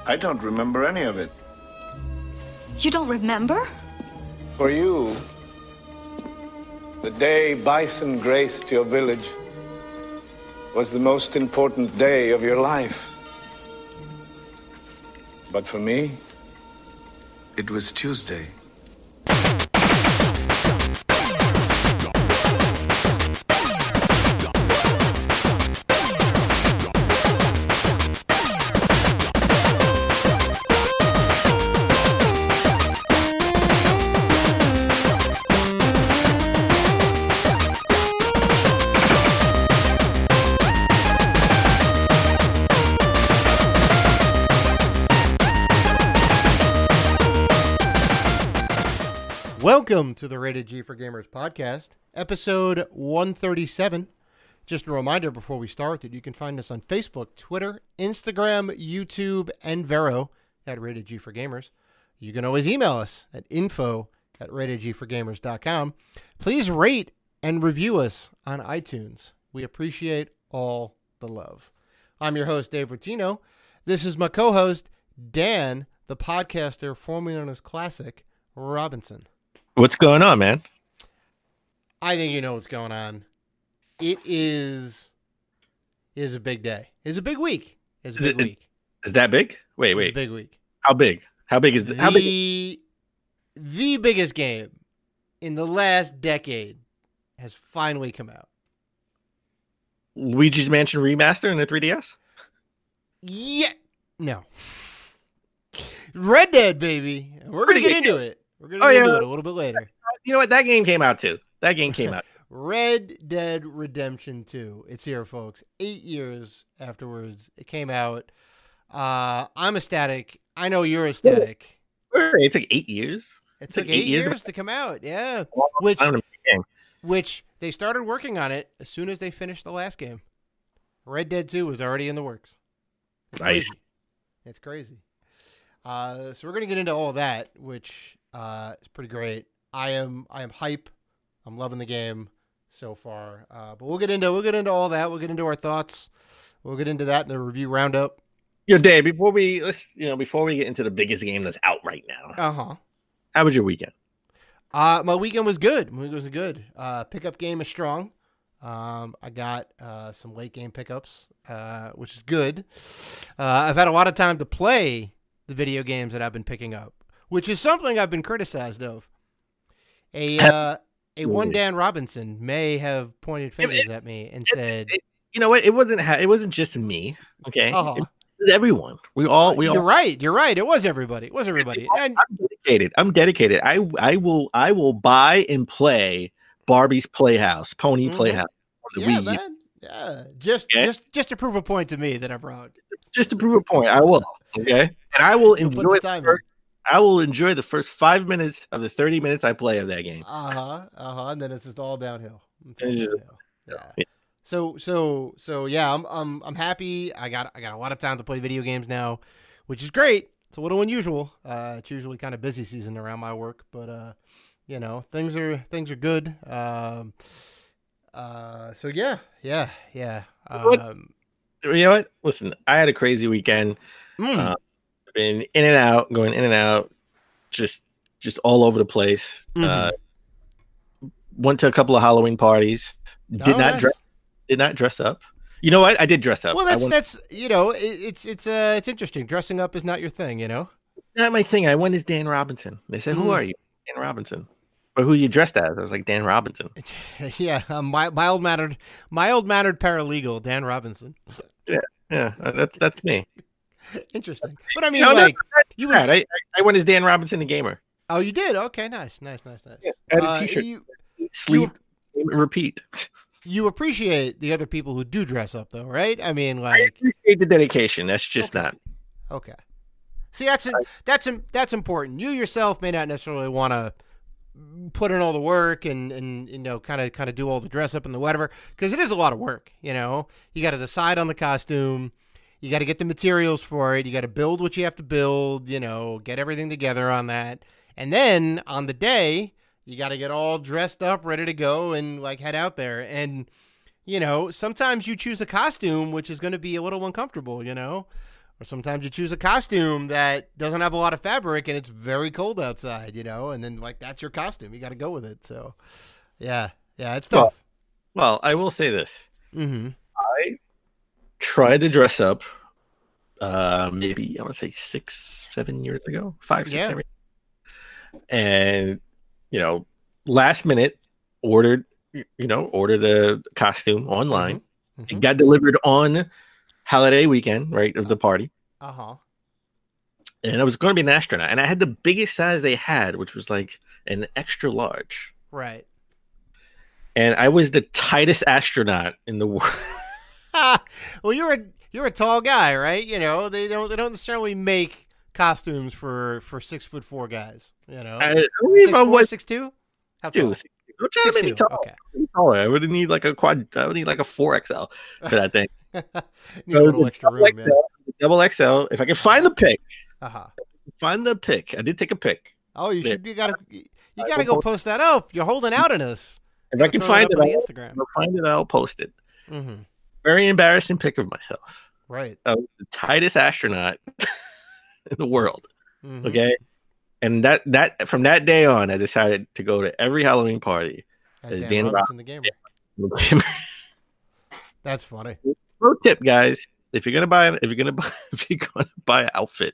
I don't remember any of it. You don't remember? For you, the day bison graced your village was the most important day of your life. But for me, it was Tuesday. Welcome to the Rated G for Gamers podcast, episode 137. Just a reminder before we start that you can find us on Facebook, Twitter, Instagram, YouTube, and Vero at Rated G for Gamers. You can always email us at info@ratedgforgamers.com. Please rate and review us on iTunes. We appreciate all the love. I'm your host, Dave Rutino. This is my co-host, Dan, the podcaster formerly known as Classic Robinson. What's going on, man? I think you know what's going on. It is a big day. It's a big week. It's a big week. Is that big? Wait. It's a big week. How big? How big is the biggest game in the last decade has finally come out. Luigi's Mansion Remaster in the 3DS? Yeah. No. Red Dead, baby. We're going to get into it. We're going to get into it a little bit later. You know what? That game came out too. Red Dead Redemption 2. It's here, folks. 8 years afterwards, it came out. I'm ecstatic. I know you're ecstatic. It took 8 years? It took 8 years to come out, yeah. Which they started working on it as soon as they finished the last game. Red Dead 2 was already in the works. Nice. It's crazy. So we're going to get into all that, which is pretty great. I am hype. I'm loving the game so far. But we'll get into all that. We'll get into our thoughts. We'll get into that in the review roundup. Yo, Dave, before we get into the biggest game that's out right now. How was your weekend? My weekend was good. Pickup game is strong. I got some late game pickups, which is good. I've had a lot of time to play the video games that I've been picking up, which is something I've been criticized of. A one Dan Robinson may have pointed fingers at me and said, "You know what? It wasn't just me. Okay, It was everyone. We all. You're right. It was everybody. And I'm dedicated. I will buy and play Barbie's Playhouse, Pony Playhouse on the Wii. Man. Yeah, just to prove a point to me that I'm wrong. Just to prove a point, I will. Okay, and I will enjoy the first 5 minutes of the 30 minutes I play of that game. And then it's just all downhill. Yeah. So yeah, I'm happy. I got a lot of time to play video games now, which is great. It's a little unusual. It's usually kind of busy season around my work, but things are good. So yeah. You know what? Listen, I had a crazy weekend. I've been going in and out, just all over the place. Went to a couple of Halloween parties. Did not dress up. You know what? I did dress up. Well, that's it's interesting. Dressing up is not your thing, you know. Not my thing. I went as Dan Robinson. They said, "Who are you?" Dan Robinson. But who you dressed as? I was like, Dan Robinson. Yeah, mild mannered paralegal, Dan Robinson. Yeah, that's me. Interesting, but I mean, I went as Dan Robinson, the gamer. Oh, you did? Okay, nice. Yeah, I had a T-shirt. Sleep, repeat. You appreciate the other people who do dress up, though, right? I mean, I appreciate the dedication. That's just not. Okay. See, that's important. You yourself may not necessarily want to put in all the work and kind of do all the dress up and the whatever, because it is a lot of work. You got to decide on the costume, you got to get the materials for it, you got to build what you have to build, get everything together on that, and then on the day you got to get all dressed up, ready to go, and head out there. And sometimes you choose a costume which is going to be a little uncomfortable, Or sometimes you choose a costume that doesn't have a lot of fabric and it's very cold outside, you know, and then like that's your costume. You got to go with it. So, yeah, it's tough. Well, I will say this. Mm-hmm. I tried to dress up maybe I want to say 6-7 years ago, 5, 6, 7. And last minute ordered a costume online. It got delivered on holiday weekend, right, of the party. And I was going to be an astronaut, and I had the biggest size they had, which was like an extra large. Right. And I was the tightest astronaut in the world. Well, you're a tall guy, right? You know, they don't necessarily make costumes for 6'4" guys. You know, I believe I was 6'2". How tall? tall? 6'2". Don't try to make me tall. Okay. Taller. I would need like a quad. I would need like a 4XL for that thing. Need a little extra room, man. Double XL. If I can find the pic. Find the pic. I did take a pic. Oh, you should. You gotta go post that up. You're holding out on us. If I can find it on Instagram, I'll post it. Very embarrassing pic of myself. Right. I was the tightest astronaut in the world. Okay. And that from that day on, I decided to go to every Halloween party as Dan Robinson, the gamer. That's funny. Pro tip, guys: if you're gonna buy an outfit,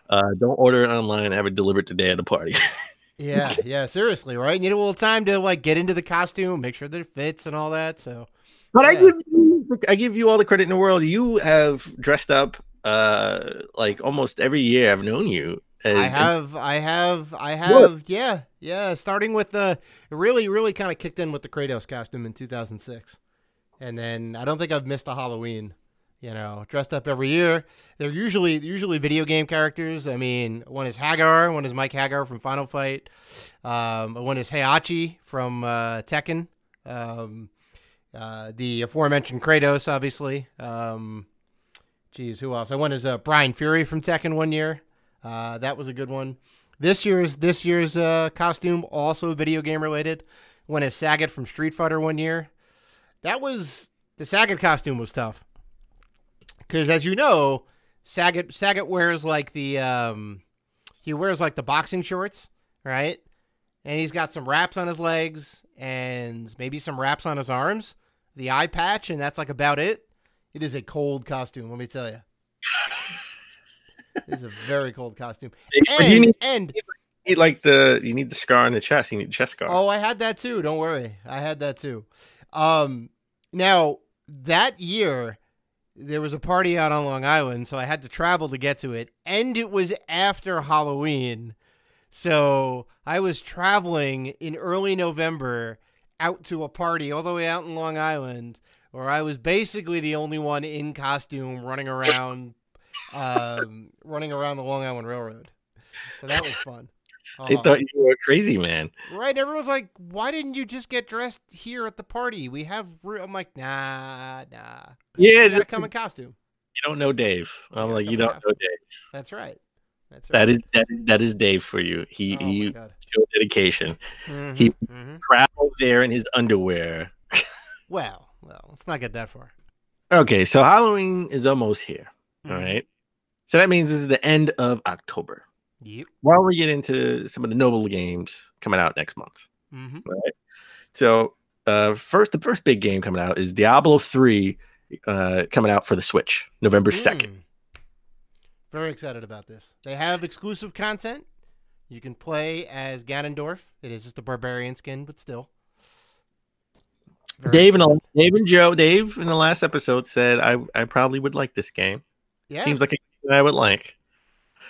don't order it online. Have it delivered today at the party. Yeah, seriously, right? You need a little time to like get into the costume, make sure that it fits and all that. So, but I give you all the credit in the world. You have dressed up like almost every year I've known you. I have. Yeah. Starting with the really kind of kicked in with the Kratos costume in 2006, and then I don't think I've missed a Halloween. You know, dressed up every year. They're usually video game characters. I mean, one is Hagar, one is Mike Hagar from Final Fight. One is Heihachi from Tekken. The aforementioned Kratos, obviously. Who else? One is Brian Fury from Tekken one year. That was a good one. This year's costume, also video game related. One is Sagat from Street Fighter one year. The Sagat costume was tough. Because as you know, Sagat wears like the boxing shorts, right? And he's got some wraps on his legs and maybe some wraps on his arms, the eye patch, and that's like about it. It is a cold costume, let me tell you. It is a very cold costume. You need the scar on the chest. You need the chest scar. Oh, I had that too. Don't worry, I had that too. Now that year, there was a party out on Long Island, so I had to travel to get to it. And it was after Halloween. So I was traveling in early November out to a party all the way out in Long Island where I was basically the only one in costume running around the Long Island Railroad. So that was fun. They thought you were a crazy man. Right. Everyone's like, why didn't you just get dressed here at the party? We have I'm like, nah. Yeah. You gotta come in costume. You don't know Dave. I'm like, you don't know Dave. That's right. That is Dave for you. He showed dedication. He traveled there in his underwear. Well, let's not get that far. Okay, so Halloween is almost here. All right. So that means this is the end of October. Yep. While we get into some of the notable games coming out next month. Right. So the first big game coming out is Diablo 3 coming out for the Switch, November 2nd. Very excited about this. They have exclusive content. You can play as Ganondorf. It is just a barbarian skin, but still. Dave in the last episode said I probably would like this game. Yeah. Seems like a game I would like.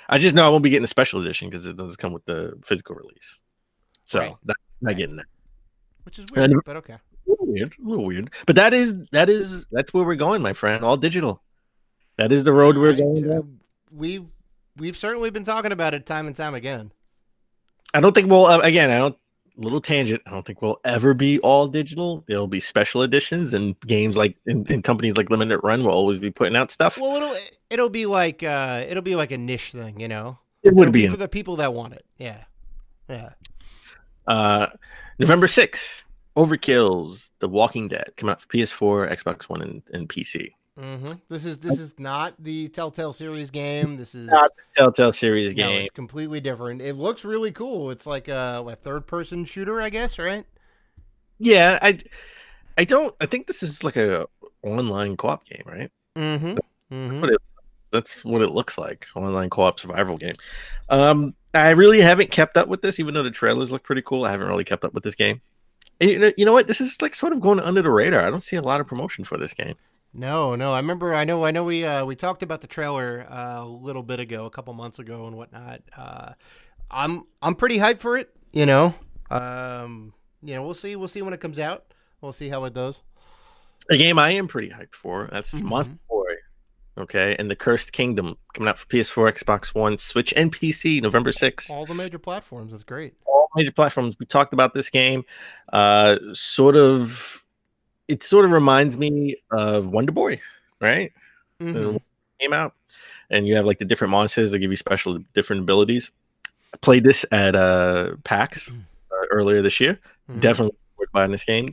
I just know I won't be getting a special edition because it doesn't come with the physical release. So not getting that. Which is weird, but okay. A little weird. But that's where we're going, my friend. All digital. That is the road we're going down. We've certainly been talking about it time and time again. I don't think little tangent. I don't think we'll ever be all digital. There'll be special editions and games like in companies like Limited Run will always be putting out stuff. Well, it'll be like a niche thing, you know. It'll be for the people that want it. Yeah. November 6th, Overkill's The Walking Dead coming out for PS4, Xbox One, and PC. This is not the Telltale series game. This is not the Telltale series game. No, it's completely different. It looks really cool. It's like a third-person shooter, I guess, right? Yeah, I think this is like a online co-op game, right? That's what it looks like. Online co-op survival game. I really haven't kept up with this, even though the trailers look pretty cool. I haven't really kept up with this game. And you know what? This is like sort of going under the radar. I don't see a lot of promotion for this game. No. I know. We talked about the trailer a little bit ago, a couple months ago, and whatnot. I'm pretty hyped for it. We'll see when it comes out. We'll see how it does. A game I am pretty hyped for. That's Monster Boy. Okay, and the Cursed Kingdom coming out for PS4, Xbox One, Switch, and PC November 6th. All the major platforms. That's great. All major platforms. We talked about this game. It sort of reminds me of Wonder Boy, right? Came out, and you have like the different monsters that give you special different abilities. I played this at PAX earlier this year. Definitely buying this game.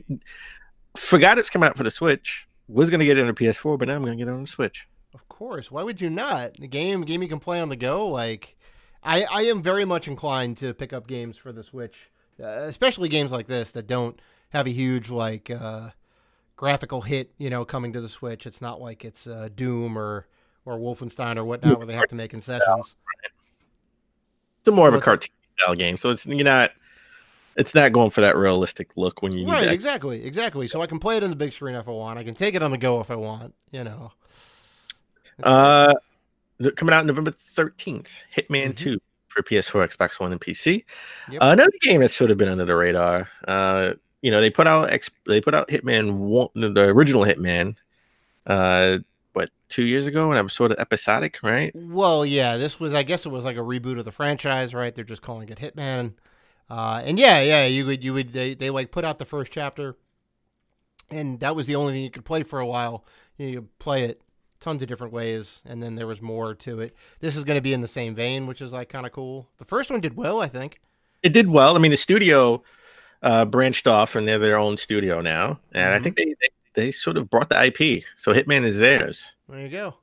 Forgot it's coming out for the Switch. Was going to get it on the PS4, but now I'm going to get it on the Switch. Of course. Why would you not? The game you can play on the go. Like, I am very much inclined to pick up games for the Switch, especially games like this that don't have a huge like graphical hit, coming to the Switch. It's not like it's Doom or Wolfenstein or whatnot where they have to make concessions. It's more of a cartoon style game, so it's not going for that realistic look when you need that. Exactly. So I can play it on the big screen if I want. I can take it on the go if I want. Coming out November 13th, Hitman 2 for PS4, Xbox One, and PC. Yep. Another game that's sort of been under the radar. They put out Hitman 1, the original Hitman, 2 years ago, and it was sort of episodic, right? Well, yeah, I guess it was like a reboot of the franchise, right? They're just calling it Hitman. They like put out the first chapter, and that was the only thing you could play for a while. You could play it tons of different ways, and then there was more to it. This is going to be in the same vein, which is like kind of cool. The first one did well, I think. It did well. I mean, the studio branched off, and they're their own studio now, and I think they sort of brought the IP, so Hitman is theirs. There you go.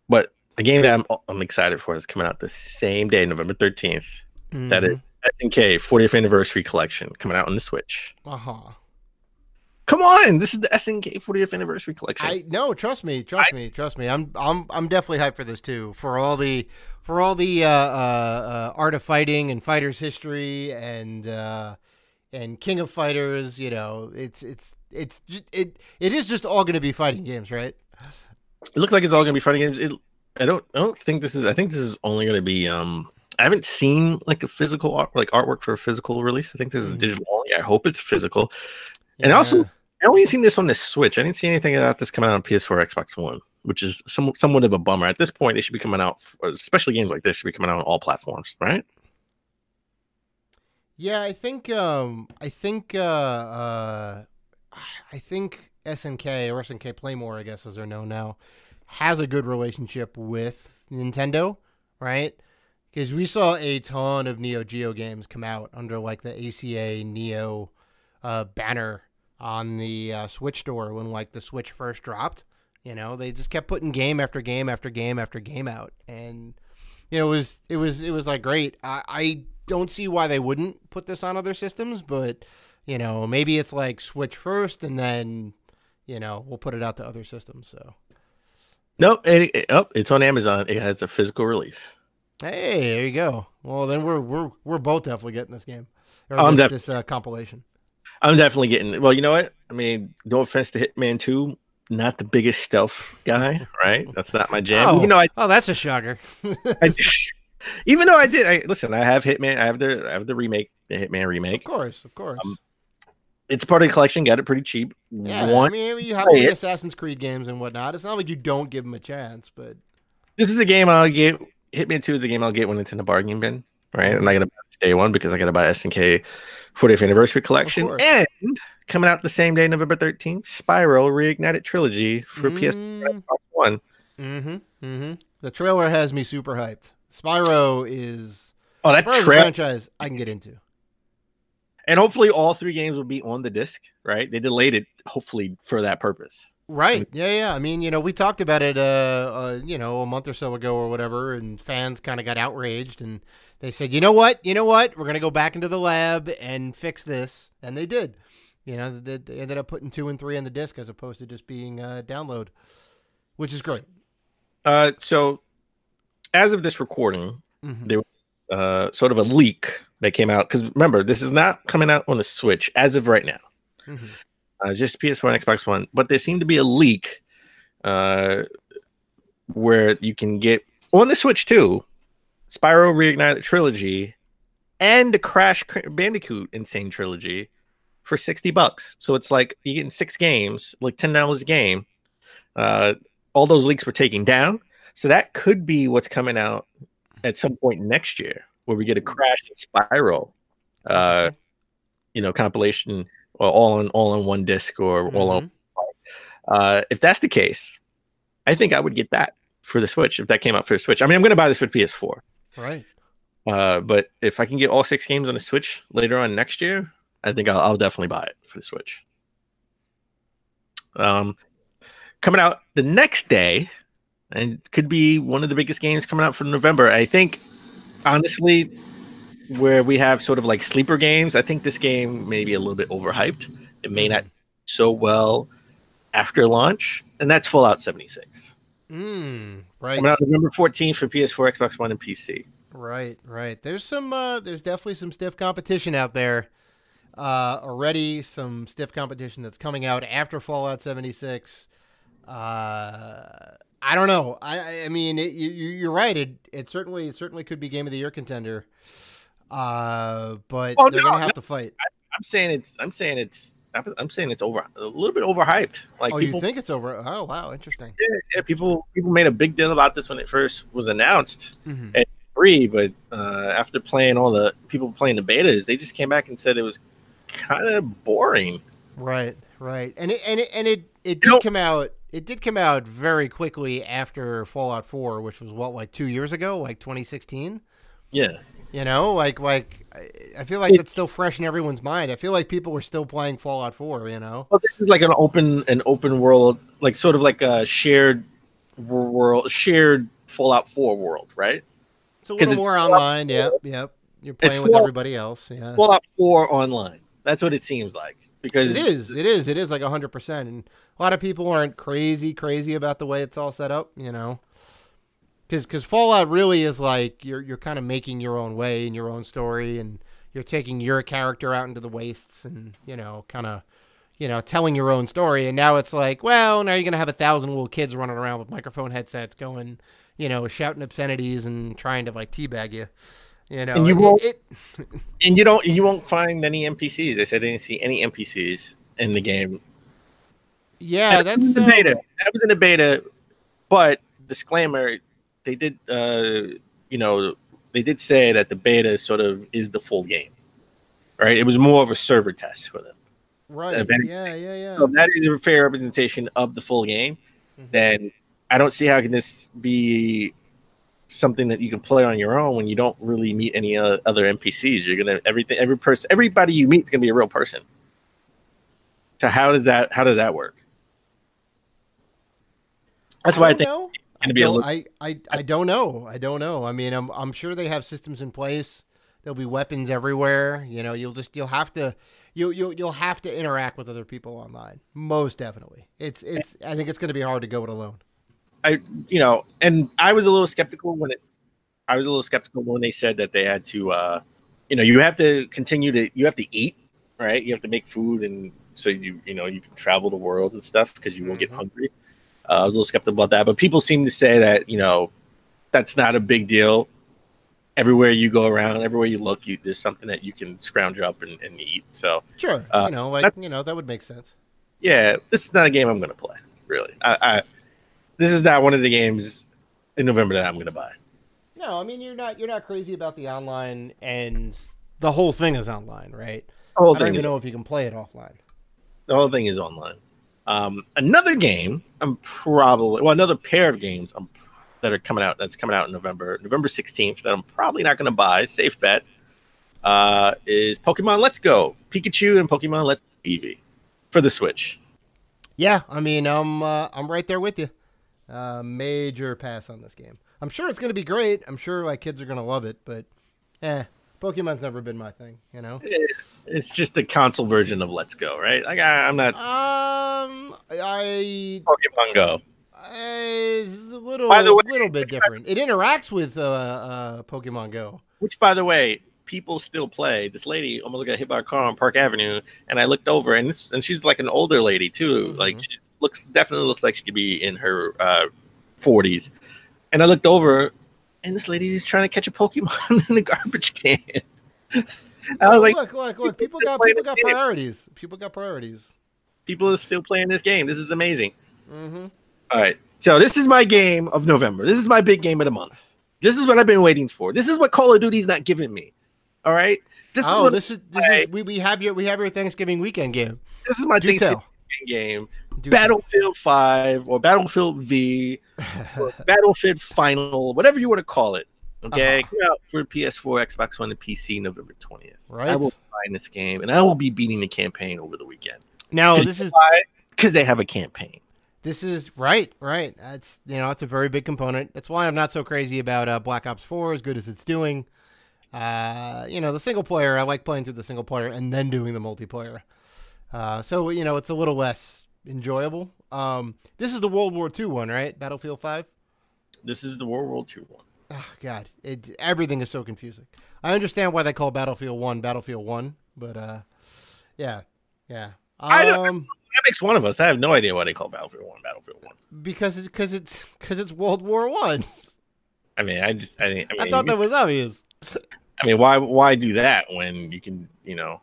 But the game that I'm excited for is coming out the same day, November 13th. That is SNK 40th Anniversary Collection coming out on the Switch. Come on, this is the SNK 40th Anniversary Collection. Trust me. I'm definitely hyped for this too. For all the Art of Fighting and Fighters History and King of Fighters. It is just all going to be fighting games, right? It looks like it's all going to be fighting games. I don't think this is. I think this is only going to be. I haven't seen like a physical artwork for a physical release. I think this is digital only. I hope it's physical. Yeah. And also, I only seen this on the Switch. I didn't see anything about this coming out on PS4, Xbox One, which is somewhat of a bummer. At this point, they should be coming out, especially games like this, should be coming out on all platforms, right? Yeah, I think SNK or SNK Playmore, I guess as they're known now, has a good relationship with Nintendo, right? Because we saw a ton of Neo Geo games come out under like the ACA Neo banner on the Switch store when like the Switch first dropped. They just kept putting game after game after game after game out, and it was like great. I don't see why they wouldn't put this on other systems, but maybe it's like Switch first, and then we'll put it out to other systems. So nope, it's on Amazon. It has a physical release. Hey, there you go. Well, then we're both definitely getting this game. This compilation. I'm definitely getting it. Well, you know what? I mean, no offense to Hitman 2, not the biggest stealth guy, right? That's not my jam. That's a shocker. Even though I have Hitman. I have the remake, the Hitman remake. Of course. It's part of the collection. Got it pretty cheap. Yeah, you have all the Assassin's Creed games and whatnot. It's not like you don't give them a chance, but this is a game I'll get. Hitman 2 is a game I'll get when it's in the bargain bin, right? I'm not gonna buy day one because I gotta buy SNK 40th Anniversary Collection. And coming out the same day, November 13th, Spyro Reignited Trilogy for PS1. The trailer has me super hyped. Spyro is that franchise I can get into. And hopefully all three games will be on the disc, right? They delayed it hopefully for that purpose. Right. Yeah. I mean, we talked about it, a month or so ago or whatever, and fans kind of got outraged, and they said, you know what? We're going to go back into the lab and fix this, and they did. They ended up putting 2 and 3 on the disc as opposed to just being download, which is great. So, as of this recording, there was sort of a leak that came out because remember, this is not coming out on the Switch as of right now. Just PS4 and Xbox One, but there seemed to be a leak where you can get on the Switch too, Spyro Reignited Trilogy and the Crash Bandicoot Insane Trilogy for $60. So it's like you're getting 6 games, like $10 a game. All those leaks were taken down, so that could be what's coming out at some point next year, where we get a Crash and Spyro, compilation. Or all on one disc or all on. If that's the case, I think I would get that for the Switch if that came out for the Switch. I mean, I'm going to buy this for PS4, right? But if I can get all 6 games on the Switch later on next year, I think I'll definitely buy it for the Switch. Coming out the next day, and could be one of the biggest games coming out for November. I think, honestly, where we have sort of like sleeper games, I think this game may be a little bit overhyped. It may not so well after launch, and that's Fallout 76. Right. Coming out November 14th for PS4, Xbox One, and PC. Right. There's there's definitely some stiff competition out there. Already some stiff competition that's coming out after Fallout 76. I don't know. I mean, you're right. It certainly could be Game of the Year contender. But they're gonna have to fight. I'm saying it's over a little bit overhyped. Like, people, you think it's over? Oh wow, interesting. Yeah, people made a big deal about this when it first was announced at free, but after playing the betas, they just came back and said it was kind of boring. Right, and it did come out. It did come out very quickly after Fallout 4, which was like 2 years ago, like 2016. Yeah. I feel like that's still fresh in everyone's mind. I feel like people were still playing Fallout 4, Well, this is like an open world, like sort of like a shared Fallout 4 world, right? It's a little more online. Yep. You're playing with everybody else. Yeah. Fallout 4 online. That's what it seems like. Because it is like 100%. And a lot of people aren't crazy about the way it's all set up, Because Fallout really is like you're kind of making your own way in your own story, and you're taking your character out into the wastes, and kind of telling your own story. And now it's like, well, now you're gonna have 1,000 little kids running around with microphone headsets, going, shouting obscenities and trying to like teabag you. And you won't. And you won't find any NPCs. They said they didn't see any NPCs in the game. Yeah, that's the beta. That was in the beta, but disclaimer. They did, they did say that the beta sort of is the full game, right? It was more of a server test for them, right? Yeah. So that is a fair representation of the full game. Then I don't see how can this be something that you can play on your own when you don't really meet any other NPCs. You're gonna everybody you meet is gonna be a real person. So how does that work? That's why I think. I don't know. I mean, I'm sure they have systems in place. There'll be weapons everywhere. You'll have to interact with other people online. Most definitely. I think it's going to be hard to go it alone. And I was a little skeptical when they said that they had to, you have to you have to eat, right? You have to make food, and so you can travel the world and stuff because you won't get hungry. I was a little skeptical about that, but people seem to say that, that's not a big deal. Everywhere you go around, everywhere you look, there's something that you can scrounge up and eat. So sure, that would make sense. Yeah, this is not a game I'm going to play. Really, this is not one of the games in November that I'm going to buy. No, I mean you're not crazy about the online, and the whole thing is online, right? I don't even know if you can play it offline. The whole thing is online. Another game, another pair of games that are coming out. That's coming out in November 16th. That I'm probably not going to buy. Safe bet. Is Pokemon Let's Go Pikachu and Pokemon Let's Go Eevee for the Switch. Yeah, I mean, I'm right there with you. Major pass on this game. I'm sure it's going to be great. I'm sure my kids are going to love it, but Pokemon's never been my thing, you know? It's just the console version of Let's Go, right? Like, I'm not... Pokemon Go. It's a little bit different. It interacts with Pokemon Go. Which, by the way, people still play. This lady almost got hit by a car on Park Avenue, and I looked over, and she's like an older lady, too. Mm-hmm. Like, she definitely looks like she could be in her 40s. And I looked over, and this lady is trying to catch a Pokemon in a garbage can. I was like, look. People got priorities. People got priorities. People are still playing this game. This is amazing. Mm-hmm. All right. So this is my game of November. This is my big game of the month. This is what I've been waiting for. This is what Call of Duty's not giving me. All right. We have your Thanksgiving weekend game. This is my Thanksgiving game. Battlefield 5 or Battlefield V or Battlefield Final, whatever you want to call it. Okay, come out for PS4, Xbox One, and PC November 20th. Right. I will find this game, and I will be beating the campaign over the weekend. Now, this is because they have a campaign. This is right. That's it's a very big component. That's why I'm not so crazy about Black Ops 4, as good as it's doing. The single player, I like playing through the single player and then doing the multiplayer. So it's a little less enjoyable. This is the World War II one, right? Battlefield 5. This is the World War II one. Oh, God, everything is so confusing. I understand why they call Battlefield 1, but yeah. That makes one of us. I have no idea why they call Battlefield 1 Battlefield 1. Because it's World War I. I mean, I thought that was obvious. I mean, why do that when you can, you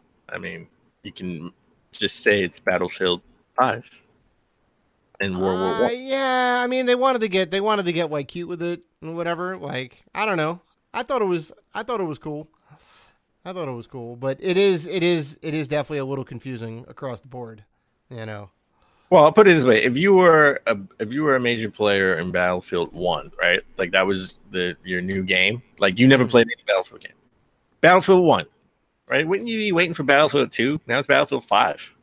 can just say it's Battlefield 5 and World War I. Yeah, I mean, they wanted to get like cute with it and whatever. Like, I don't know. I thought it was cool. But it is definitely a little confusing across the board, Well, I'll put it this way: if you were a major player in Battlefield 1, right? Like that was your new game. Like you never played any Battlefield game. Battlefield 1, right? Wouldn't you be waiting for Battlefield 2? Now it's Battlefield 5.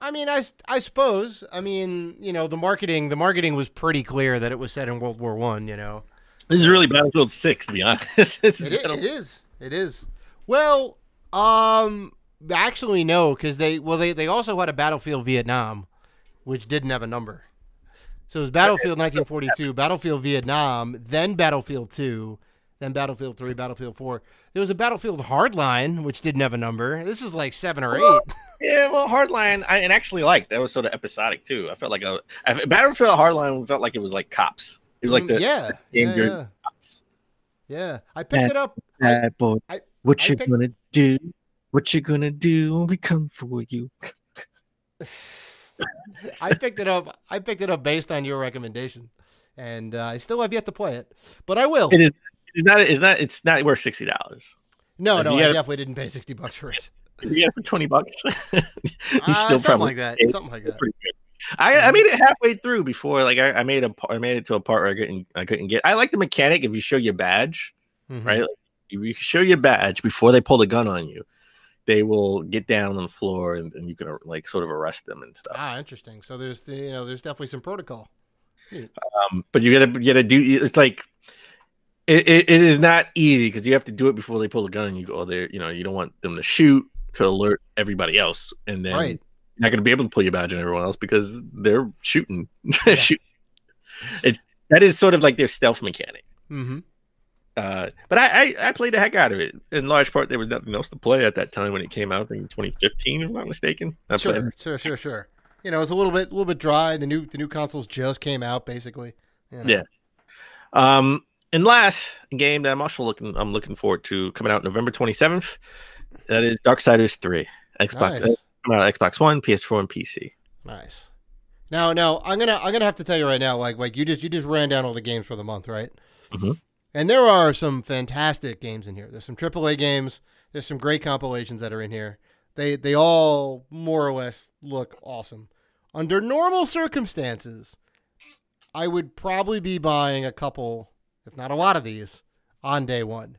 I mean, I suppose. I mean, the marketing was pretty clear that it was set in World War I. This is really Battlefield 6, to be honest. It is. Well, actually no, because they also had a Battlefield Vietnam, which didn't have a number. So it was Battlefield 1942, Battlefield Vietnam, then Battlefield 2, then Battlefield 3, Battlefield 4. There was a Battlefield Hardline, which didn't have a number. This is like 7 or 8. Yeah, well, Hardline, I actually liked. That was sort of episodic too. I felt like Battlefield Hardline felt like it was like cops. It was like the cops. Yeah, I picked it up. What you gonna do? What you gonna do when we come for you? I picked it up based on your recommendation, and I still have yet to play it, but I will. It's not worth $60. No, I definitely didn't pay $60 for it. You get it for $20. He's still something like that. Something like that. Pretty good. I made it halfway through before, like I made it to a part where I couldn't get. I like the mechanic if you show your badge, right? Like, if you show your badge before they pull the gun on you, they will get down on the floor and you can like sort of arrest them and stuff. Interesting. So there's definitely some protocol. But you gotta do. It's like it is not easy because you have to do it before they pull the gun and you go there. You don't want them to shoot to alert everybody else, and then you're not going to be able to pull your badge on everyone else because they're shooting. Yeah. That is sort of like their stealth mechanic. Mm-hmm. But I played the heck out of it. In large part, there was nothing else to play at that time when it came out. I think in 2015, if I'm not mistaken. Sure. It was a little bit dry. The new consoles just came out, basically. Yeah. And last game that I'm looking forward to coming out November 27th. That is Darksiders 3. Xbox One, PS4, and PC. Nice. Now I'm gonna have to tell you right now, like you just ran down all the games for the month, right? Mm-hmm. And there are some fantastic games in here. There's some AAA games. There's some great compilations that are in here. They all more or less look awesome. Under normal circumstances, I would probably be buying a couple, if not a lot of these, on day one.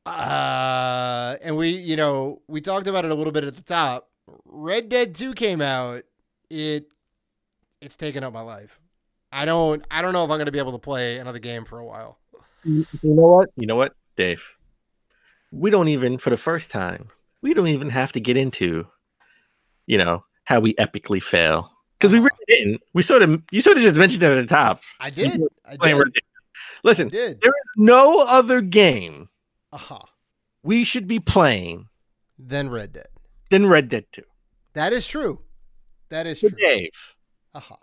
And we talked about it a little bit at the top. Red Dead 2 came out. It's taken up my life. I don't know if I'm going to be able to play another game for a while. You know what? You know what, Dave? We don't even, for the first time, we don't even have to get into, how we epically fail. Because we really didn't. You sort of just mentioned it at the top. I did. Listen, I did. there is no other game Uh-huh. we should be playing Than Red Dead. than Red Dead 2. That is true. That is So true. Dave, Uh-huh.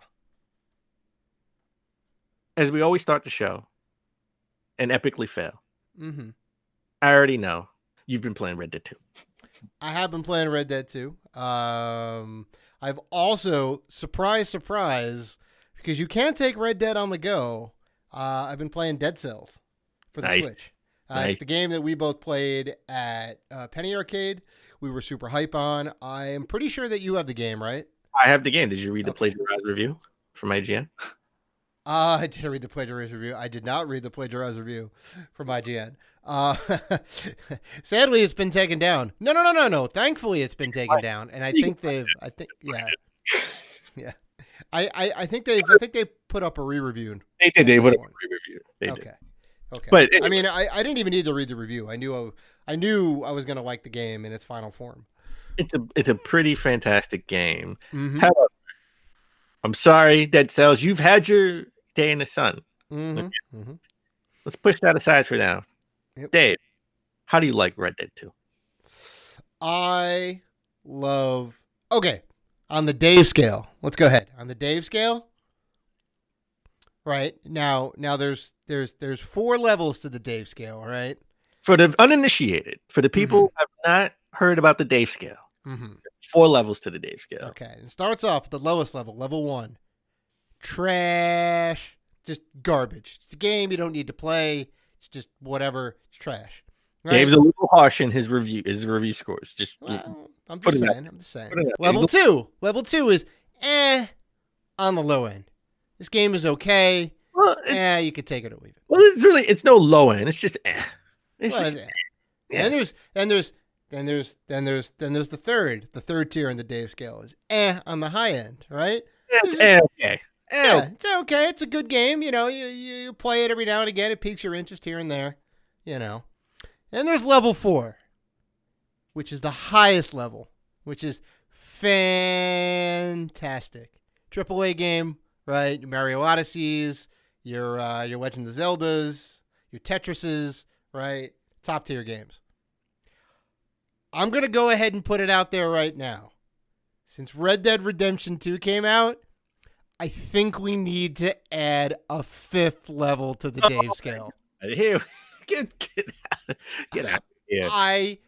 as we always start the show and epically fail, Mm-hmm. I already know you've been playing Red Dead 2. I have been playing Red Dead 2. I've also, surprise, because you can't take Red Dead on the go, I've been playing Dead Cells for the Switch. It's the game that we both played at Penny Arcade. We were super hype on. I am pretty sure that you have the game, right? I have the game. Did you read the plagiarized review from IGN? I did read the plagiarized review. I did not read the plagiarized review from IGN. Sadly, it's been taken down. No. Thankfully, it's been taken down, and I think they've put up a re-review. They did. They put up a re-review. They did. Okay. But anyway. I mean, I didn't even need to read the review. I knew I was going to like the game in its final form. It's a pretty fantastic game. Mm-hmm. However, I'm sorry, Dead Cells, you've had your day in the sun. Mm-hmm. Okay. Mm-hmm. Let's push that aside for now. Yep. Dave, how do you like Red Dead 2? I love. Okay, on the Dave scale. Let's go ahead on the Dave scale. Right now, there's 4 levels to the Dave scale. Right. For the uninitiated, for the people who have not heard about the Dave scale, 4 levels to the Dave scale. Okay, it starts off at the lowest level, level 1. Trash, just garbage. It's a game you don't need to play. It's just whatever. It's trash. Right? Dave's a little harsh in his review scores. I'm just saying. Level 2 is on the low end. This game is okay. Well, you could take it or leave it. Well, it's no low end. It's just It's just, yeah. And there's the third tier in the Dave scale is on the high end, right? It's okay. Yeah, it's okay. It's a good game. You play it every now and again. It piques your interest here and there, And there's level 4, which is the highest level, which is fantastic. AAA game, right? Your Mario Odysseys, your Legend of Zeldas, your Tetrises, right? Top tier games. I'm going to go ahead and put it out there right now. Since Red Dead Redemption 2 came out, I think we need to add a 5th level to the Dave scale. Here, get out of here. I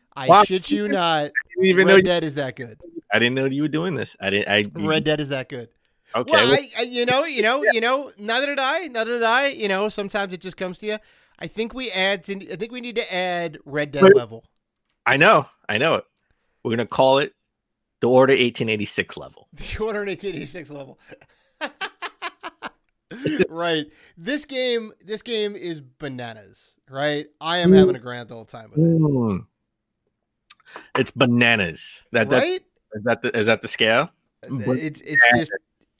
shit you not. Red Dead is that good. I didn't know you were doing this. Red Dead is that good. Okay. Well, neither did I. Sometimes it just comes to you. I think we need to add Red Dead level. I know it. We're gonna call it the Order 1886 level. The Order 1886 level. Right. This game is bananas. Right. I am having a grand old time with it. It's bananas. Right? Is that the scale? It's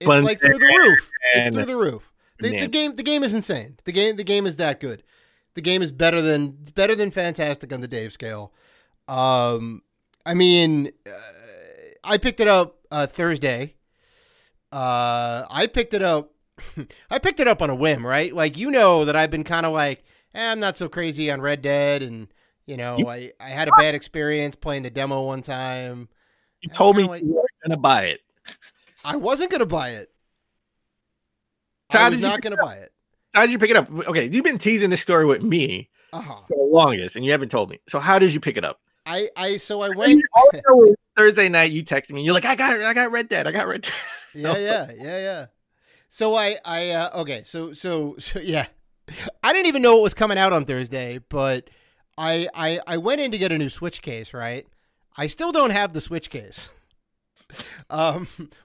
like through the roof. It's through the roof. The game is insane. The game is that good. The game is better than fantastic on the Dave scale. I mean, I picked it up Thursday. I picked it up on a whim, right? Like, that I've been kind of like, I'm not so crazy on Red Dead, and I had a bad experience playing the demo one time. You told me you weren't gonna buy it. I wasn't gonna buy it. I was not gonna buy it. How did you pick it up? Okay, you've been teasing this story with me for the longest, and you haven't told me. So how did you pick it up? I went. All I know is Thursday night you texted me. You're like, I got Red Dead. I got Red Dead. Yeah. So okay. So yeah. I didn't even know what was coming out on Thursday, but I went in to get a new Switch case. Right. I still don't have the Switch case.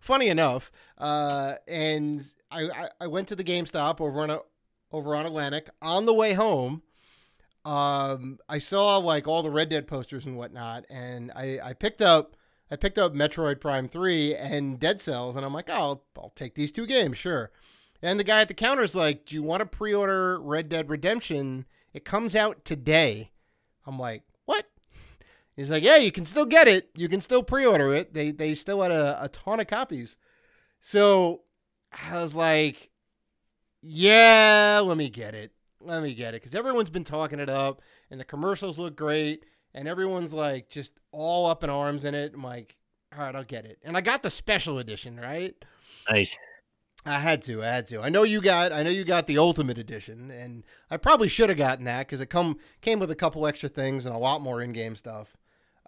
Funny enough, and I went to the GameStop over on Atlantic. On the way home, I saw like all the Red Dead posters and whatnot, and I picked up I picked up Metroid Prime 3 and Dead Cells, and I'm like, oh, I'll take these 2 games, sure. And the guy at the counter is like, do you want to pre-order Red Dead Redemption? It comes out today. I'm like, what? He's like, yeah, you can still get it. You can still pre-order it. They still had a ton of copies. So I was like, yeah, let me get it. Because everyone's been talking it up, and the commercials look great, and everyone's like just all up in arms in it. I'm like, all right, I'll get it. And I got the special edition, right? Nice. I had to. I know you got the Ultimate Edition, and I probably should have gotten that because it came with a couple extra things and a lot more in-game stuff.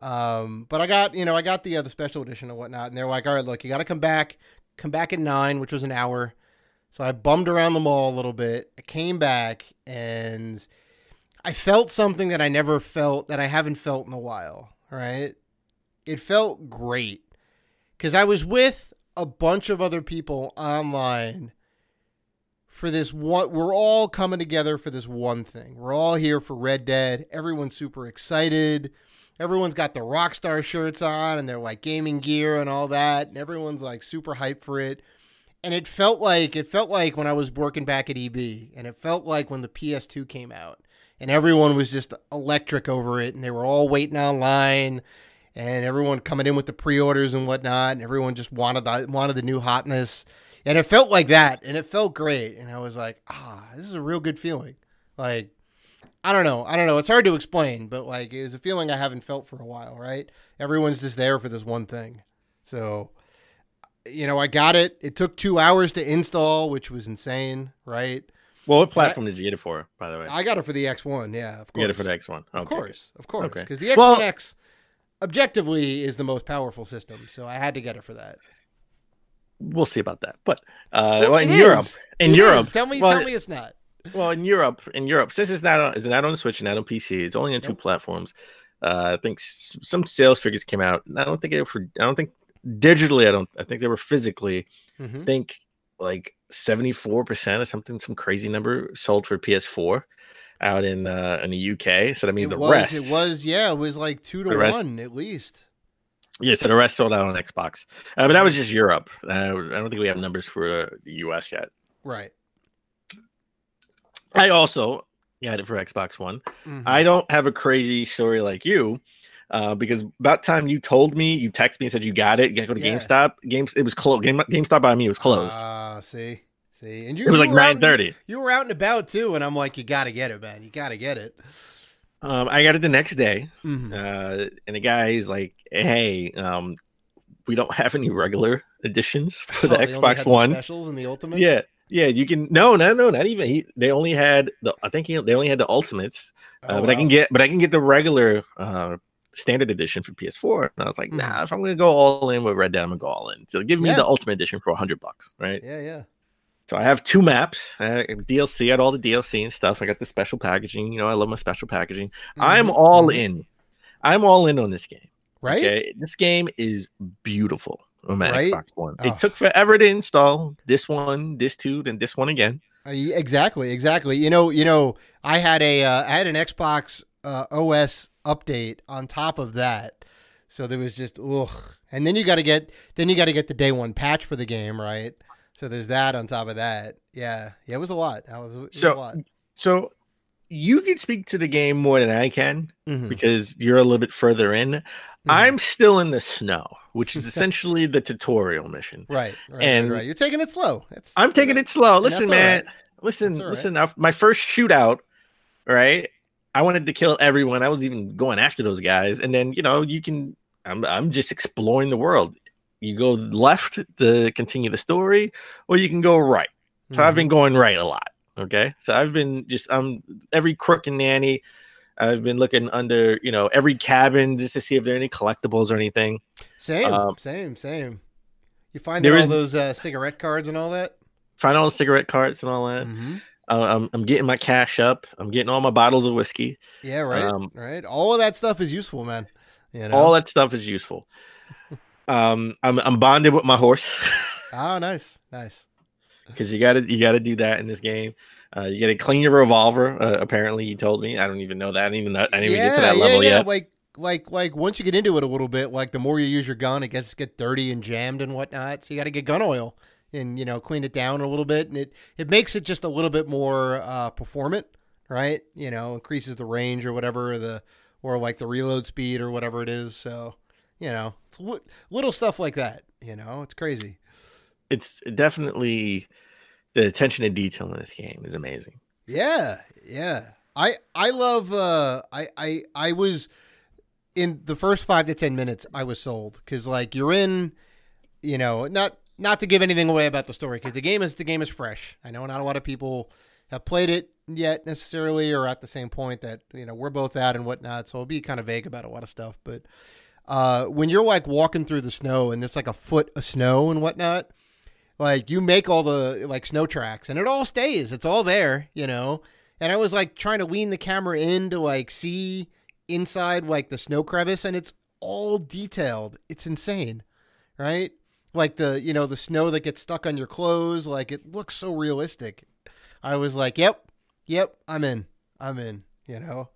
But I got the special edition and whatnot, and they're like, all right, look, you got to come back at 9, which was an hour. So I bummed around the mall a little bit. I came back and I felt something that I haven't felt in a while. Right? It felt great because I was with a bunch of other people online for this one. We're all coming together for this one thing. We're all here for Red Dead. Everyone's super excited. Everyone's got the Rockstar shirts on and they're like gaming gear and all that. And everyone's like super hyped for it. And it felt like when I was working back at EB, and it felt like when the PS2 came out and everyone was just electric over it and they were all waiting online and everyone coming in with the pre-orders and whatnot. And everyone just wanted the new hotness. And it felt like that. And it felt great. And I was like, this is a real good feeling. Like, I don't know. It's hard to explain, but like it was a feeling I haven't felt for a while, right? Everyone's just there for this one thing. So, I got it. It took 2 hours to install, which was insane, right? Well, what platform did you get it for, by the way? I got it for the X1, yeah, of course. You got it for the X1? Okay. Of course. Okay. Because the X1X objectively is the most powerful system, so I had to get it for that. We'll see about that. But in Europe, tell me it's not. Well, in Europe, since it's not on the Switch and not on PC, it's only on 2 platforms. I think some sales figures came out. I don't think digitally. I think they were physically. Mm-hmm. I think like 74% or something, some crazy number sold for PS4 out in the UK. So that means rest. It was like 2 to 1 at least. Yeah, so the rest sold out on Xbox. But that was just Europe. I don't think we have numbers for the US yet. Right. I also got it for Xbox One. Mm-hmm. I don't have a crazy story like you, because about time you told me, you texted me and said you got it. You got to go to GameStop. It was closed. GameStop by me was closed. See, and it was like 9:30. You were out and about too, and I'm like, you got to get it, man. You got to get it. I got it the next day, mm-hmm. And the guy's like, "Hey, we don't have any regular editions for the Xbox One the specials and the Ultimate." Yeah, you can. No, not even. They only had they only had the Ultimates, but I can get the regular standard edition for PS4. And I was like, nah, if I'm gonna go all in with Red Dead, I'm gonna go all in. So give me the Ultimate edition for $100, right? Yeah. So I have 2 maps, DLC. I had all the DLC and stuff. I got the special packaging. I love my special packaging. Mm-hmm. I'm all in. I'm all in on this game. Right. Okay? This game is beautiful. On my Xbox One. It took forever to install this one, this 2, then this one again. Exactly. I had an Xbox OS update on top of that, so there was just and then you got to get the day 1 patch for the game, right? So there's that on top of that. Yeah, it was a lot. It was a lot. So you can speak to the game more than I can because you're a little bit further in. Mm-hmm. I'm still in the snow, which is essentially the tutorial mission. Right. You're taking it slow. I'm taking it slow. Listen, man. Right. Listen. My first shootout, right? I wanted to kill everyone. I was even going after those guys. And then, you can. I'm just exploring the world. You go left to continue the story, or you can go right. So I've been going right a lot. Okay, so I've been every crook and nanny. I've been looking under, every cabin just to see if there are any collectibles or anything. Same. You find all those cigarette cards and all that? Find all the cigarette cards and all that. Mm-hmm. I'm getting my cash up. I'm getting all my bottles of whiskey. Yeah, right. Right. All of that stuff is useful, man. All that stuff is useful. I'm bonded with my horse. Oh, nice. Because you gotta do that in this game. You gotta clean your revolver. Apparently, you told me. I don't even know that. I didn't even get to that level yet. Like once you get into it a little bit, like the more you use your gun, it gets dirty and jammed and whatnot. So you got to get gun oil and, you know, clean it down a little bit. And it makes it just a little bit more performant, right? You know, increases the range or whatever, or like the reload speed or whatever it is. So, you know, it's little stuff like that, you know, it's crazy. It's definitely, the attention to detail in this game is amazing. Yeah. Yeah. I love, I was in the first 5 to 10 minutes, I was sold. Cause like you're in, you know, not to give anything away about the story, because the game is fresh. I know not a lot of people have played it yet necessarily, or at the same point that, you know, we're both at and whatnot. So I'll be kind of vague about a lot of stuff. But when you're like walking through the snow and it's like a foot of snow and whatnot, like you make all the like snow tracks and it all stays. It's all there, you know. And I was like trying to lean the camera in to like see inside like the snow crevice, and it's all detailed. It's insane, right? Like the, you know, the snow that gets stuck on your clothes, like it looks so realistic. I was like, yep, I'm in, you know.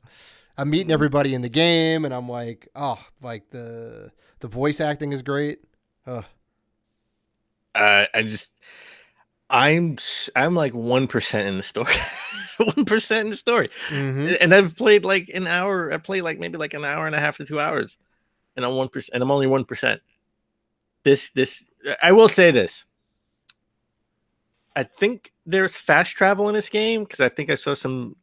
I'm meeting everybody in the game, and I'm like, oh, like the voice acting is great. Ugh. I'm like 1% in the story. 1% in the story. Mm-hmm. And I've played like an hour. I played like maybe like an hour and a half to 2 hours. And I'm 1%, and I'm only 1%. This I will say this. I think there's fast travel in this game, because I think I saw some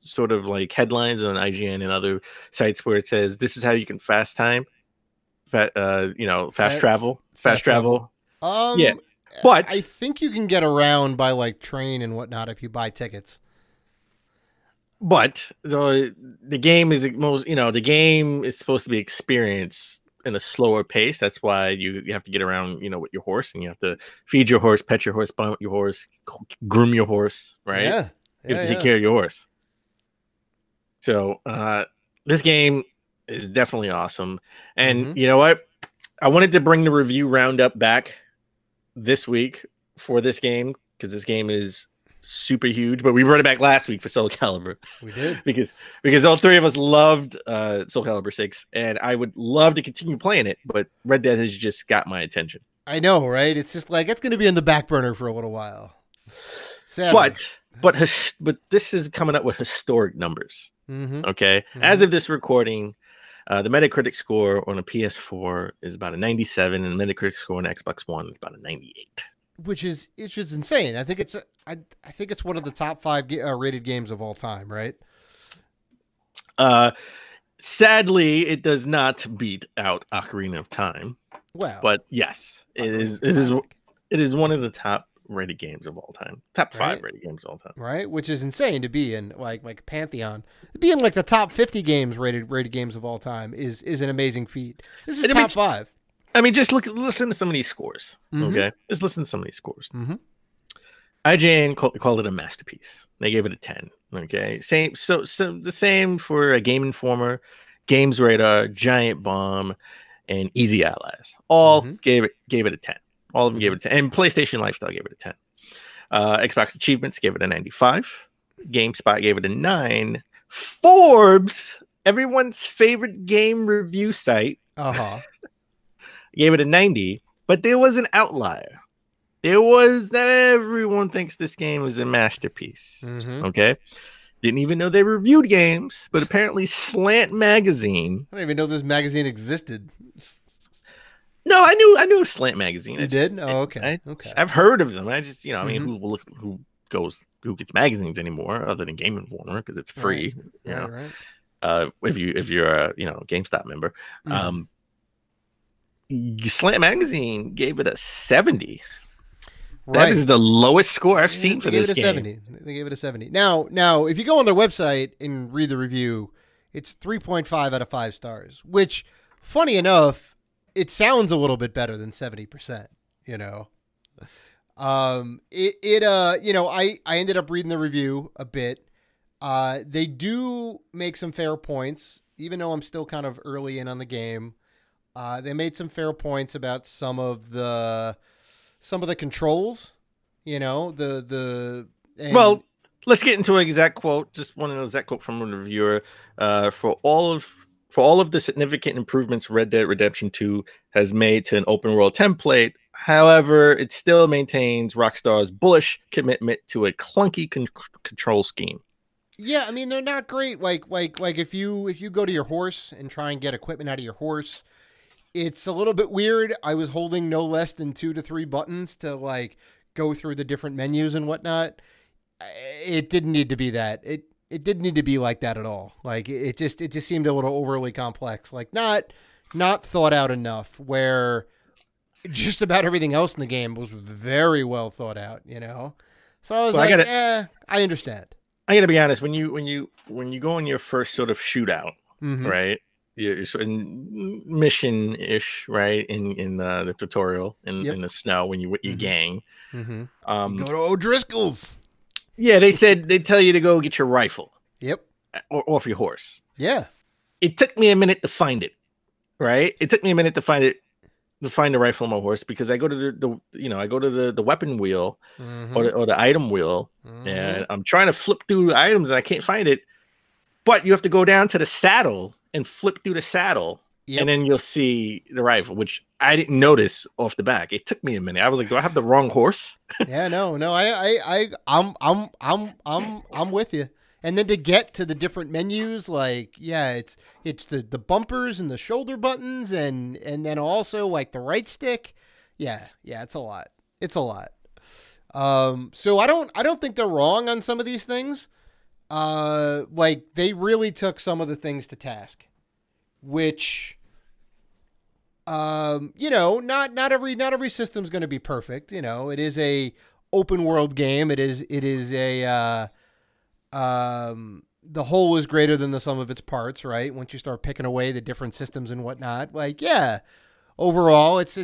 sort of like headlines on IGN and other sites where it says this is how you can fast travel. Yeah, but I think you can get around by like train and whatnot if you buy tickets. But the game is most, you know, the game is supposed to be experienced in a slower pace. That's why you have to get around, you know, with your horse, and you have to feed your horse, pet your horse, bond your horse, groom your horse, right? Yeah. You have to take care of your horse. So this game is definitely awesome. And you know what? I wanted to bring the review roundup back this week for this game, because this game is super huge, but we brought it back last week for Soul Calibur. We did. because all three of us loved Soul Calibur 6, and I would love to continue playing it, but Red Dead has just got my attention. I know, right? It's just like it's going to be in the back burner for a little while. Sadly. But this is coming up with historic numbers. Okay, as of this recording, the Metacritic score on a PS4 is about a 97, and the Metacritic score on Xbox One is about a 98. Which is insane. I think it's one of the top 5 rated games of all time, right? Sadly, it does not beat out Ocarina of Time. Well, but yes, it is one of the top rated games of all time. Top 5 rated games of all time. Right? Which is insane to be in like Pantheon. To be in like the top 50 games rated games of all time is an amazing feat. This is top 5. I mean, just listen to some of these scores. Okay, just listen to some of these scores. IGN called it a masterpiece. They gave it a 10. Okay, so the same for Game Informer, Games Radar, Giant Bomb, and Easy Allies. All gave it a 10. All of them gave it a 10, and PlayStation Lifestyle gave it a 10. Xbox Achievements gave it a 95. GameSpot gave it a 9. Forbes, everyone's favorite game review site, gave it a 90, but there was an outlier. There was that everyone thinks this game is a masterpiece. Okay, didn't even know they reviewed games, but apparently Slant Magazine. I don't even know this magazine existed. No, I knew Slant Magazine. You did? Oh, okay. Okay. I've heard of them. I just, you know, I mean, who gets magazines anymore other than Game Informer, because it's free. Right. If you're a GameStop member. Slant Magazine gave it a 70. That is the lowest score I've seen for this game. They gave it a 70. Now, if you go on their website and read the review, it's 3.5 out of 5 stars, which, funny enough, it sounds a little bit better than 70%, you know. I ended up reading the review a bit. They do make some fair points, even though I'm still kind of early in on the game. They made some fair points about some of the controls, you know, well, let's get into an exact quote. Just one exact quote from a reviewer. for all of the significant improvements Red Dead Redemption 2 has made to an open world template. However, it still maintains Rockstar's bullish commitment to a clunky control scheme. Yeah, I mean, they're not great. Like if you go to your horse and try and get equipment out of your horse, it's a little bit weird. I was holding no less than 2 to 3 buttons to like go through the different menus and whatnot. It didn't need to be that. It didn't need to be like that at all. Like it just seemed a little overly complex. Like not thought out enough. Where just about everything else in the game was very well thought out. You know, so I was I understand. I gotta be honest. When you go on your first sort of shootout, right? You're sort of mission-ish, right? In the tutorial in the snow when you with your gang. You go to O'Driscoll's. Yeah, they tell you to go get your rifle. Yep. Or off your horse. Yeah. It took me a minute to find it. Right? It took me a minute to find the rifle on my horse because I go to the weapon wheel or the item wheel and I'm trying to flip through the items and I can't find it. But you have to go down to the saddle and flip through the saddle. Yep. And then you'll see the rifle, which I didn't notice off the back. It took me a minute. I was like, "Do I have the wrong horse?" Yeah, no. I'm with you. And then to get to the different menus, like, yeah, it's the bumpers and the shoulder buttons, and then also like the right stick. Yeah, it's a lot. It's a lot. So I don't think they're wrong on some of these things. Like they really took some of the things to task. Which, not every system's going to be perfect. You know, it is a open world game. It is a, the whole is greater than the sum of its parts, right? Once you start picking away the different systems and whatnot, like, yeah, overall it's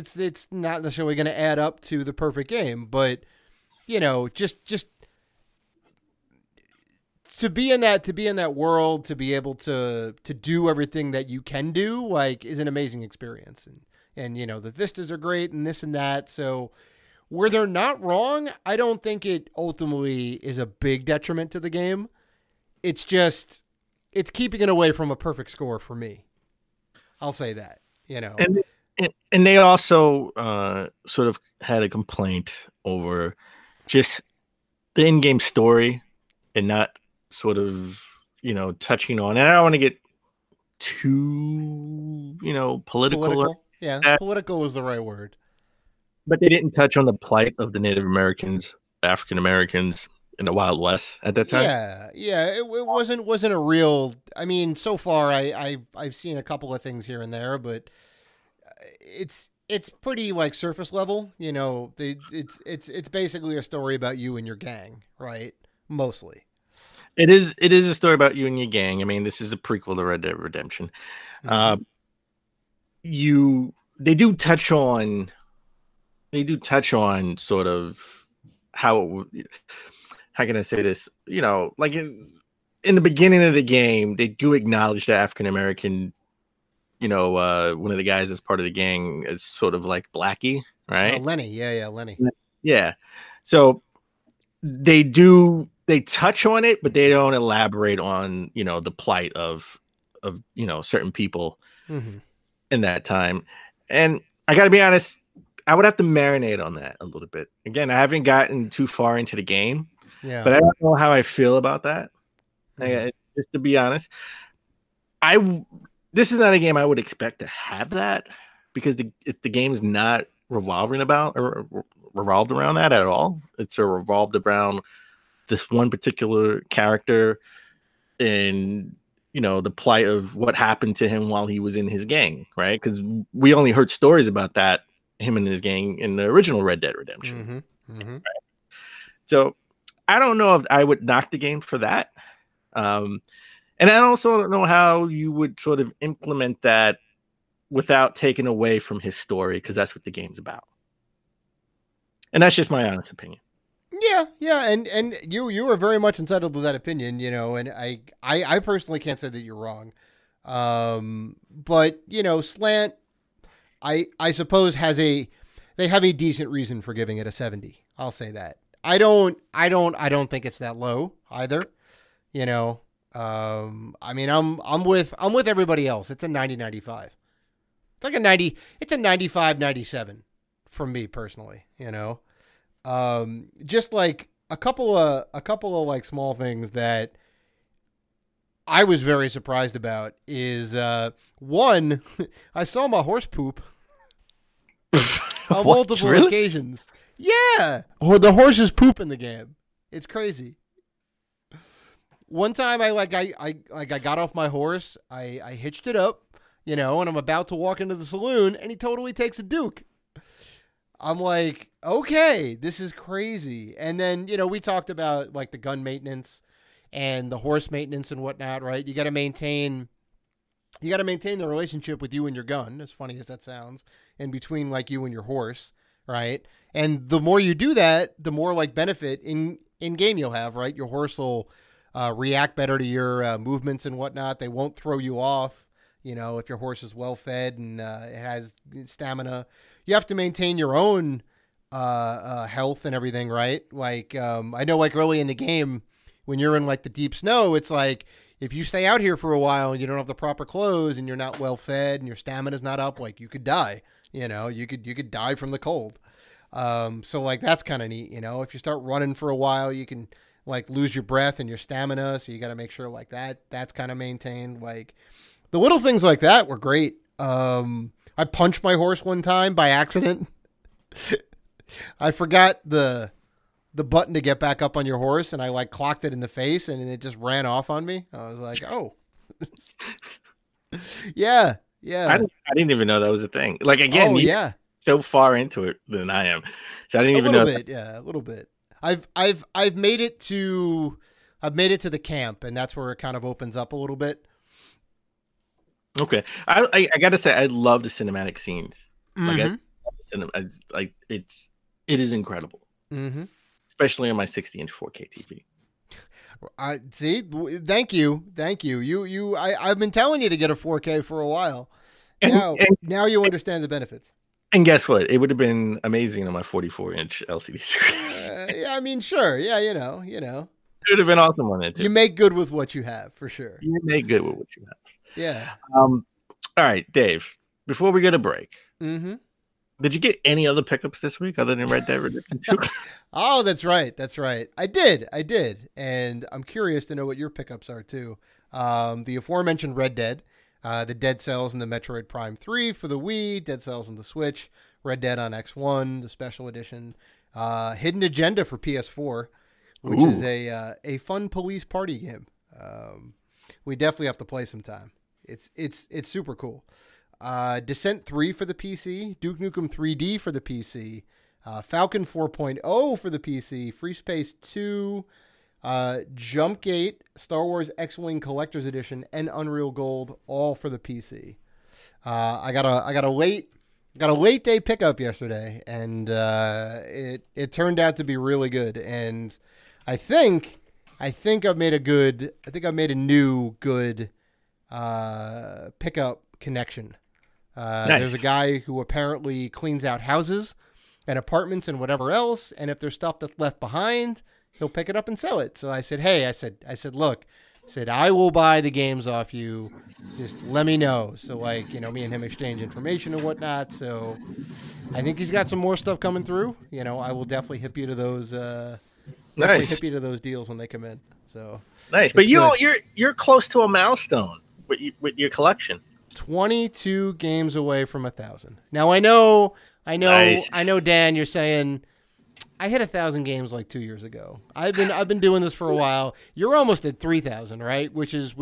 not necessarily going to add up to the perfect game, but just to be in that world, to be able to do everything that you can do, like, is an amazing experience. And the vistas are great and this and that. So where they're not wrong, I don't think it ultimately is a big detriment to the game. It's just, it's keeping it away from a perfect score for me. I'll say that, And they also sort of had a complaint over just the in-game story and not sort of, touching on, and I don't want to get too, political. Yeah, political was the right word. But they didn't touch on the plight of the Native Americans, African Americans in the Wild West at that time. Yeah. It wasn't a real. I mean, so far I've seen a couple of things here and there, but it's pretty like surface level. It's basically a story about you and your gang, right? Mostly. It is a story about you and your gang. I mean, this is a prequel to Red Dead Redemption. They do touch on sort of how can I say this? Like in the beginning of the game, they do acknowledge that African American, one of the guys that's part of the gang is sort of like Blackie, right? Oh, Lenny. Yeah, Lenny. Yeah. So they touch on it, but they don't elaborate on, the plight of certain people in that time. And I got to be honest, I would have to marinate on that a little bit. Again, I haven't gotten too far into the game, but I don't know how I feel about that. Just to be honest, this is not a game I would expect to have that, because the game's not revolved around that at all. It's revolved around this one particular character and the plight of what happened to him while he was in his gang, right? Because we only heard stories about that, him and his gang, in the original Red Dead Redemption. Right? So I don't know if I would knock the game for that, and I also don't know how you would sort of implement that without taking away from his story, because that's what the game's about, and that's just my honest opinion. Yeah, and you are very much entitled to that opinion, and I personally can't say that you're wrong. But Slant, I suppose they have a decent reason for giving it a 70. I'll say that. I don't think it's that low either. I mean, I'm with everybody else. It's a 90-95. It's like a 90. It's a 95-97 from me personally. You know, just like a couple of like small things that I was very surprised about is one, I saw my horse poop on multiple occasions. Yeah, or the horses poop in the game. It's crazy. One time I got off my horse, I hitched it up, you know, and I'm about to walk into the saloon, and he totally takes a Duke. I'm like, okay, this is crazy. And then, you know, we talked about like the gun maintenance and the horse maintenance and whatnot, right? You got to maintain the relationship with you and your gun, as funny as that sounds, in between like you and your horse, right? And the more you do that, the more like benefit in game you'll have, right? Your horse will react better to your movements and whatnot. They won't throw you off, you know, if your horse is well fed and it has stamina. You have to maintain your own health and everything, right? Like I know, like early in the game, when you're in like the deep snow, it's like if you stay out here for a while and you don't have the proper clothes and you're not well fed and your stamina's not up, like you could die. You know, you could die from the cold. So like that's kind of neat. You know, if you start running for a while, you can like lose your breath and your stamina. So you got to make sure like that's kind of maintained. Like the little things like that were great. I punched my horse one time by accident. I forgot the button to get back up on your horse, and I like clocked it in the face, and it just ran off on me. I was like, oh, yeah. I didn't even know that was a thing. Like again, yeah, so far into it than I am, so I didn't even know. A little bit. I've made it to the camp, and that's where it kind of opens up a little bit. Okay, I gotta say I love the cinematic scenes. Like it is incredible, especially on my 60-inch 4K TV. I see. Thank you. I've been telling you to get a 4K for a while. Now you understand the benefits. And guess what? It would have been amazing on my 44-inch LCD screen. Yeah, I mean, sure. Yeah, you know. It would have been awesome on it too. You make good with what you have, for sure. You make good with what you have. Yeah. All right, Dave. Before we get a break, did you get any other pickups this week other than Red Dead Redemption 2? Oh, that's right. I did. And I'm curious to know what your pickups are too. The aforementioned Red Dead, the Dead Cells and the Metroid Prime 3 for the Wii, Dead Cells on the Switch, Red Dead on X1, the special edition, Hidden Agenda for PS4, which is a fun police party game. We definitely have to play sometime. It's super cool. Descent 3 for the PC, Duke Nukem 3D for the PC, Falcon 4.0 for the PC, Free Space 2, Jumpgate, Star Wars X-Wing Collector's Edition, and Unreal Gold, all for the PC. I got a late day pickup yesterday, and it turned out to be really good. And I think I've made a new good pickup connection. Nice. There's a guy who apparently cleans out houses and apartments and whatever else, and if there's stuff that's left behind, he'll pick it up and sell it. So I said, hey, look, I will buy the games off you. Just let me know. So like, you know, me and him exchange information and whatnot. So I think he's got some more stuff coming through. You know, I will definitely hip you to those. Hip you to those deals when they come in. So nice, but you're close to a milestone with your collection. 22 games away from 1,000. Now I know, Dan, you're saying I hit 1,000 games like 2 years ago. I've been doing this for a while. You're almost at 3,000, right? Which is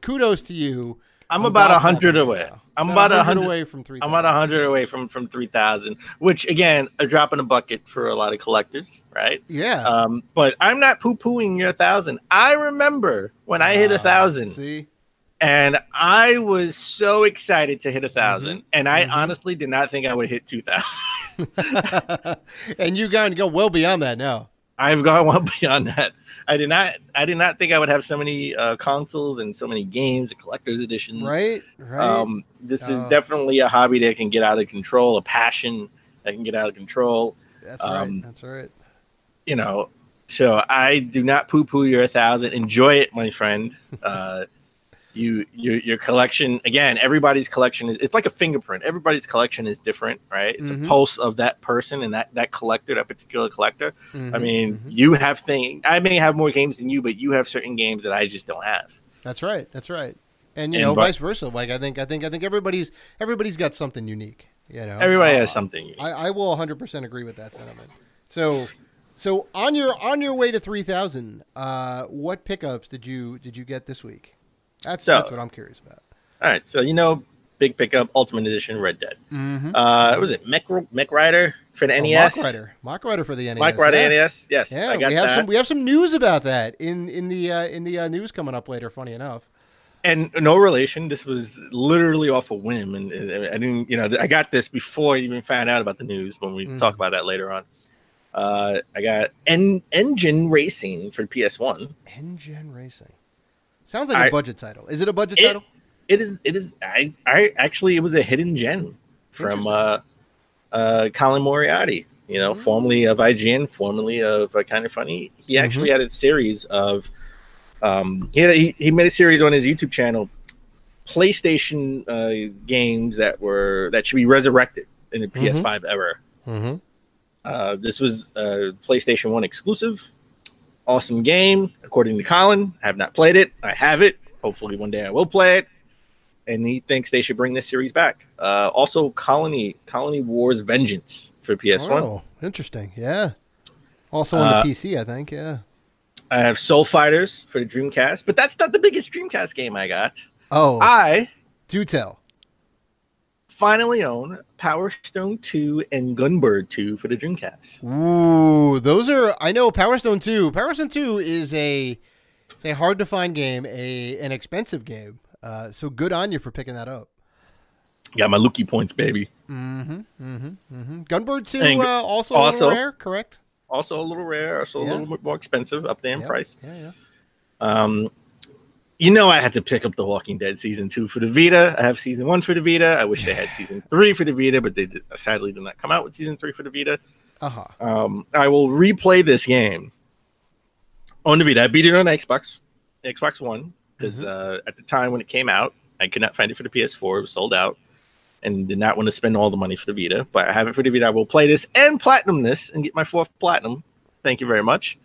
kudos to you. I'm about 100 away. I'm about 100 away from 3,000. I'm about 100 away from 3,000, which again, a drop in a bucket for a lot of collectors, right? Yeah. But I'm not poo-pooing your 1,000. I remember when I hit 1,000. See? And I was so excited to hit 1,000, and I honestly did not think I would hit 2,000. And you've gone go well beyond that now. I've gone well beyond that. I did not think I would have so many consoles and so many games and collector's editions. Right. This is definitely a hobby that can get out of control, a passion that can get out of control. That's right. You know, So I do not poo-poo your 1,000. Enjoy it, my friend. Your collection, again, everybody's collection it's like a fingerprint. Everybody's collection is different, right? It's a pulse of that person and that collector, that particular collector. I mean, you have things. I may have more games than you, but you have certain games that I just don't have. That's right. And vice versa. Like I think everybody's got something unique. Everybody has something unique. I will 100% agree with that sentiment. So on your way to 3,000, what pickups did you get this week? That's what I'm curious about. All right, so big pickup, Ultimate Edition, Red Dead. Was it Mech Rider for the NES? Mach Rider for the NES. Mach Rider NES. Yes, yeah, I got that. We have some news about that in the news coming up later. Funny enough. And no relation. This was literally off a whim, and I didn't. I got this before I even found out about the news. When we talk about that later on. I got Engine Racing for PS1. Engine Racing. Sounds like a budget title. Is it a budget title? It is. I actually, it was a hidden gem from Colin Moriarty. Formerly of IGN, formerly of Kind of Funny. He actually had a series of. He made a series on his YouTube channel, PlayStation games that should be resurrected in the PS5 era. This was a PlayStation 1 exclusive. Awesome game, according to Colin. I have not played it. I have it. Hopefully one day I will play it. And he thinks they should bring this series back. Also, Colony Wars Vengeance for PS1. Oh, interesting. Yeah. Also on the PC, I think. Yeah. I have Soul Fighters for the Dreamcast, but that's not the biggest Dreamcast game I got. Oh. I do tell. Finally own Power Stone 2 and Gunbird 2 for the Dreamcast. Ooh, those are, I know Power Stone 2. Power Stone 2 is a hard to find game, an expensive game. So good on you for picking that up. Got my Lukey points, baby. Gunbird 2 also a little rare, correct? Also a little rare, also a little bit more expensive, up there in price. Yeah. I had to pick up The Walking Dead Season 2 for the Vita. I have Season 1 for the Vita. I wish they had Season 3 for the Vita, but they sadly did not come out with Season 3 for the Vita. I will replay this game on the Vita. I beat it on Xbox One, because at the time when it came out, I could not find it for the PS4. It was sold out, and did not want to spend all the money for the Vita. But I have it for the Vita. I will play this and platinum this and get my 4th platinum. Thank you very much.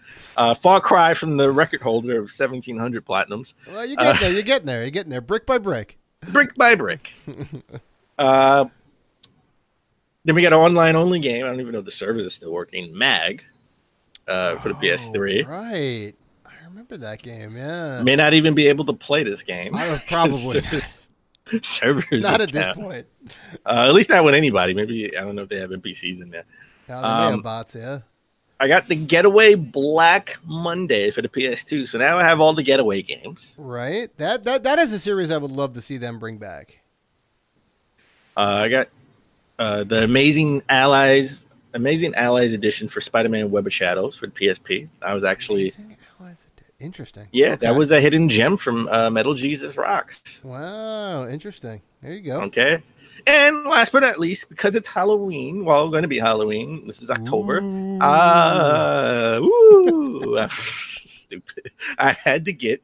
Far cry from the record holder of 1,700 platinums. Well, you're getting there. You're getting there. Brick by brick. Brick by brick. Then we got an online-only game. I don't even know if the server is still working. Mag for the PS3. Right. I remember that game, yeah. May not even be able to play this game. I would probably. Servers not at this point. At least not with anybody. Maybe, I don't know if they have NPCs in there. No, they may have bots, yeah. I got the Getaway Black Monday for the PS2, so now I have all the Getaway games. Right. That is a series I would love to see them bring back. I got the Amazing Allies edition for Spider-Man Web of Shadows for the PSP. I was actually interesting. Yeah, okay. That was a hidden gem from Metal Jesus Rocks. Wow, interesting. There you go. Okay. And last but not least, because it's Halloween, going to be Halloween. This is October. Stupid. I had to get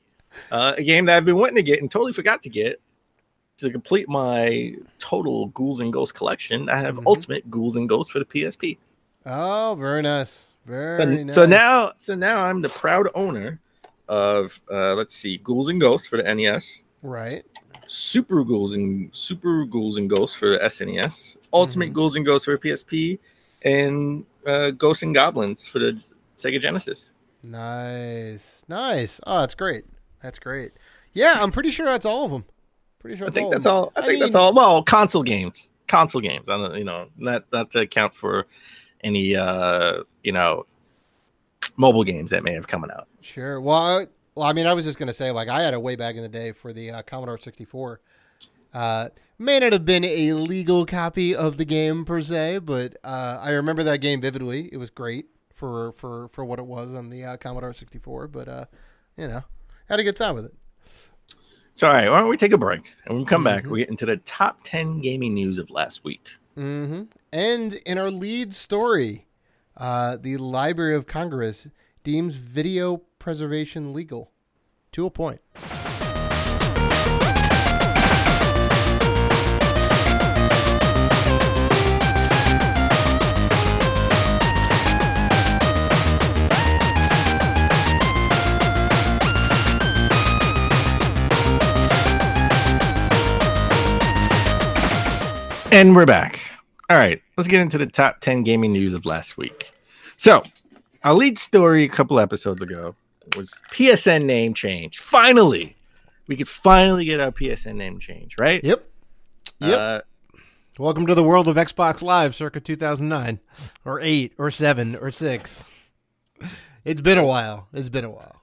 a game that I've been wanting to get and totally forgot to get to complete my total Ghouls and Ghosts collection. I have Ultimate Ghouls and Ghosts for the PSP. Oh, very nice. Very nice. So now I'm the proud owner of Ghouls and Ghosts for the NES. Right. Super Ghouls and Ghosts for the SNES, Ultimate Ghouls and Ghosts for the PSP, and Ghosts and Goblins for the Sega Genesis. Nice. Oh, that's great. Yeah, I'm pretty sure that's all of them. I think that's all. Well, console games. I don't, not to account for any mobile games that may have come out. Sure. Well, I mean, I was just going to say, I had it way back in the day for the Commodore 64. May not have been a legal copy of the game per se, but I remember that game vividly. It was great for what it was on the Commodore 64, but, had a good time with it. So, all right, why don't we take a break? And when we come back, we get into the top 10 gaming news of last week. And in our lead story, the Library of Congress deems video preservation legal. To a point. And we're back. All right, let's get into the top 10 gaming news of last week. So, our lead story a couple episodes ago was PSN name change. Finally, we could finally get our PSN name change, right? Yep. Welcome to the world of Xbox Live circa 2009 or 8 or 7 or 6. It's been a while. All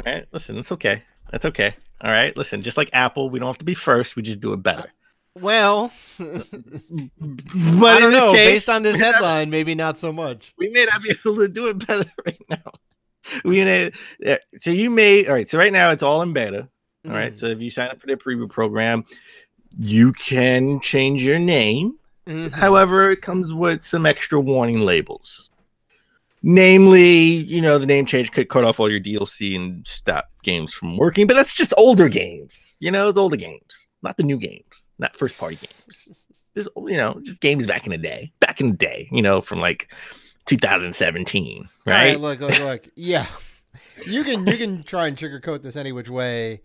right, listen, it's okay. That's okay. All right, listen, just like Apple, we don't have to be first. We just do it better. Well, but I don't know. Case, based on this headline, maybe not so much. We may not be able to do it better right now. So you may, all right. So right now it's all in beta. All right. So if you sign up for the preview program, you can change your name. However, it comes with some extra warning labels. Namely, the name change could cut off all your DLC and stop games from working. But that's just older games. It's older games, not the new games. Not first party games. Just games back in the day. From like 2017, right? All right, look. Yeah. You can try and sugarcoat this any which way.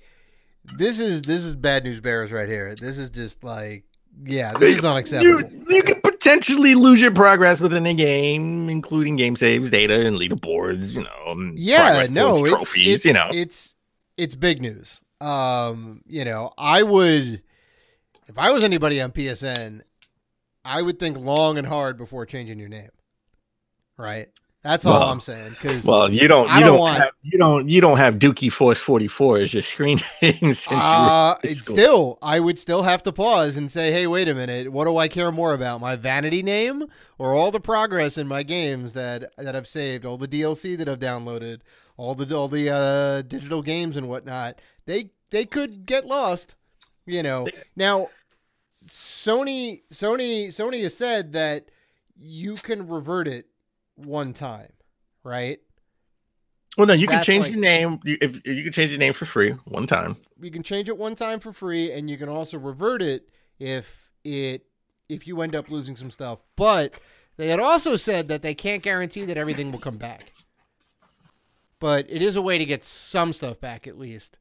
This is bad news bears right here. This is just like, this is unacceptable. You could potentially lose your progress within a game, including game saves, data, and leaderboards, trophies, It's big news. I would, if I was anybody on PSN, I would think long and hard before changing your name. Right? That's all I'm saying. You don't have Dookie Force 44 as your screen name. I would still have to pause and say, hey, wait a minute. What do I care more about? My vanity name or all the progress in my games that I've saved, all the DLC that I've downloaded, all the digital games and whatnot? They could get lost. Now Sony has said that you can revert it one time, right? Well, no, you can change your name. You can change your name for free one time. You can change it one time for free, and you can also revert it if you end up losing some stuff. But they had also said that they can't guarantee that everything will come back. But it is a way to get some stuff back at least,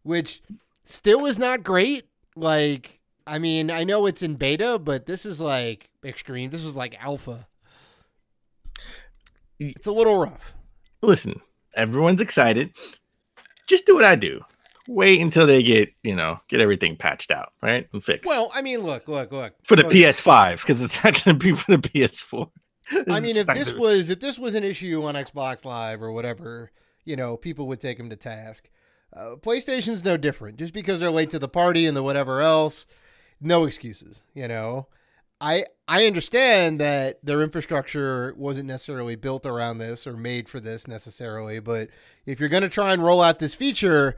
which still is not great. Like, I mean, I know it's in beta, but this is like extreme. This is like alpha. It's a little rough. Listen, everyone's excited. Just do what I do. Wait until they get everything patched out, right? And fixed. Well, I mean, look. For the PS5, because it's not going to be for the PS4. I mean, if this was an issue on Xbox Live or whatever, people would take them to task. PlayStation's no different. Just because they're late to the party and the whatever else, no excuses. I understand that their infrastructure wasn't necessarily built around this or made for this necessarily, but if you're going to try and roll out this feature,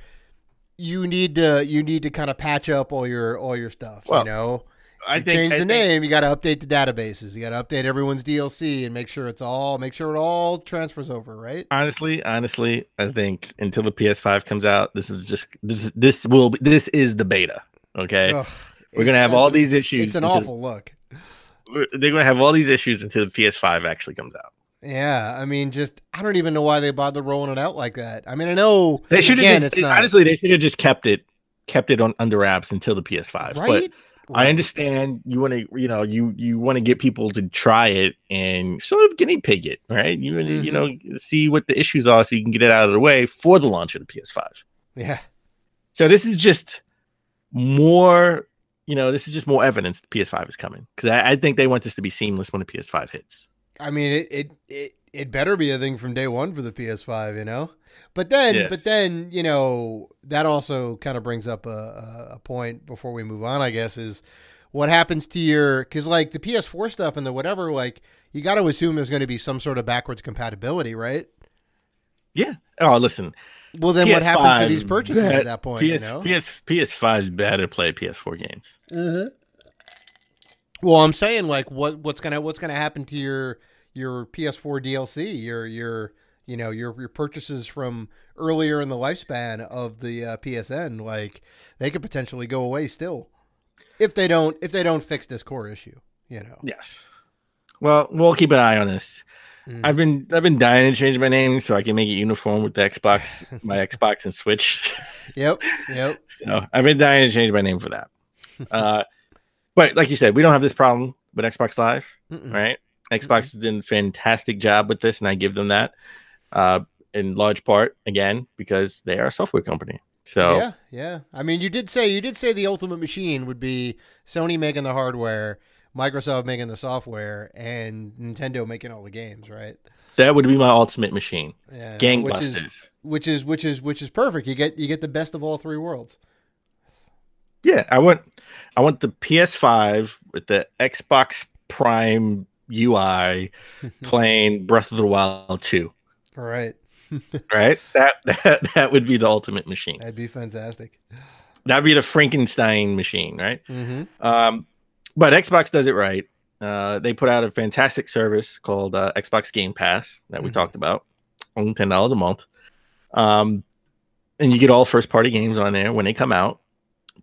you need to kind of patch up all your stuff. Well, change the name. You got to update the databases. You got to update everyone's DLC and make sure it all transfers over. Right? Honestly, I think until the PS5 comes out, this is the beta. Okay, we're gonna have all these issues. It's an awful look. They're gonna have all these issues until the PS5 actually comes out. Yeah, I mean, I don't even know why they bothered rolling it out like that. I mean, I know they should have honestly they should have just kept it on under wraps until the PS5. Right? But I understand you want to, you want to get people to try it and sort of guinea pig it, right? You want to, see what the issues are so you can get it out of the way for the launch of the PS5. Yeah. So this is just more, more evidence the PS5 is coming, because I think they want this to be seamless when the PS5 hits. I mean, it better be a thing from day one for the PS5, But then, that also kind of brings up a point before we move on, I guess, is what happens to because like the PS4 stuff and the whatever, like you got to assume there's going to be some sort of backwards compatibility, right? Yeah. Oh, listen. Well, then what happens to these purchases at that point? PS5 is better to play PS4 games. Mm-hmm. Well, I'm saying like what's gonna happen to your PS4 DLC, your your purchases from earlier in the lifespan of the PSN, like they could potentially go away still if they don't fix this core issue. Yes. Well, we'll keep an eye on this. I've been dying to change my name so I can make it uniform with the Xbox, my Xbox and Switch. Yep. So I've been dying to change my name for that. But like you said, we don't have this problem with Xbox Live, right? Xbox has done a fantastic job with this, and I give them that in large part, again, because they are a software company. So yeah. I mean, you did say the ultimate machine would be Sony making the hardware, Microsoft making the software, and Nintendo making all the games, right? That would be my ultimate machine. Yeah, gangbusters. Which is perfect. You get the best of all three worlds. Yeah, I want the PS5 with the Xbox Prime UI playing Breath of the Wild 2. All right. Right? That would be the ultimate machine. That'd be fantastic. That'd be the Frankenstein machine, right? Mm-hmm. But Xbox does it right. They put out a fantastic service called Xbox Game Pass that we talked about, only $10 a month. And you get all first-party games on there when they come out.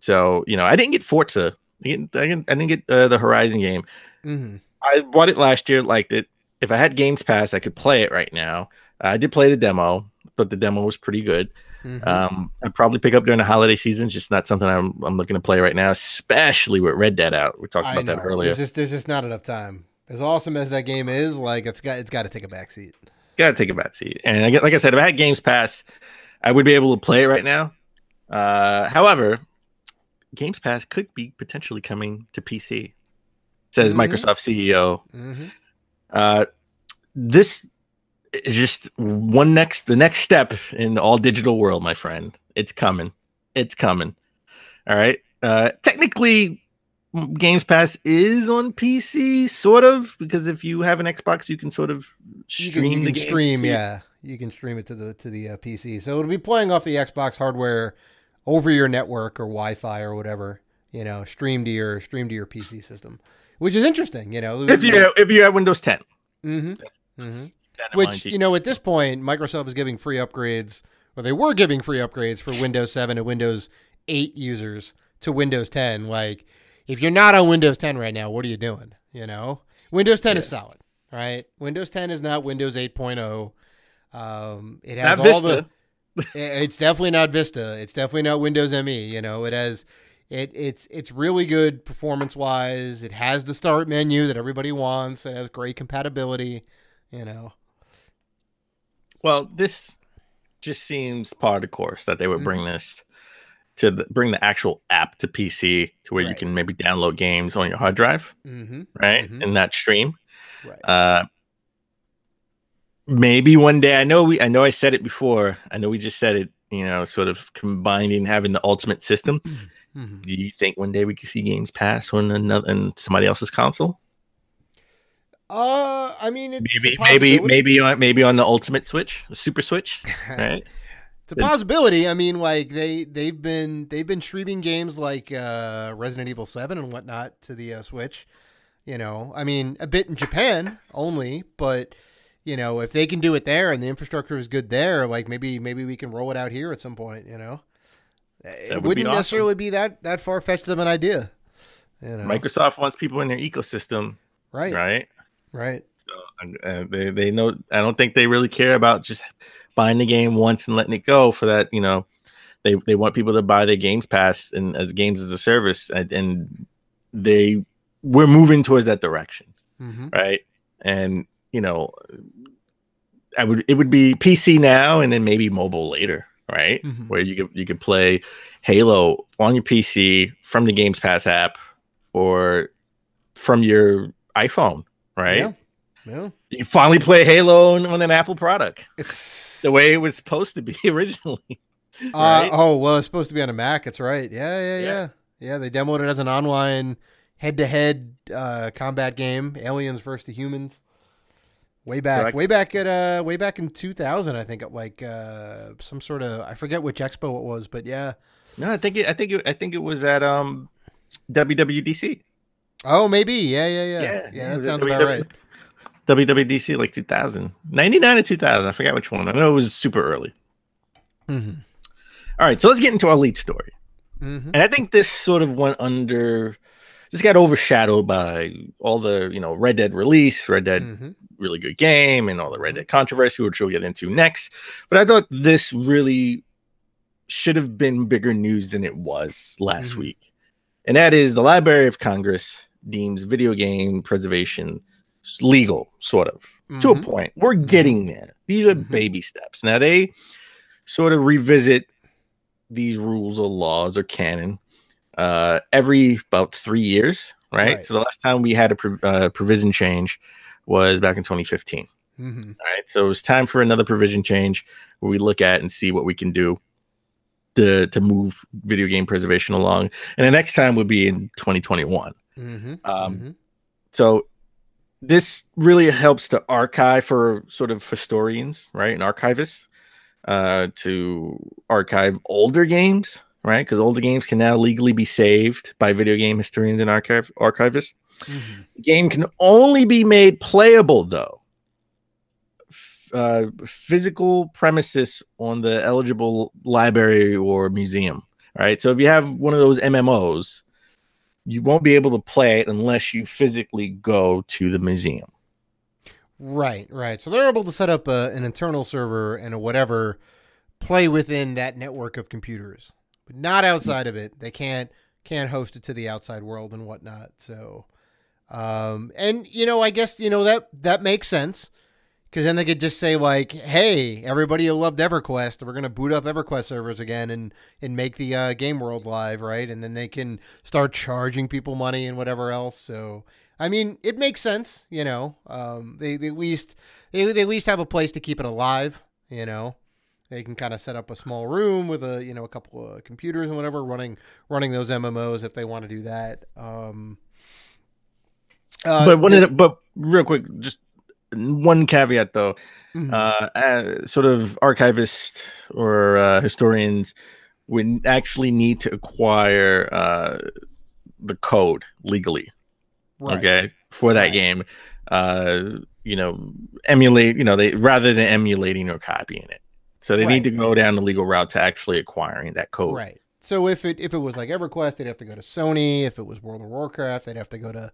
So, I didn't get Forza. I didn't get the Horizon game. Mm-hmm. I bought it last year, liked it. If I had Games Pass, I could play it right now. I did play the demo, but the demo was pretty good. Mm-hmm. I'd probably pick up during the holiday season. It's just not something I'm looking to play right now, especially with Red Dead out. We talked about that earlier. There's just not enough time. As awesome as that game is, like it's got to take a backseat. Got to take a backseat. And like I said, if I had Games Pass, I would be able to play it right now. However, Games Pass could be potentially coming to PC, says Microsoft CEO. This is just the next step in the all digital world, my friend. It's coming. All right. Technically, Games Pass is on PC, sort of, because if you have an Xbox, you can sort of stream the games. You can stream it to the PC. So it'll be playing off the Xbox hardware over your network or Wi-Fi or whatever, stream to your PC system, which is interesting. If you have Windows 10, which at this point Microsoft is giving free upgrades, or they were giving free upgrades for Windows 7 and Windows 8 users to Windows 10. Like, if you're not on Windows 10 right now, what are you doing? Windows 10 is solid, right? Windows 10 is not Windows 8.0. It has not all Vista. It's definitely not Vista. It's definitely not Windows ME. It has, it's really good performance wise. It has the start menu that everybody wants. It has great compatibility. Well, this just seems par of the course that they would bring this bring the actual app to PC to where you can maybe download games on your hard drive, right, and not stream. Right. Maybe one day. I know I said it before. I know we just said it. Sort of combining, having the ultimate system. Do you think one day we could see Games Pass on somebody else's console? I mean, it's maybe on the Ultimate Switch, the Super Switch, right? It's a possibility. I mean, like they've been streaming games like Resident Evil 7 and whatnot to the Switch. I mean, a bit in Japan only, but if they can do it there and the infrastructure is good there, like maybe we can roll it out here at some point. It wouldn't necessarily be that far fetched of an idea. Microsoft wants people in their ecosystem, right. So they know. I don't think they really care about just buying the game once and letting it go. For that, they want people to buy their Games Pass and as games as a service, and we're moving towards that direction, right? And it would be PC now, and then maybe mobile later, right? Where you could play Halo on your PC from the Games Pass app or from your iPhone, right? Yeah. You finally play Halo on an Apple product. It's the way it was supposed to be originally. Right? It's supposed to be on a Mac. That's right. Yeah. They demoed it as an online head-to-head combat game, Aliens versus Humans. Way back in 2000, I think, like some sort of, I forget which expo it was, but yeah. No, I think it was at WWDC. Oh, maybe. Yeah. That sounds about right. WWDC, like 2000, 99 to 2000. I forgot which one. I know it was super early. Mm-hmm. All right, so let's get into our lead story. Mm-hmm. And I think this sort of this got overshadowed by all the, Red Dead release, Red Dead, really good game, and all the Red Dead controversy, which we'll get into next. But I thought this really should have been bigger news than it was last week. And that is the Library of Congress deems video game preservation legal, sort of, to a point. We're getting there. These are baby steps. Now, they sort of revisit these rules or laws or canon every about 3 years, right? So the last time we had a provision change was back in 2015. All right, so it was time for another provision change where we look at and see what we can do to move video game preservation along, and the next time would be in 2021. So this really helps to archive for sort of historians, right, and archivists to archive older games, right? Because older games can now legally be saved by video game historians and archivists. The game can only be made playable, though, physical premises on the eligible library or museum, right? So if you have one of those MMOs, you won't be able to play it unless you physically go to the museum. Right. So they're able to set up an internal server and a whatever, play within that network of computers, but not outside of it. They can't host it to the outside world and whatnot. So, and I guess that makes sense, because then they could just say like, "Hey, everybody who loved EverQuest, we're gonna boot up EverQuest servers again and make the game world live, right?" And then they can start charging people money and whatever else. So, I mean, it makes sense, They at least have a place to keep it alive, They can kind of set up a small room with a couple of computers and whatever running those MMOs if they want to do that. But real quick, just one caveat though, sort of archivists or historians would actually need to acquire the code legally, okay, for that game. Emulate, they rather than emulating or copying it. So they need to go down the legal route to actually acquiring that code. Right. So if it was like EverQuest, they'd have to go to Sony. If it was World of Warcraft, they'd have to go to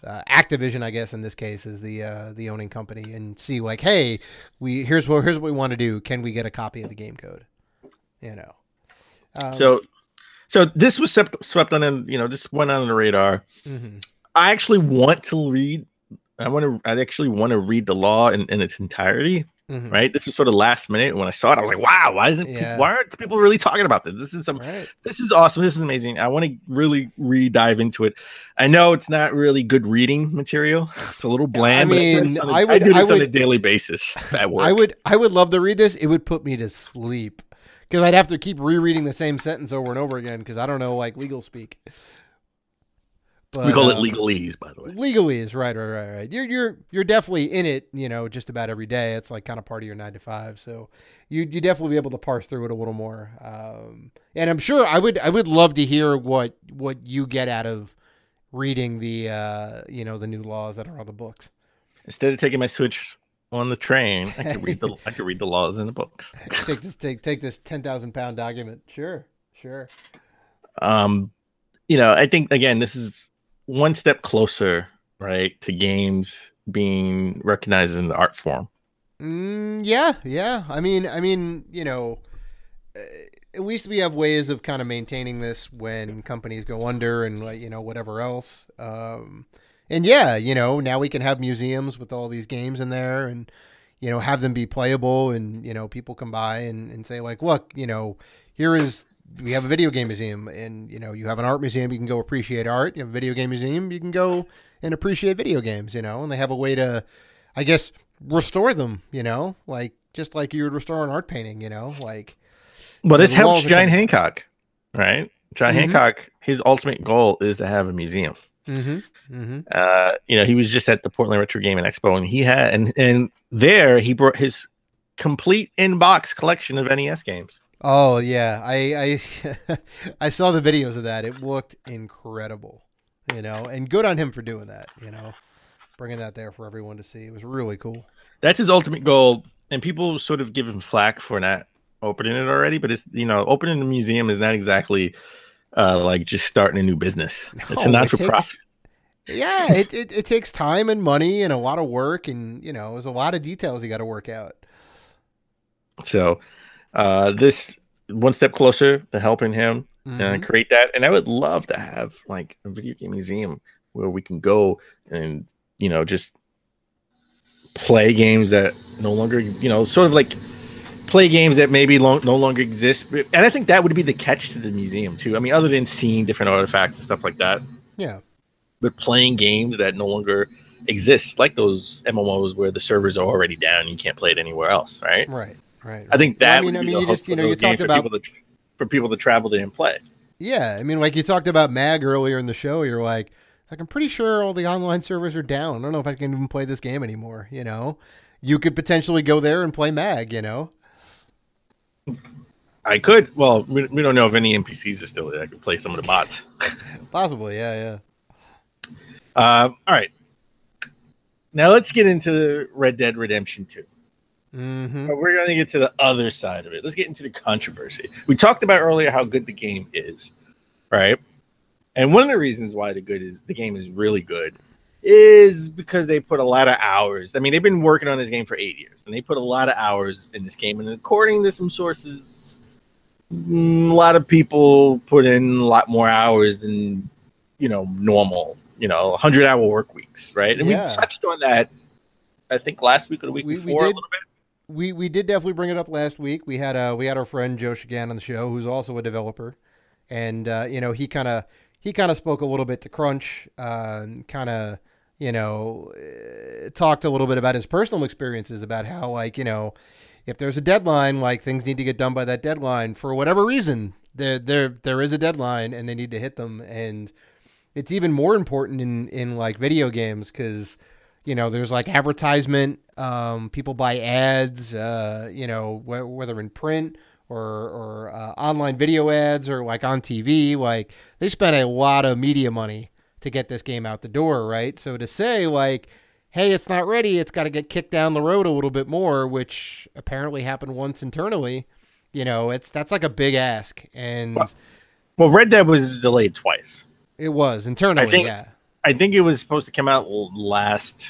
Activision, I guess in this case is the owning company, and see like, hey, here's what we want to do. Can we get a copy of the game code? So this was swept on, this went on the radar. I actually want to read. I actually want to read the law in its entirety. Right, this was sort of last minute. When I saw it, I was like, "Wow, why aren't people really talking about this? This is This is awesome. This is amazing. I want to really dive into it. I know it's not really good reading material. It's a little bland. I mean, I do this on a daily basis at work. I would love to read this. It would put me to sleep because I'd have to keep rereading the same sentence over and over again because I don't know like legal speak. But, we call it legalese, by the way. Legalese, right. You're definitely in it, just about every day. It's like kind of part of your 9 to 5. So you definitely be able to parse through it a little more. And I'm sure I would love to hear what you get out of reading the the new laws that are on the books. Instead of taking my Switch on the train, I could read the laws in the books. take this 10,000-pound document. Sure. I think again, this is one step closer, right, to games being recognized in the art form. Yeah. I mean, at least we have ways of kind of maintaining this when companies go under and whatever else. And yeah, now we can have museums with all these games in there and, have them be playable and, people come by and say like, look, we have a video game museum and, you have an art museum, you can go appreciate art. You have a video game museum, you can go and appreciate video games, and they have a way to, I guess, restore them, like just like you would restore an art painting, Well, this helps John Hancock, right? John Hancock, his ultimate goal is to have a museum. He was just at the Portland Retro Gaming Expo and he had, and there he brought his complete in-box collection of NES games. Oh yeah, I I saw the videos of that. It looked incredible, and good on him for doing that. bringing that there for everyone to see. It was really cool. That's his ultimate goal, and people sort of give him flack for not opening it already. But it's opening the museum is not exactly like just starting a new business. It's a not-for-profit. Yeah, it takes time and money and a lot of work, and there's a lot of details you got to work out. So, this one step closer to helping him create that, and I would love to have like a video game museum where we can go and just play games that no longer sort of like play games that maybe no longer exist. And I think that would be the catch to the museum too. I mean, other than seeing different artifacts and stuff like that. Yeah. But playing games that no longer exist, like those MMOs where the servers are already down, and you can't play it anywhere else, right? Right. I think that. Well, you talked about for people to travel there and play. Yeah, I mean, like you talked about MAG earlier in the show. You're like, I'm pretty sure all the online servers are down. I don't know if I can even play this game anymore. You could potentially go there and play MAG. I could. Well, we don't know if any NPCs are still there. I could play some of the bots. Possibly, yeah. All right. Now let's get into Red Dead Redemption 2. Mm-hmm. We're going to get to the other side of it. Let's get into the controversy. We talked about earlier how good the game is, right? And one of the reasons why the game is really good is because they put a lot of hours. I mean, they've been working on this game for 8 years, and they put a lot of hours in this game. And according to some sources, a lot of people put in a lot more hours than normal. 100-hour work weeks, right? And we touched on that, I think, last week or the week before a little bit. We did definitely bring it up last week. We had our friend Joe Shagan on the show, who's also a developer, and he kind of spoke a little bit to Crunch, talked a little bit about his personal experiences about how if there's a deadline, like things need to get done by that deadline for whatever reason. There is a deadline and they need to hit them, and it's even more important in like video games because there's like advertisement. People buy ads, whether in print or online video ads or like on TV. Like they spend a lot of media money to get this game out the door, right? So to say like, hey, it's not ready, it's got to get kicked down the road a little bit more, which apparently happened once internally. That's like a big ask. And well, Red Dead was delayed twice. It was internally, yeah. I think it was supposed to come out last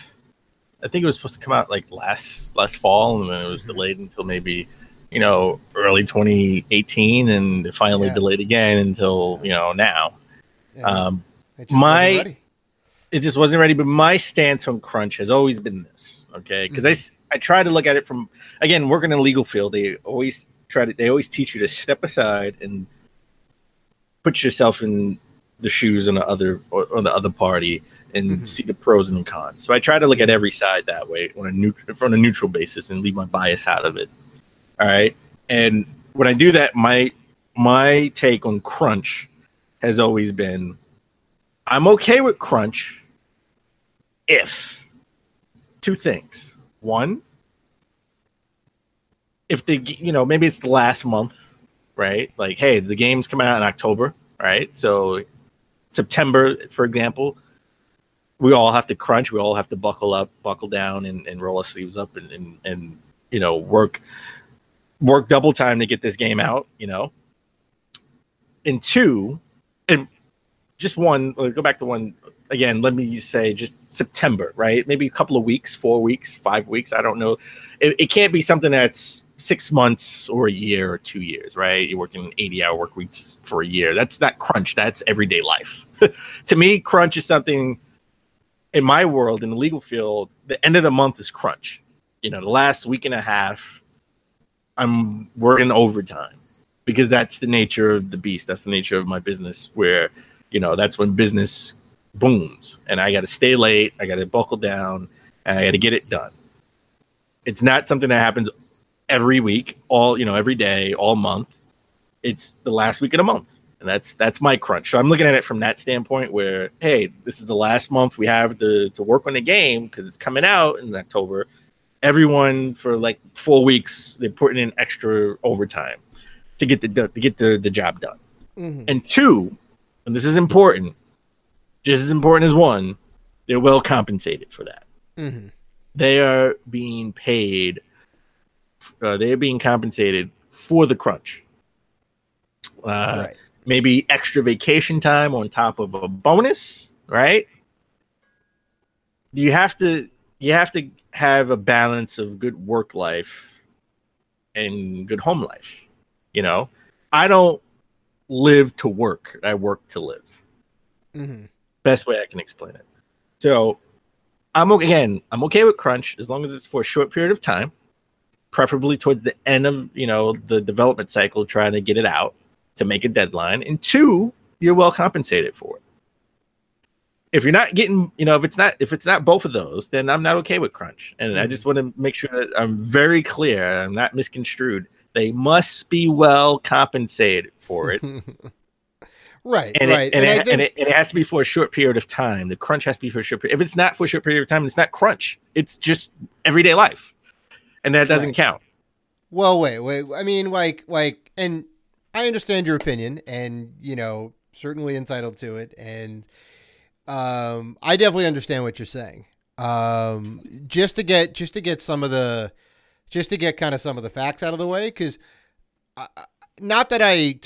fall, and then it was delayed until maybe, early 2018, and it finally delayed again until, now. Yeah. It just wasn't ready, but my stance on crunch has always been this, okay? Because I try to look at it from, again, working in the legal field, they always teach you to step aside and put yourself in the shoes on the other party and see the pros and cons. So I try to look at every side that way on a neutral basis and leave my bias out of it. All right. And when I do that, my take on crunch has always been, I'm okay with crunch if two things. One, if maybe it's the last month, right? Like, hey, the game's coming out in October, right? So September, for example, we all have to crunch. We all have to buckle down and roll our sleeves up and work double time to get this game out, And two, and just one, go back to one again, let me say just September, right? Maybe a couple of weeks, 4 weeks, 5 weeks. I don't know. It can't be something that's 6 months or a year or 2 years, right? You're working 80-hour work weeks for a year. That's not crunch. That's everyday life. To me, crunch is something in my world, in the legal field, the end of the month is crunch. The last week and a half, I'm working overtime because that's the nature of the beast. That's the nature of my business where, that's when business booms and I got to stay late. I got to buckle down and I got to get it done. It's not something that happens every week, every day, all month. It's the last week of the month. And that's my crunch. So I'm looking at it from that standpoint where, hey, this is the last month we have to work on the game because it's coming out in October. Everyone for like 4 weeks, they're putting in extra overtime to get the job done. Mm-hmm. And two, and this is important, just as important as one, They're well compensated for that. Mm-hmm. They are being paid. They are being compensated for the crunch. Right. Maybe extra vacation time on top of a bonus, right? You have to have a balance of good work life and good home life. You know, I don't live to work. I work to live. Mm-hmm. Best way I can explain it. So I'm okay with crunch as long as it's for a short period of time, preferably towards the end of, the development cycle, trying to get it out to make a deadline. And 2, you're well compensated for it. If you're not getting, if it's not both of those, then I'm not okay with crunch. And I just want to make sure that I'm very clear. I'm not misconstrued. They must be well compensated for it. Right. And right. It has to be for a short period of time. The crunch has to be for a short period. If it's not for a short period of time, it's not crunch. It's just everyday life. And that doesn't count. Well, wait. I mean, and I understand your opinion, and, certainly entitled to it. And I definitely understand what you're saying. Just to get some of the facts out of the way, because not that I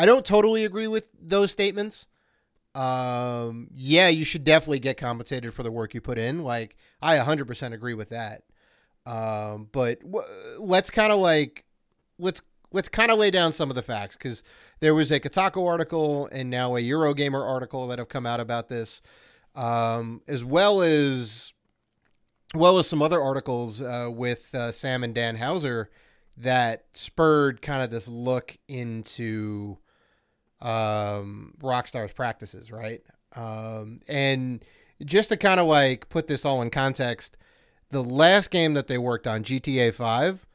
don't totally agree with those statements. Yeah, you should definitely get compensated for the work you put in. Like, I 100% agree with that. But let's kind of lay down some of the facts, because there was a Kotaku article and now a Eurogamer article that have come out about this, as well as some other articles with Sam and Dan Houser that spurred kind of this look into Rockstar's practices, right? And just to kind of put this all in context, the last game that they worked on, GTA 5,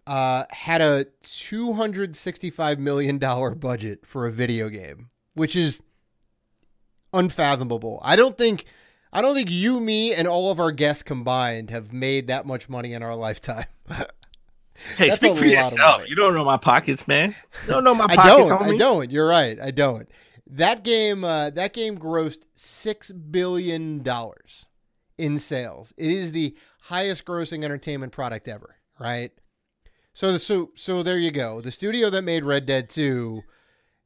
had a $265 million budget for a video game, which is unfathomable. I don't think you, me, and all of our guests combined have made that much money in our lifetime. Hey, speak for yourself. You don't know my pockets, man. You don't know my pockets, homie. I don't. You're right. I don't. That game grossed $6 billion in sales. It is the highest grossing entertainment product ever, right? So there you go. The studio that made Red Dead 2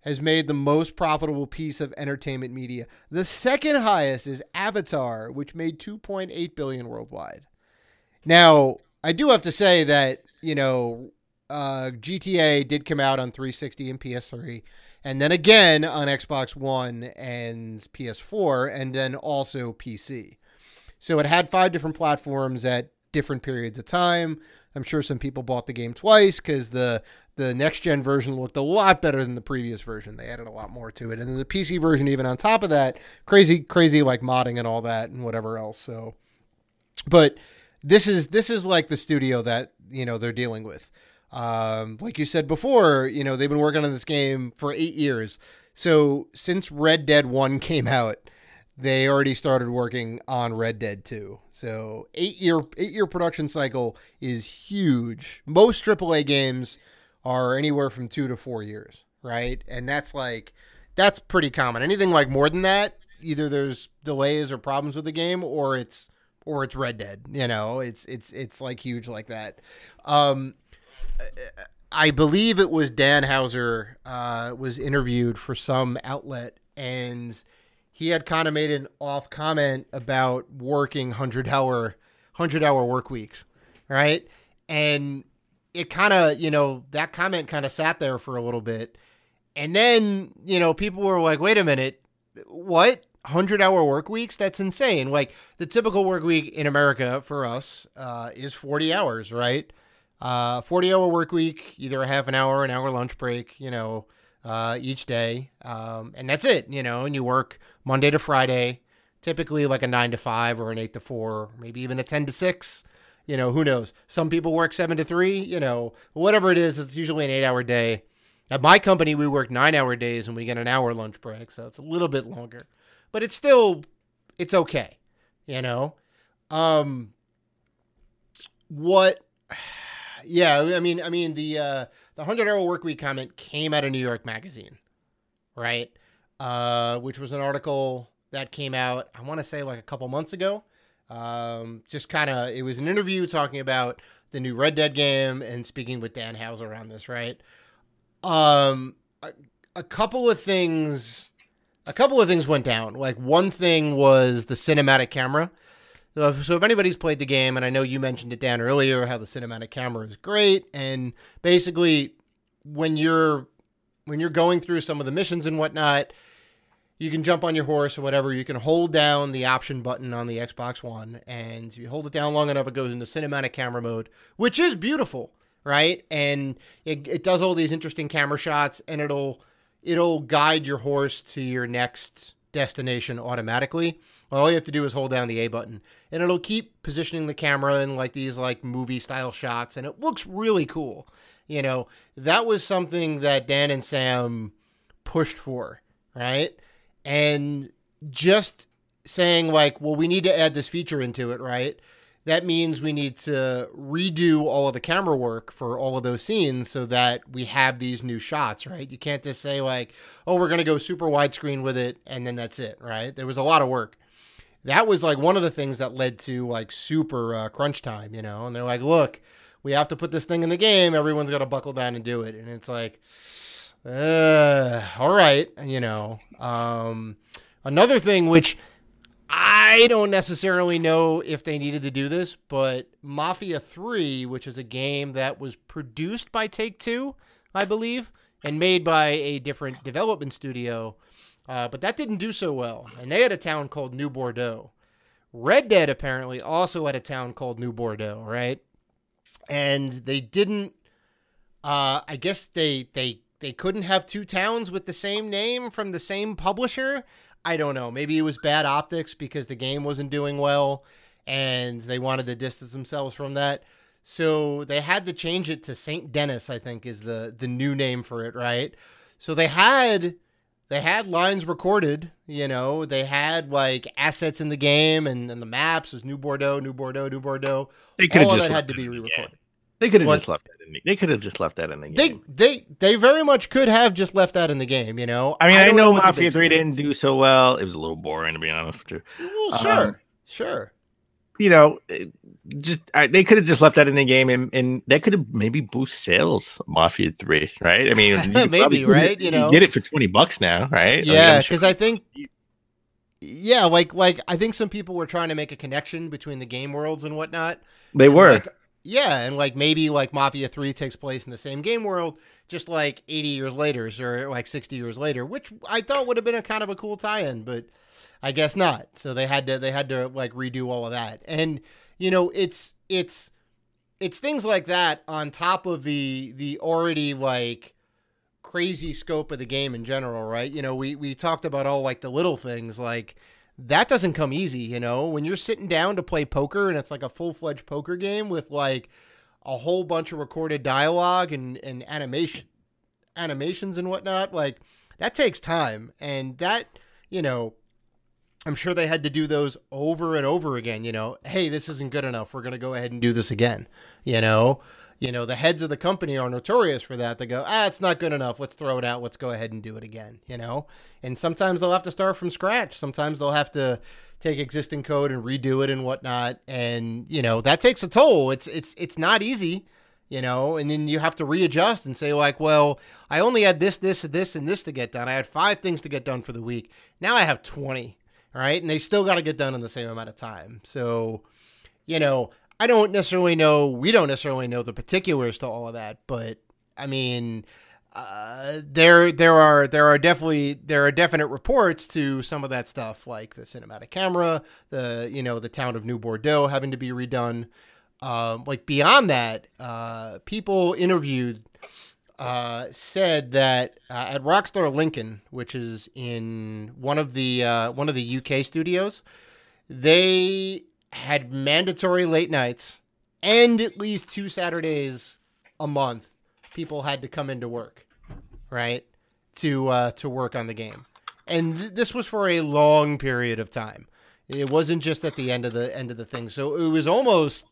has made the most profitable piece of entertainment media. The second highest is Avatar, which made $2.8 billion worldwide. Now, I do have to say that, GTA did come out on 360 and PS3, and then again on Xbox One and PS4, and then also PC. So it had 5 different platforms at different periods of time. I'm sure some people bought the game twice because the next-gen version looked a lot better than the previous version. They added a lot more to it. And then the PC version, even on top of that, crazy like modding and all that and whatever else. So, but this is like the studio that, they're dealing with. Like you said before, they've been working on this game for 8 years. So since Red Dead 1 came out, they already started working on Red Dead 2. So 8-year production cycle is huge. Most AAA games are anywhere from 2 to 4 years, right? And that's pretty common. Anything like more than that, either there's delays or problems with the game, or it's Red Dead. It's like huge like that. I believe it was Dan Houser was interviewed for some outlet, and he had kind of made an off comment about working 100-hour work weeks, right? And it kind of, that comment kind of sat there for a little bit. And then, people were like, wait a minute, what? 100-hour work weeks? That's insane. Like, the typical work week in America for us is 40 hours, right? 40-hour work week, either a half an hour, an hour lunch break, each day. And that's it, and you work Monday to Friday, typically like a 9 to 5 or an 8 to 4, maybe even a 10 to 6, who knows? Some people work 7 to 3, whatever it is, it's usually an 8-hour day. At my company, we work 9-hour days and we get an hour lunch break. So it's a little bit longer, but it's okay. Yeah, I mean, the 100-hour work week comment came out of New York Magazine, right? Which was an article that came out, I want to say like a couple months ago. Just kind of, it was an interview talking about the new Red Dead game and speaking with Dan Houser on this, right? A couple of things went down. Like, one thing was the cinematic camera. So if anybody's played the game, and I know you mentioned it, Dan, earlier, how the cinematic camera is great, and basically when you're going through some of the missions and whatnot, you can jump on your horse or whatever. You can hold down the option button on the Xbox One, and if you hold it down long enough, it goes into cinematic camera mode, which is beautiful, right? And it does all these interesting camera shots, and it'll guide your horse to your next destination automatically. All you have to do is hold down the A button, and it'll keep positioning the camera in like these like movie style shots, and it looks really cool. You know, that was something that Dan and Sam pushed for, right? And just saying like, well, we need to add this feature into it, right? That means we need to redo all of the camera work for all of those scenes so that we have these new shots, right? You can't just say like, oh, we're going to go super widescreen with it, and then that's it, right? There was a lot of work. That was like one of the things that led to like super crunch time, you know? And they're like, look, we have to put this thing in the game. Everyone's got to buckle down and do it. And it's like, all right, you know. Another thing, which I don't necessarily know if they needed to do this, but Mafia 3, which is a game that was produced by Take-Two, I believe, and made by a different development studio, but that didn't do so well. And they had a town called New Bordeaux. Red Dead apparently also had a town called New Bordeaux, right? And they didn't, I guess they couldn't have two towns with the same name from the same publisher. I don't know. Maybe it was bad optics because the game wasn't doing well and they wanted to distance themselves from that. So they had to change it to St. Denis, I think is the new name for it, right? So they had lines recorded, you know, they had like assets in the game and the maps was New Bordeaux, New Bordeaux, New Bordeaux. All of that had to be re-recorded. They could have just left that in the. They could have just left that in the game. They very much could have just left that in the game. You know. I mean, I know Mafia 3 didn't do so well. It was a little boring, to be honest with you. Well, sure. You know, they could have just left that in the game, and that could have maybe boost sales. Mafia 3, right? I mean, maybe, right? You know, get it for $20 now, right? Yeah, because I think. Yeah, like I think some people were trying to make a connection between the game worlds and whatnot. They were. Yeah, and like maybe like Mafia 3 takes place in the same game world, just like 80 years later or like 60 years later, which I thought would have been a kind of a cool tie-in, but I guess not. So they had to like redo all of that. And you know, it's things like that on top of the already like crazy scope of the game in general, right? You know, we talked about all like the little things like that doesn't come easy, you know, when you're sitting down to play poker and it's like a full-fledged poker game with like a whole bunch of recorded dialogue and animations and whatnot, like that takes time. And that, you know, I'm sure they had to do those over and over again, you know, hey, this isn't good enough. We're going to go ahead and do this again. You know, the heads of the company are notorious for that. They go, it's not good enough. Let's throw it out. Let's go ahead and do it again, you know? And sometimes they'll have to start from scratch. Sometimes they'll have to take existing code and redo it and whatnot. And, you know, that takes a toll. It's not easy, you know, and then you have to readjust and say like, well, I only had this, and this to get done. I had 5 things to get done for the week. Now I have 20, right? And they still got to get done in the same amount of time. So, you know, we don't necessarily know the particulars to all of that, but I mean, there are definite reports to some of that stuff, like the cinematic camera, the town of New Bordeaux having to be redone. Like beyond that, people interviewed said that at Rockstar Lincoln, which is in one of the UK studios, they had mandatory late nights and at least 2 Saturdays a month. People had to come into work, right, to work on the game, and this was for a long period of time. It wasn't just at the end of the thing. So it was almost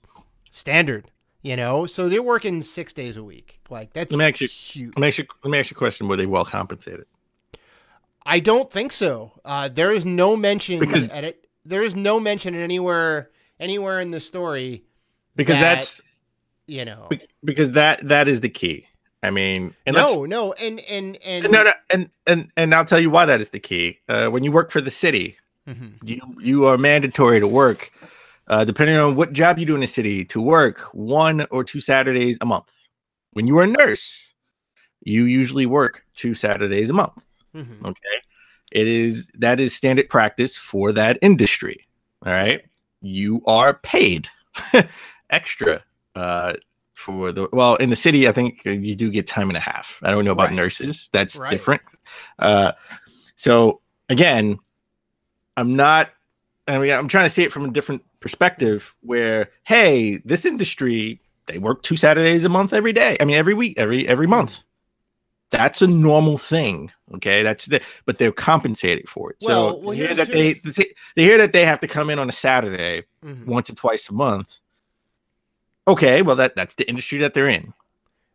standard, you know. So they're working 6 days a week. Like that's huge. Let me ask you a question: were they well compensated? I don't think so. There is no mention there is no mention anywhere in the story because that's because that is the key. I mean, and and I'll tell you why that is the key. When you work for the city, you are mandatory to work, depending on what job you do in the city, to work 1 or 2 Saturdays a month. When you are a nurse, you usually work 2 Saturdays a month. Okay, that is standard practice for that industry. All right, you are paid extra for in the city. I think you do get time and a half. I don't know about nurses. That's different. So again, I'm trying to see it from a different perspective where, hey, this industry, they work 2 Saturdays a month every day. I mean, every week, every month. That's a normal thing. Okay. But they're compensated for it. So they hear that they have to come in on a Saturday once or twice a month. Okay. Well, that's the industry that they're in.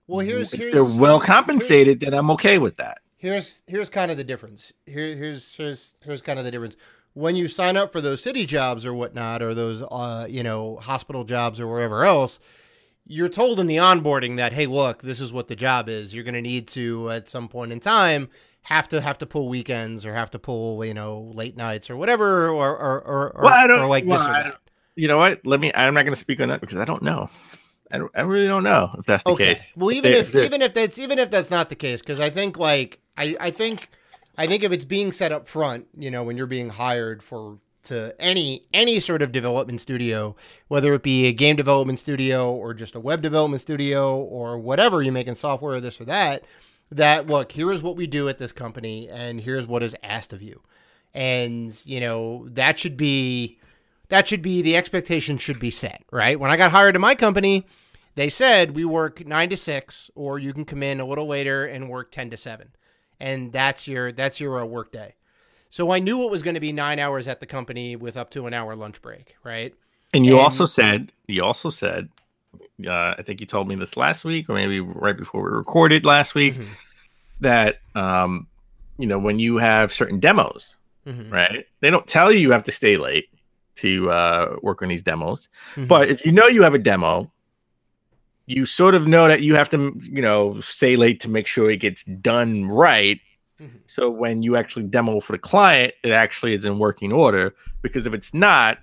Well, if they're well compensated, then I'm okay with that. Here's kind of the difference. Here's kind of the difference. When you sign up for those city jobs or whatnot, or those, hospital jobs or wherever else, you're told in the onboarding that, hey, look, this is what the job is. You're going to need to, at some point in time, have to pull weekends or have to pull, late nights or whatever, or like this or that. You know what? I'm not going to speak on that because I don't know. I really don't know if that's the case. Well, even if that's not the case, because I think I think if it's being set up front, when you're being hired to any sort of development studio, whether it be a game development studio or just a web development studio or whatever, you're making software or this or that look, here is what we do at this company and here's what is asked of you. And, that should be the expectation should be set, right? When I got hired to my company, they said we work 9 to 6, or you can come in a little later and work 10 to 7. And that's your work day. So I knew it was going to be 9 hours at the company with up to an hour lunch break, right? And you also said, I think you told me this last week, or maybe right before we recorded last week, that, when you have certain demos, right? They don't tell you have to stay late to work on these demos. But if you have a demo, you sort of know that you have to, stay late to make sure it gets done right. So when you actually demo for the client, it actually is in working order, because if it's not,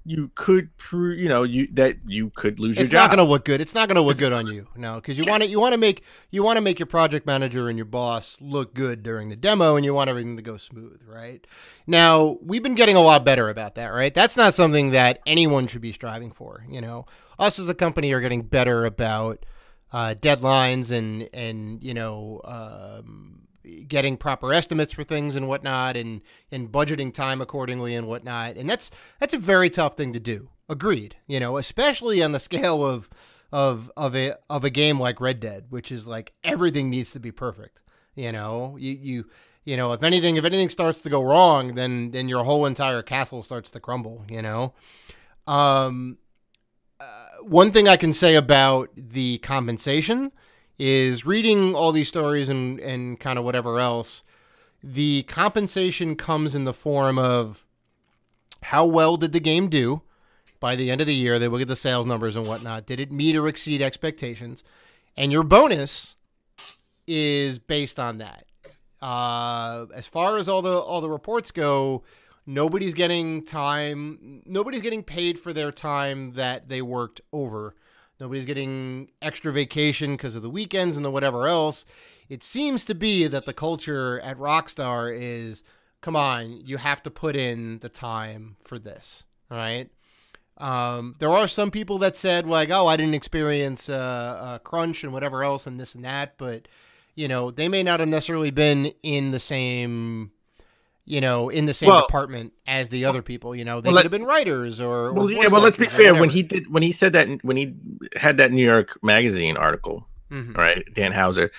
you could could lose your job. It's not going to look good. It's not going to look good on you. No, because you want to make your project manager and your boss look good during the demo, and you want everything to go smooth, right? Now, we've been getting a lot better about that, right? That's not something that anyone should be striving for. Us as a company are getting better about deadlines and getting proper estimates for things and whatnot, and budgeting time accordingly and whatnot. And that's a very tough thing to do. Agreed. Especially on the scale of a game like Red Dead, which is like everything needs to be perfect. If anything starts to go wrong, then your whole entire castle starts to crumble. One thing I can say about the compensation is, reading all these stories and kind of whatever else, the compensation comes in the form of how well did the game do by the end of the year. They look at the sales numbers and whatnot. Did it meet or exceed expectations? And your bonus is based on that. As far as all the reports go, nobody's getting paid for their time that they worked over. Nobody's getting extra vacation because of the weekends and the whatever else. It seems to be that the culture at Rockstar is, come on, you have to put in the time for this, all right? There are some people that said, like, oh, I didn't experience crunch and whatever else and this and that, but, they may not have necessarily been in the same department as the other people. They could have been writers or let's be fair. When he said that, when he had that New York Magazine article, right, Dan Houser,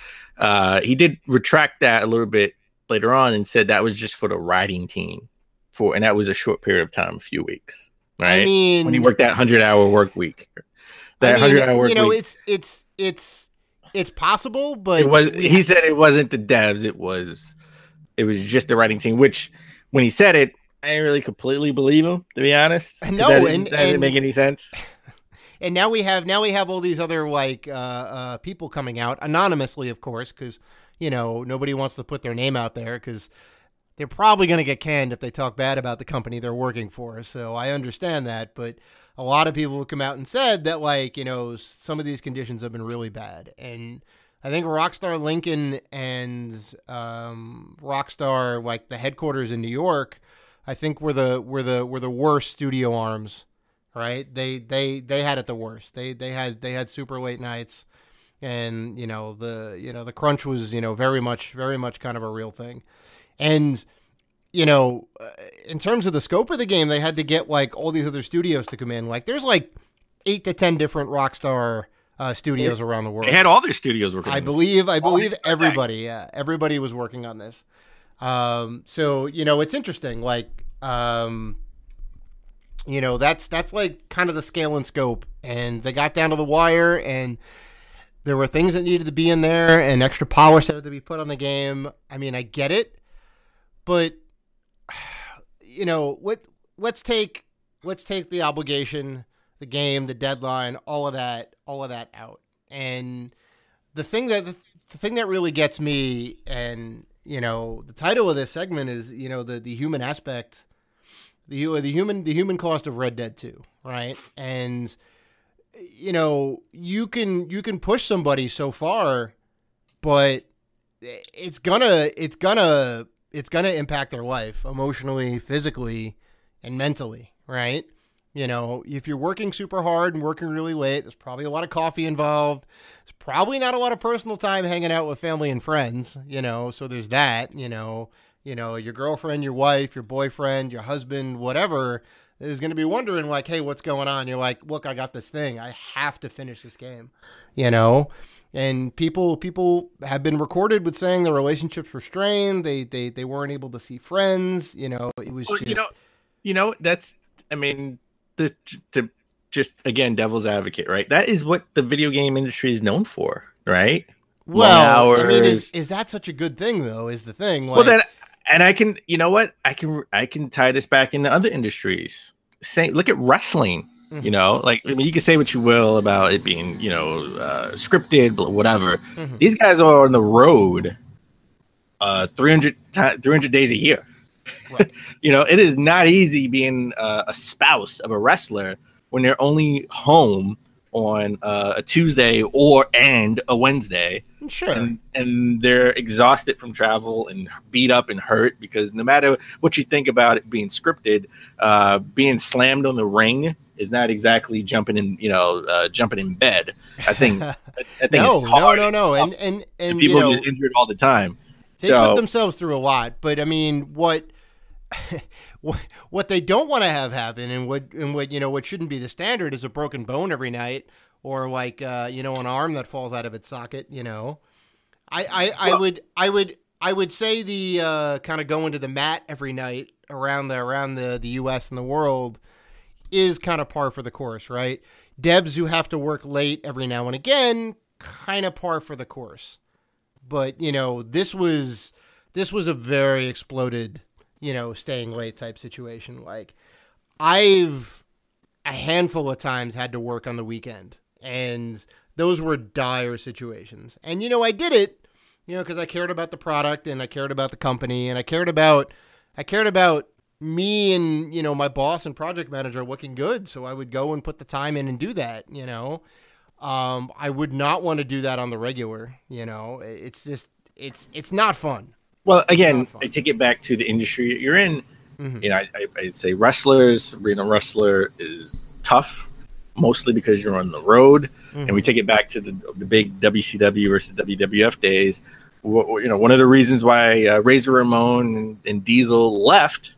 he did retract that a little bit later on and said that was just for the writing team, and that was a short period of time, a few weeks, right? I mean, when he worked that 100-hour work week, it's possible, but he said it wasn't the devs, it was it was just the writing team. Which, when he said it, I didn't really completely believe him, to be honest. No, that didn't make any sense. And now we have all these other like people coming out anonymously, of course, because nobody wants to put their name out there because they're probably going to get canned if they talk bad about the company they're working for. So I understand that, but a lot of people have come out and said that like some of these conditions have been really bad, and I think Rockstar Lincoln and Rockstar, like the headquarters in New York, I think were the worst studio arms. Right? They had it the worst. They had super late nights, and the crunch was very much kind of a real thing. And in terms of the scope of the game, they had to get like all these other studios to come in. Like there's like 8 to 10 different Rockstar studios around the world. They had all their studios working. I believe everybody. Yeah, everybody was working on this. So it's interesting. Like that's like kind of the scale and scope, and they got down to the wire, and there were things that needed to be in there and extra polish that had to be put on the game. I mean, I get it, but let's take the obligation, the game, the deadline, all of that out. And the thing that really gets me, and the title of this segment is the human aspect, the human cost of Red Dead 2, right? And you can push somebody so far, but it's gonna impact their life emotionally, physically, and mentally, right? If you're working super hard and working really late, there's probably a lot of coffee involved. There's probably not a lot of personal time hanging out with family and friends, so there's that, your girlfriend, your wife, your boyfriend, your husband, whatever, is going to be wondering like, hey, what's going on? You're like, look, I got this thing. I have to finish this game, and people have been recorded with saying their relationships were strained. They weren't able to see friends. It was that's, I mean, to just, again, devil's advocate, right? That is what the video game industry is known for, right? Well, I mean, is that such a good thing though, is the thing. Like, well, then, and I can, I can tie this back into other industries. Look at wrestling. Like, I mean, you can say what you will about it being, scripted, whatever. Mm-hmm. These guys are on the road 300 days a year. Right. It is not easy being a spouse of a wrestler when they're only home on a Tuesday and a Wednesday. Sure. And they're exhausted from travel and beat up and hurt, because no matter what you think about it being scripted, being slammed on the ring is not exactly jumping in bed. I think it's hard. No. And people get injured all the time. They put themselves through a lot, but I mean, what they don't want to have happen, and what shouldn't be the standard, is a broken bone every night, or like an arm that falls out of its socket. I would say the kind of going to the mat every night around the U.S. and the world is kind of par for the course, right? Devs who have to work late every now and again, kind of par for the course. But this was a very exploded, staying late type situation. Like, I've a handful of times had to work on the weekend, and those were dire situations. And I did it, because I cared about the product, and I cared about the company, and I cared about me and my boss and project manager looking good. So I would go and put the time in and do that. I would not want to do that on the regular. It's just it's not fun. Well, again, I take it back to the industry you're in. Mm-hmm. I'd say being a wrestler is tough, mostly because you're on the road. Mm-hmm. And we take it back to the big WCW versus WWF days. One of the reasons why Razor Ramon and Diesel left,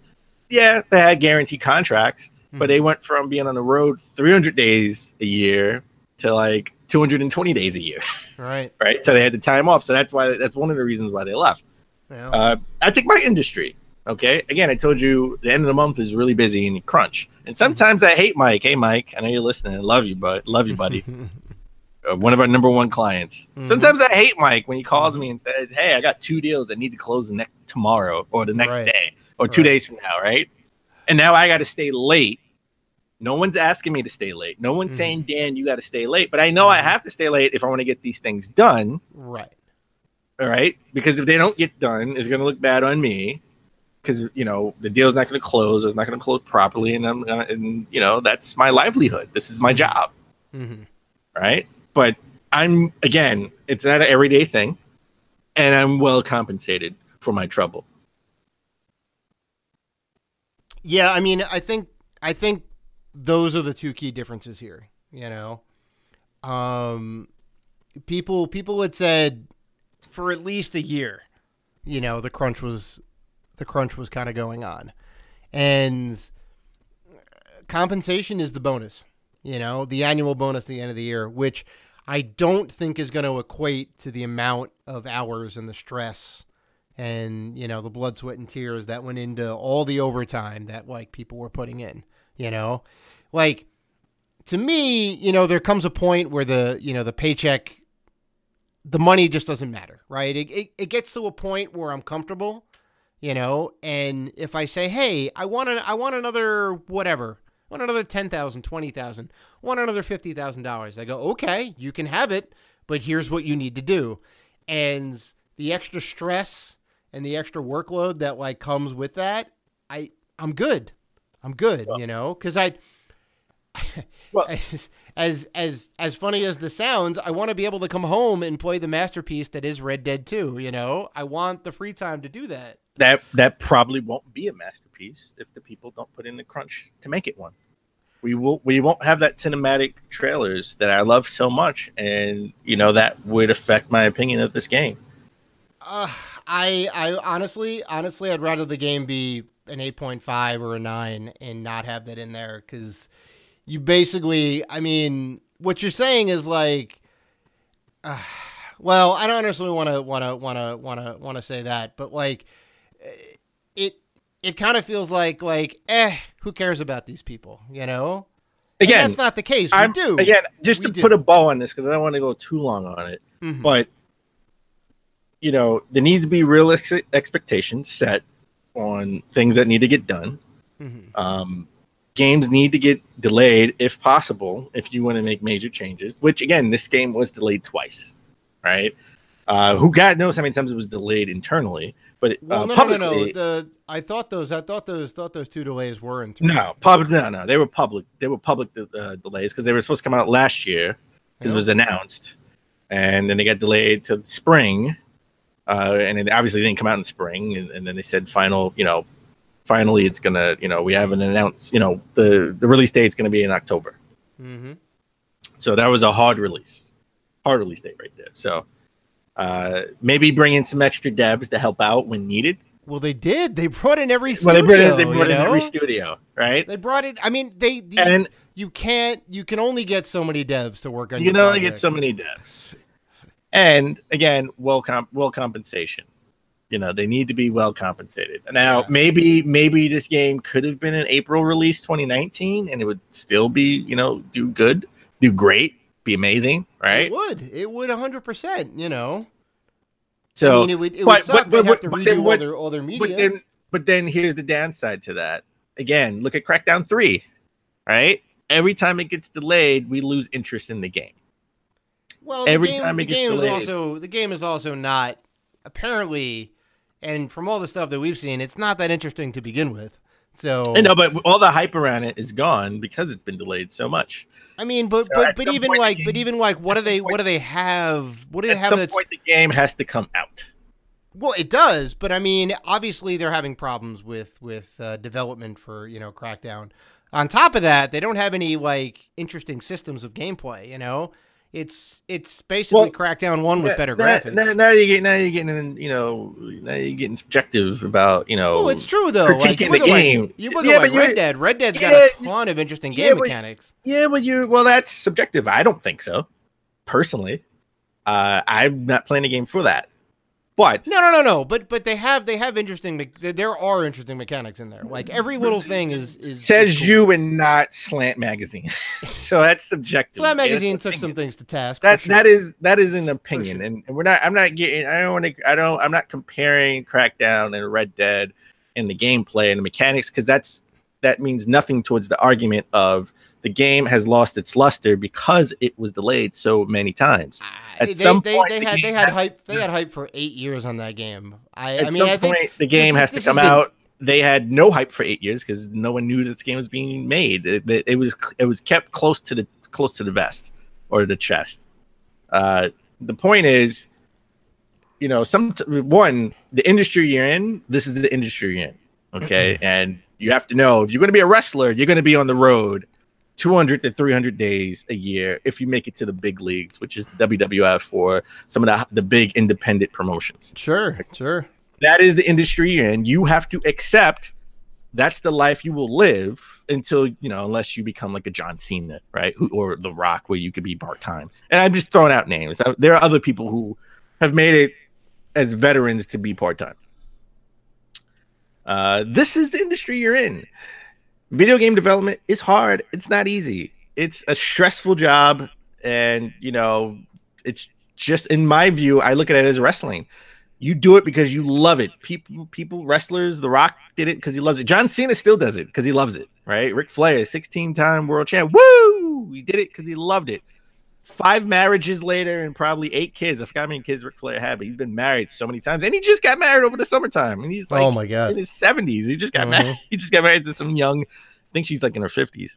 they had guaranteed contracts, mm-hmm. but they went from being on the road 300 days a year to like 220 days a year. Right. Right. So they had the time off. So that's one of the reasons why they left. Yeah. I take my industry. Okay. Again, I told you the end of the month is really busy and you crunch. And sometimes I hate Mike. Hey, Mike, I know you're listening. I love you, buddy. one of our #1 clients. Sometimes I hate Mike when he calls me and says, "Hey, I got 2 deals that need to close tomorrow or the next day or 2 days from now, right?" And now I got to stay late. No one's asking me to stay late. No one's saying, "Dan, you got to stay late." But I know I have to stay late if I want to get these things done. Right. All right. Because if they don't get done, it's going to look bad on me. Because, you know, the deal's not going to close. It's not going to close properly. And you know, that's my livelihood. This is my job. Right. But it's not an everyday thing. And I'm well compensated for my trouble. Yeah. I mean, I think those are the 2 key differences here. You know, people had said for at least a year, you know, the crunch was kind of going on, and compensation is the bonus, you know, the annual bonus at the end of the year, which I don't think is going to equate to the amount of hours and the stress and, you know, the blood, sweat, and tears that went into all the overtime that, like, people were putting in, you know, like, to me, you know, there comes a point where the paycheck, the money just doesn't matter, right? It gets to a point where I'm comfortable, you know, and if I say, hey, I want another whatever, I want another $10,000, $20,000, I want another $50,000. I go, okay, you can have it, but here's what you need to do. And the extra stress and the extra workload that, like, comes with that, I'm good, well, you know, because well, as funny as this sounds, I want to be able to come home and play the masterpiece that is Red Dead 2. You know, I want the free time to do that. That probably won't be a masterpiece if the people don't put in the crunch to make it one. We won't have that cinematic trailers that I love so much, and you know that would affect my opinion of this game. I honestly, I'd rather the game be an 8.5 or a 9 and not have that in there, because you basically, I mean, what you're saying is like, well, I don't necessarily want to say that, but like, it kind of feels like, who cares about these people, you know? Again, and that's not the case. We do. Again, just to put a bow on this, because I don't want to go too long on it, but you know, there needs to be realistic expectations set on things that need to get done. Games need to get delayed if possible, if you want to make major changes, which again, this game was delayed twice, right? Who God knows how many times it was delayed internally, but publicly, no. I thought those 2 delays were internal. No, they were public delays, because they were supposed to come out last year, because it was announced, and then they got delayed to spring, and it obviously didn't come out in spring, and then they said finally it's gonna, you know, we haven't announced, you know, the release date's gonna be in October. So that was a hard release date right there. So maybe bring in some extra devs to help out when needed. Well, they did. They brought in every studio. Well, they brought in every studio, right? They brought it. I mean, you can only get so many devs to work on. You can only get so many devs. And again, well compensation. You know, they need to be well compensated. Now, maybe this game could have been an April release 2019, and it would still be, you know, do good, do great, be amazing, right? It would 100%, you know. So, I mean, it would suck. They'd have to redo all their media. But then here's the downside to that. Again, look at Crackdown 3, right? Every time it gets delayed, we lose interest in the game. Well, the game is also not, apparently, and from all the stuff that we've seen, it's not that interesting to begin with. So I know, but all the hype around it is gone because it's been delayed so much. I mean, but even what do they have? At some point, the game has to come out. Well, it does, but I mean, obviously they're having problems with development for, you know, Crackdown. On top of that, they don't have any like interesting systems of gameplay. You know, it's basically Crackdown 1 with better graphics. Now you're getting subjective about, you know. Oh, it's true though. Critiquing the game. You look at Red Dead. Red Dead's got a ton of interesting game mechanics. Yeah, but that's subjective. I don't think so. Personally, I'm not playing the game for that. But no. But they have interesting. There are interesting mechanics in there. Like every little thing is says cool. you and not Slant Magazine. So that's subjective. Slant Magazine took some things to task. That is an opinion, and we're not. I'm not getting. I don't want to. I don't. I'm not comparing Crackdown and Red Dead and the gameplay and the mechanics, because that means nothing towards the argument of the game has lost its luster because it was delayed so many times. At some point, they had hype. They had hype for 8 years on that game. I think the game has to come out. They had no hype for 8 years because no one knew that this game was being made. It was kept close to the vest or the chest. The point is, the industry you're in. This is the industry you're in. Okay, and you have to know, if you're going to be a wrestler, you're going to be on the road 200 to 300 days a year if you make it to the big leagues, which is the WWF or some of the big independent promotions. Sure. That is the industry you're in. You have to accept that's the life you will live until, unless you become like a John Cena, right? Or The Rock, where you could be part-time. And I'm just throwing out names. There are other people who have made it as veterans to be part-time. This is the industry you're in. Video game development is hard. It's not easy. It's a stressful job. And, it's just, in my view, I look at it as wrestling. You do it because you love it. People, wrestlers, The Rock did it because he loves it. John Cena still does it because he loves it, right? Ric Flair, 16-time world champ. Woo! He did it because he loved it. 5 marriages later and probably 8 kids. I forgot how many kids Ric Flair had, but he's been married so many times. And he just got married over the summertime. And he's like, oh my God, in his 70s. He just got married. He just got married to some young, I think she's like in her 50s,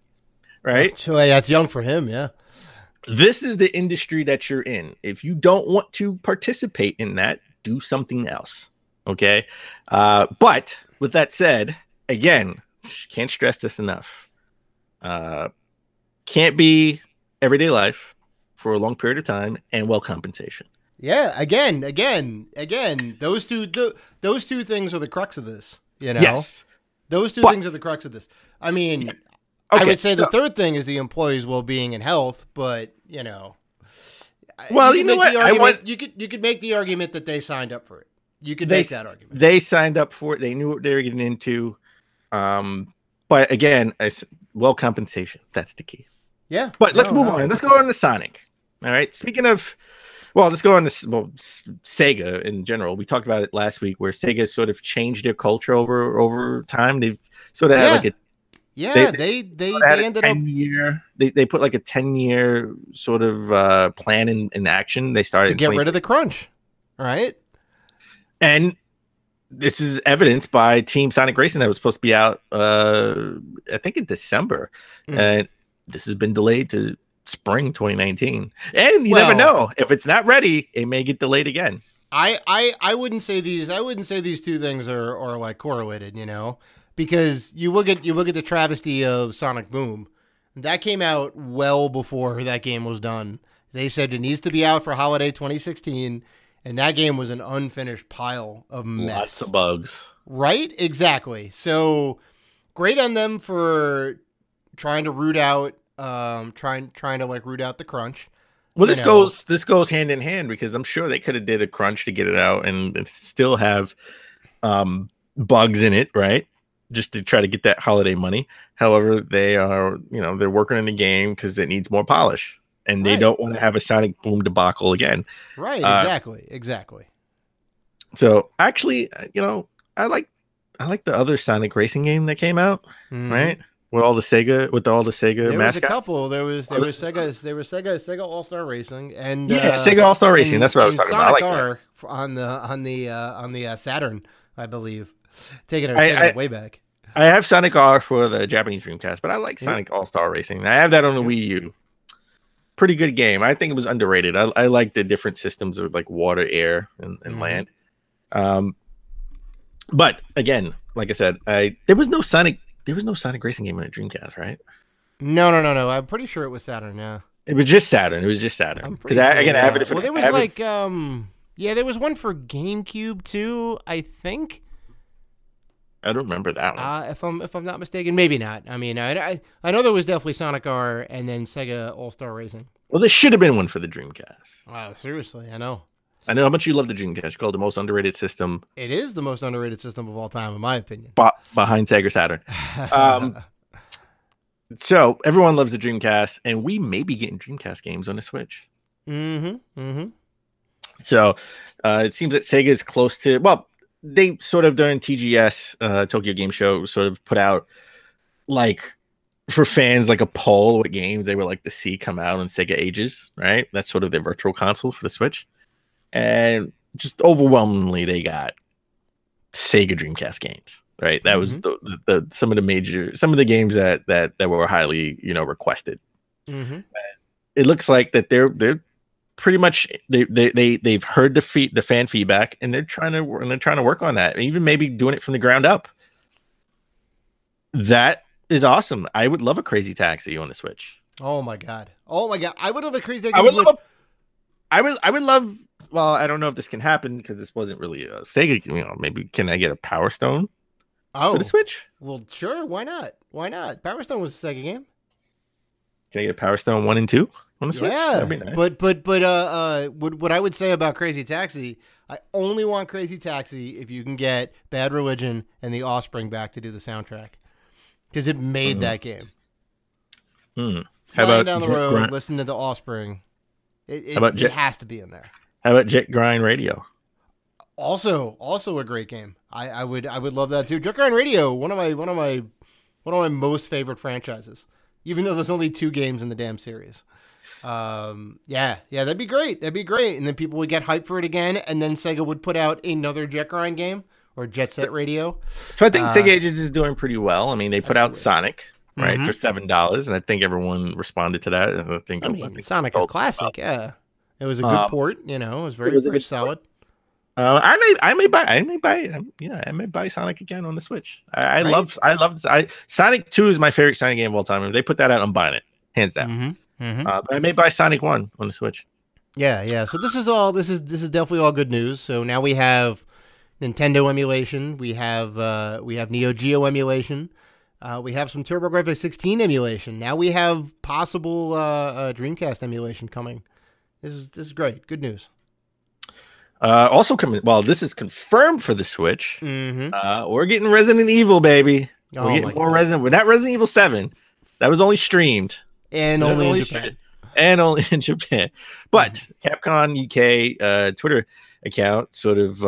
right? Sure, that's young for him, yeah. This is the industry that you're in. If you don't want to participate in that, do something else. Okay. But with that said, again, can't stress this enough. Can't be everyday life for a long period of time and well compensation. Yeah. Again, those two things are the crux of this, Yes. Those two things are the crux of this. I mean, yes. Okay, I would say the third thing is the employee's well-being and health, but well, you know what? You could make the argument that they signed up for it. You could make that argument. They signed up for it. They knew what they were getting into. But again, well compensation. That's the key. Yeah. But let's move on. Let's go on to Sonic. All right. Speaking of, let's go on to Sega in general. We talked about it last week, where Sega sort of changed their culture over time. They've sort of had like a they ended up they put like a 10-year sort of plan in action. They started to get rid of the crunch, right? And this is evidenced by Team Sonic Racing that was supposed to be out I think in December, and this has been delayed to spring 2019. And you never know, if it's not ready, it may get delayed again. I wouldn't say these two things are like correlated, because you look at the travesty of Sonic Boom. That came out well before that game was done. They said it needs to be out for holiday 2016, and that game was an unfinished pile of mess. Lots of bugs. Right? Exactly. So great on them for trying to root out trying to like root out the crunch. Well, this goes hand in hand, because I'm sure they could have did a crunch to get it out and still have bugs in it, right? Just to try to get that holiday money. However, they are, they're working in the game because it needs more polish, and they don't want to have a Sonic Boom debacle again. Right. Exactly. So actually, I like the other Sonic Racing game that came out, right? With all the Sega mascots. There was a couple. There was Sega All-Star Racing and Sega All-Star Racing. That's what I was talking Sonic about. R on the Saturn, I believe. Taking it way back. I have Sonic R for the Japanese Dreamcast, but I like Sonic All-Star Racing. I have that on the Wii U. Pretty good game. I think it was underrated. I like the different systems of like water, air, and land. But again, like I said, there was no Sonic Racing game on the Dreamcast, right? No. I'm pretty sure it was Saturn. Yeah, it was just Saturn. Because I have it. Well, there was there was one for GameCube too, I think. I don't remember that one. If I'm not mistaken, maybe not. I mean, I know there was definitely Sonic R and then Sega All-Star Racing. Well, there should have been one for the Dreamcast. Wow, seriously, I know. I know how much you love the Dreamcast. You call it the most underrated system. It is the most underrated system of all time, in my opinion. Behind Sega Saturn. So everyone loves the Dreamcast, and we may be getting Dreamcast games on the Switch. So it seems that Sega is close to. Well, they sort of during TGS, Tokyo Game Show, sort of put out like for fans like a poll what games they would like to see come out on Sega Ages. Right, that's sort of their virtual console for the Switch, and just overwhelmingly they got Sega Dreamcast games. Right, that was the some of the games that were highly requested. It looks like that they're pretty much they've heard the fan feedback and they're trying to work on that, and even maybe doing it from the ground up. That is awesome. I would love a Crazy Taxi on the Switch. Oh my god! I would love a Crazy Taxi. I would love. Well, I don't know if this can happen because this wasn't really a Sega. Maybe can I get a Power Stone? For the Switch? Well, sure. Why not? Power Stone was a Sega game. Can I get Power Stone 1 and 2 on the Switch? Yeah, that'd be nice. But what I would say about Crazy Taxi, I only want Crazy Taxi if you can get Bad Religion and The Offspring back to do the soundtrack, because it made that game. How about down the road, listen to The Offspring. It has to be in there. How about Jet Grind Radio? Also a great game. I would love that too. Jet Grind Radio, one of my most favorite franchises. Even though there's only 2 games in the damn series. Yeah, that'd be great. And then people would get hyped for it again, and then Sega would put out another Jet Grind game or Jet Set Radio. So I think Sega Ages is doing pretty well. I mean, they put out Sonic, right, for $7, and I think everyone responded to that. I think Sonic is classic. Yeah, it was a good port. It was very solid. I may buy Sonic again on the Switch. I love Sonic 2 is my favorite Sonic game of all time. If they put that out, I'm buying it, hands down. But I may buy Sonic 1 on the Switch. Yeah. So this is definitely all good news. So now we have Nintendo emulation, we have Neo Geo emulation, we have some TurboGrafx 16 emulation. Now we have possible Dreamcast emulation coming. This is great. Good news. Also coming. Well, this is confirmed for the Switch. We're getting Resident Evil, baby. We're getting more Resident. We're not Resident Evil 7. That was only streamed and only in Japan. And only in Japan. But Capcom UK Twitter account sort of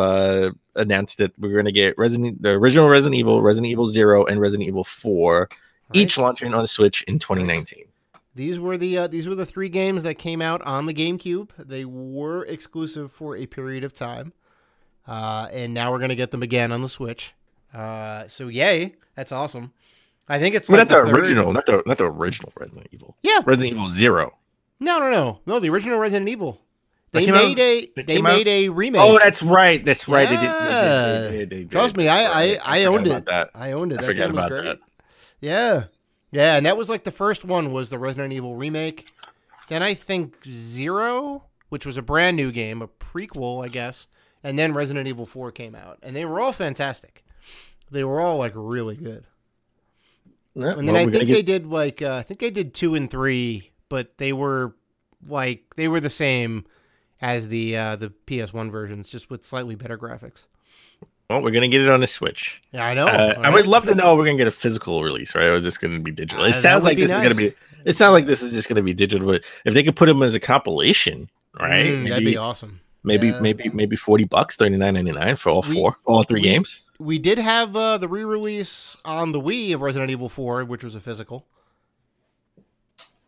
announced that we're going to get the original Resident Evil 0, and Resident Evil 4, each launching on the Switch in 2019. These were the 3 games that came out on the GameCube. They were exclusive for a period of time, and now we're gonna get them again on the Switch. So yay, that's awesome. I think it's not the original Resident Evil. Yeah, Resident Evil 0. No, the original Resident Evil. They made a remake. Oh, that's right. Yeah. They did. Trust me, I owned it. I owned it. I forgot about that. Yeah, and that was like the first one was the Resident Evil remake. Then I think 0, which was a brand new game, a prequel, I guess. And then Resident Evil 4 came out, and they were all fantastic. They were all like really good. Yeah, and then I think they did 2 and 3, but they were the same as the PS1 versions, just with slightly better graphics. Well, we're gonna get it on the Switch. Yeah, I know. I would love to know we're gonna get a physical release, right? Or is this gonna be digital? It sounds like this is gonna be. It sounds like this is just gonna be digital. But if they could put them as a compilation, right? That'd be awesome. Maybe $40, $39.99 for all 3 games. We did have the re-release on the Wii of Resident Evil 4, which was a physical.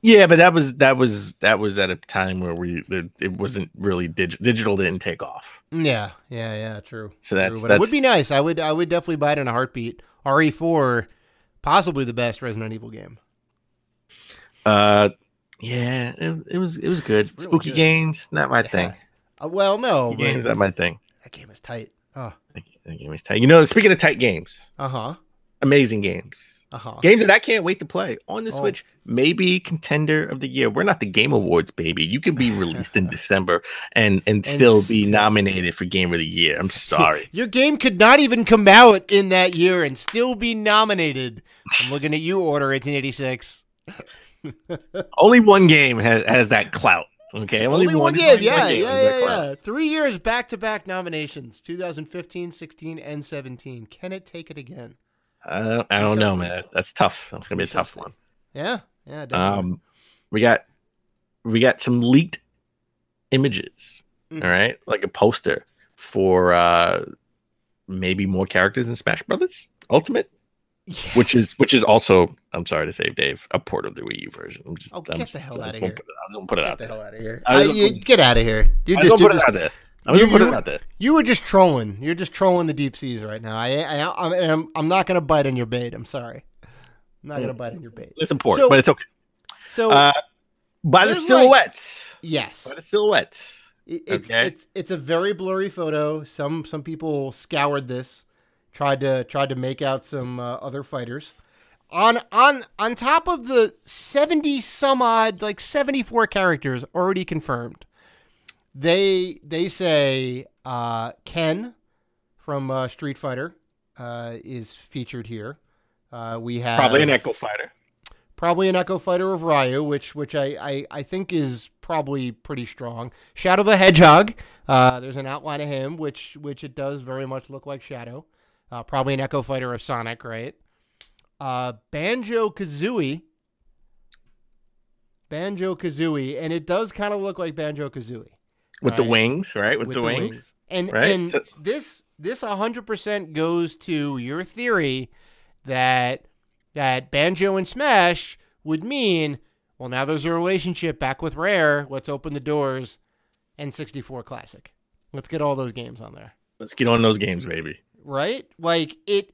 Yeah, but that was at a time where it wasn't really digital didn't take off. Yeah, true. So that's it would be nice. I would definitely buy it in a heartbeat. RE4, possibly the best Resident Evil game. Yeah, it was good. Really Spooky good. Games, not my thing. Well, no, games not my thing. That game is tight. Oh, that game is tight. Speaking of tight games, amazing games. Games that I can't wait to play on the Switch. Maybe contender of the year. We're not the Game Awards, baby. You can be released in December and still be nominated for Game of the Year. I'm sorry. Your game could not even come out in that year and still be nominated. I'm looking at you, Order 1886. Only one game has that clout. Okay, only one game. Yeah. 3 years back-to-back nominations: 2015, 16, and 17. Can it take it again? I don't know, man. That's tough. That's gonna be a tough one. Yeah, definitely. We got some leaked images. All right, like a poster for maybe more characters in Smash Brothers Ultimate, which is also, I'm sorry to say, Dave, a port of the Wii U version. Get the hell out of here! I'm gonna put it out there. Get the hell out of here! Get out of here! I'm gonna put it out there. I'm gonna put it out there. You were just trolling. You're just trolling the deep seas right now. I'm not gonna bite on your bait. I'm sorry. I'm not gonna bite on your bait. It's important, but it's okay. So by the silhouettes. Yes. By the silhouettes. It's a very blurry photo. Some people scoured this, tried to make out some other fighters. On top of the 70 some odd, like 74 characters already confirmed, they say Ken from Street Fighter is featured here. We have probably an Echo Fighter. Probably an Echo Fighter of Ryu, which I think is probably pretty strong. Shadow the Hedgehog, there's an outline of him, which it does very much look like Shadow. Probably an Echo Fighter of Sonic, right? Banjo-Kazooie, and it does kind of look like Banjo-Kazooie. With the wings, right? With the wings. And this 100% goes to your theory that Banjo and Smash would mean, well, now there's a relationship back with Rare. Let's open the doors. N64 Classic. Let's get all those games on there. Let's get on those games, baby. Right? Like it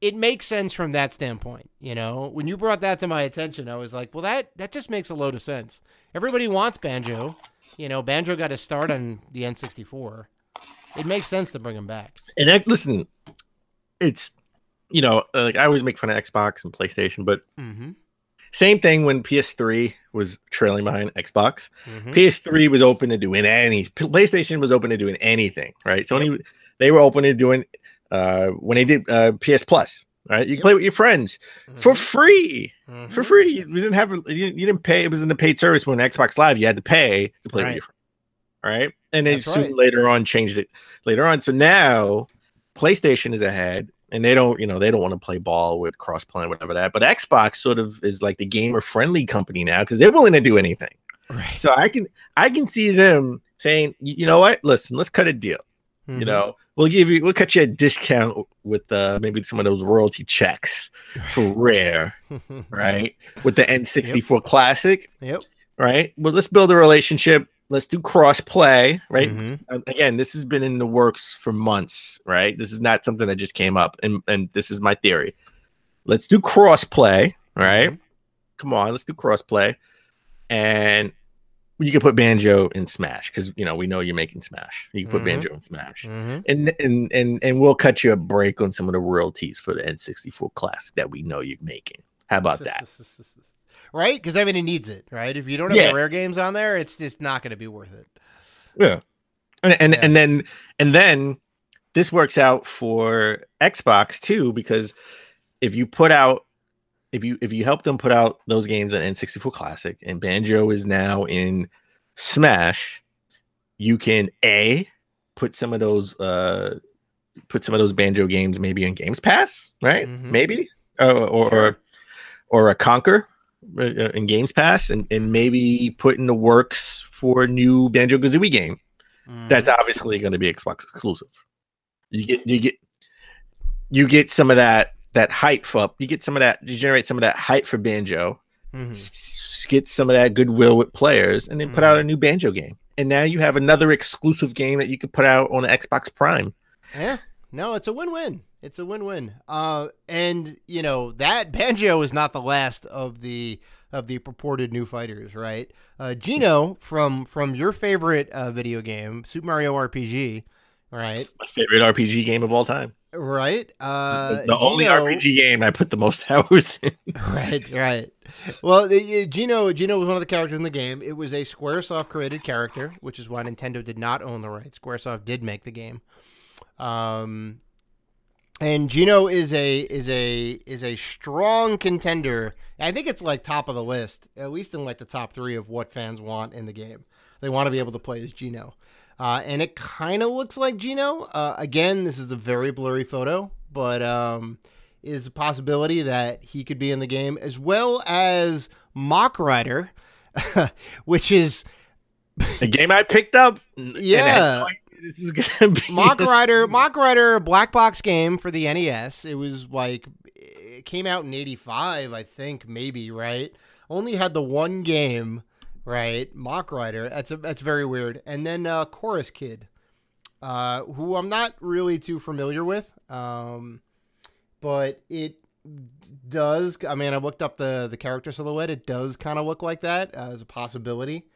makes sense from that standpoint. You know, when you brought that to my attention, I was like, well, that just makes a load of sense. Everybody wants Banjo. You know, Banjo got his start on the N64. It makes sense to bring him back. And listen, it's, you know, like I always make fun of Xbox and PlayStation, but same thing when PS3 was trailing behind Xbox. PS3 was open to doing PlayStation was open to doing anything, right? Sony, they were open to doing when they did PS Plus, right? You can play with your friends for free. For free. You didn't pay. It was in the paid service. When Xbox Live, you had to pay to play with your friends, right? And they soon later on changed it later on. So now PlayStation is ahead. And they don't want to play ball with crossplay and whatever that. But Xbox sort of is like the gamer friendly company now because they're willing to do anything. Right. So I can see them saying, you know what? Listen, let's cut a deal. You know, we'll cut you a discount with maybe some of those royalty checks for Rare, right? With the N64 Classic. Yep. Right. Well, let's build a relationship. Let's do cross play, right? Again, this has been in the works for months, right? This is not something that just came up, and this is my theory. Let's do cross play, right? Come on, let's do cross play, and you can put Banjo in Smash because we know you're making Smash. You can put Banjo in Smash, and we'll cut you a break on some of the royalties for the N64 Classic that we know you're making. How about that? Right? Because it needs it, right? If you don't have the Rare games on there, it's just not going to be worth it. Yeah. And then this works out for Xbox too, because if you help them put out those games on N64 Classic and Banjo is now in Smash, you can put some of those Banjo games maybe in Games Pass, right? Maybe or a Conquer in Games Pass, and maybe put in the works for a new Banjo-Kazooie game. That's obviously going to be Xbox exclusive. You get some of that hype up. You generate some of that hype for Banjo. Get some of that goodwill with players, and then put out a new Banjo game. And now you have another exclusive game that you could put out on Xbox Prime. Yeah. No, it's a win-win. It's a win-win. And that Banjo is not the last of the purported new fighters, right? Gino from your favorite video game, Super Mario RPG, right? My favorite RPG game of all time. Right. The only RPG game I put the most hours in. Right. Well, Gino was one of the characters in the game. It was a Squaresoft created character, which is why Nintendo did not own the rights. Squaresoft did make the game. And And Gino is a strong contender. I think it's like top of the list, at least in like the top 3 of what fans want in the game. They want to be able to play as Gino. And it kind of looks like Gino. Again, this is a very blurry photo, but is a possibility that he could be in the game, as well as Mach Rider, which is a game I picked up. Yeah. This was gonna be Mach Rider, black box game for the NES. It was like, it came out in 85, I think, maybe, right? Only had the one game, right? Mach Rider. That's very weird. And then Chorus Kid, who I'm not really too familiar with, but it does. I mean, I looked up the character silhouette. It does kind of look like that as a possibility.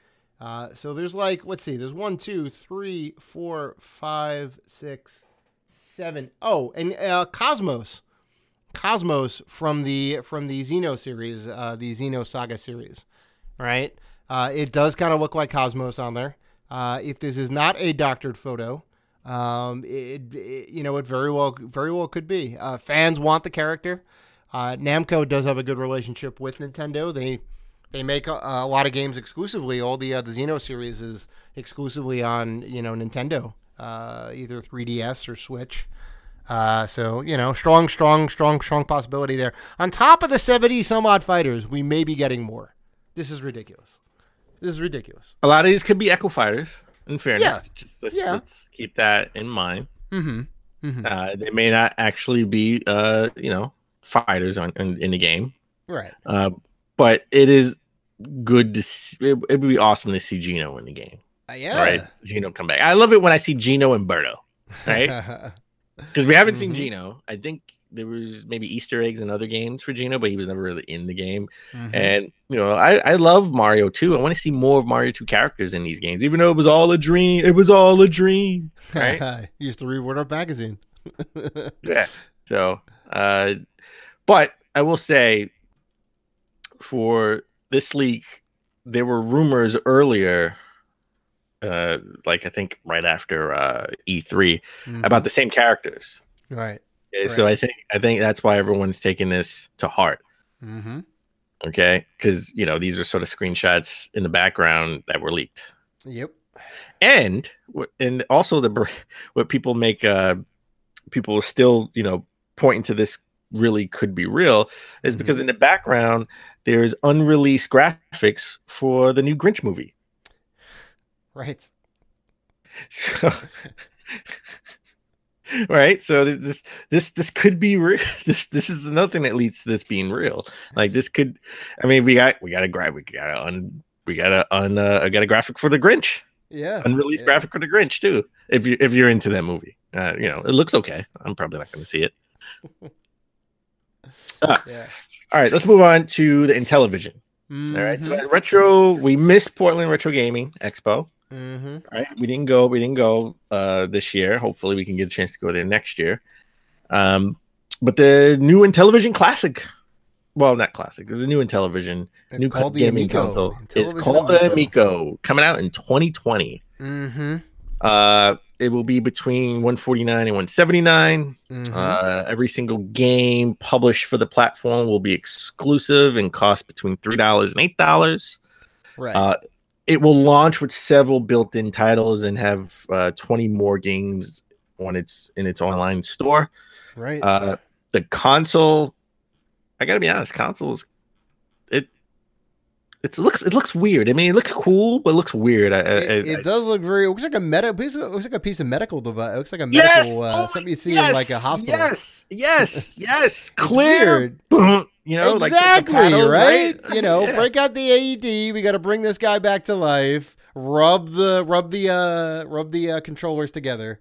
So there's like, let's see, there's 1, 2, 3, 4, 5, 6, 7. Oh, and Cosmos from the Xeno series, the Xeno Saga series, right? It does kind of look like Cosmos on there. If this is not a doctored photo, it very well could be. Fans want the character. Namco does have a good relationship with Nintendo. They make a lot of games exclusively. All the Xeno series is exclusively on Nintendo, either 3DS or Switch. So strong possibility there. On top of the 70 some odd fighters, we may be getting more. This is ridiculous. A lot of these could be Echo Fighters. In fairness, yeah. Let's keep that in mind. Mm-hmm. Mm-hmm. They may not actually be fighters in the game, right? But it is good to see. It would be awesome to see Gino in the game. Yeah. Right? Gino come back. I love it when I see Gino and Berto. Right? Because we haven't seen Gino. I think there was maybe Easter eggs in other games for Gino, but he was never really in the game. Mm-hmm. And, I love Mario 2. I want to see more of Mario 2 characters in these games, even though it was all a dream. It was all a dream. Right? You used to read Word Up Magazine. Yeah. So, but I will say, for this leak, there were rumors earlier, like I think right after E3, about the same characters. Right. Okay, so I think that's why everyone's taking this to heart. Mm-hmm. Okay, because these are sort of screenshots in the background that were leaked. Yep. And also what people make people still pointing to this really could be real is because in the background there's unreleased graphics for the new Grinch movie. Right. So right, so this could be real. This is another thing that leads to this being real. Like this could, I mean, we got a graphic for the Grinch. Yeah, unreleased graphic for the Grinch too. If you're into that movie, it looks okay. I'm probably not going to see it. Yeah. All right, let's move on to the Intellivision. Mm-hmm. All right, so retro. We missed Portland Retro Gaming Expo. Mm-hmm. All right, we didn't go this year. Hopefully, we can get a chance to go there next year. But the new Intellivision Classic. Well, not classic. There's a new Intellivision. It's new called the gaming Amico. console. It's called the Amico. Coming out in 2020. Mm-hmm. It will be between $149 and $179. Mm-hmm. Every single game published for the platform will be exclusive and cost between $3 and $8. Right. It will launch with several built-in titles and have 20 more games in its online store. Right. The console, I gotta be honest, consoles, it looks weird. I mean, it looks cool, but it looks weird. It does look very. It looks like it looks like a piece of medical device. It looks like a medical something you see in like a hospital. Yes. Clear. Exactly, like paddles, right? Break out the AED. We got to bring this guy back to life. Rub the controllers together.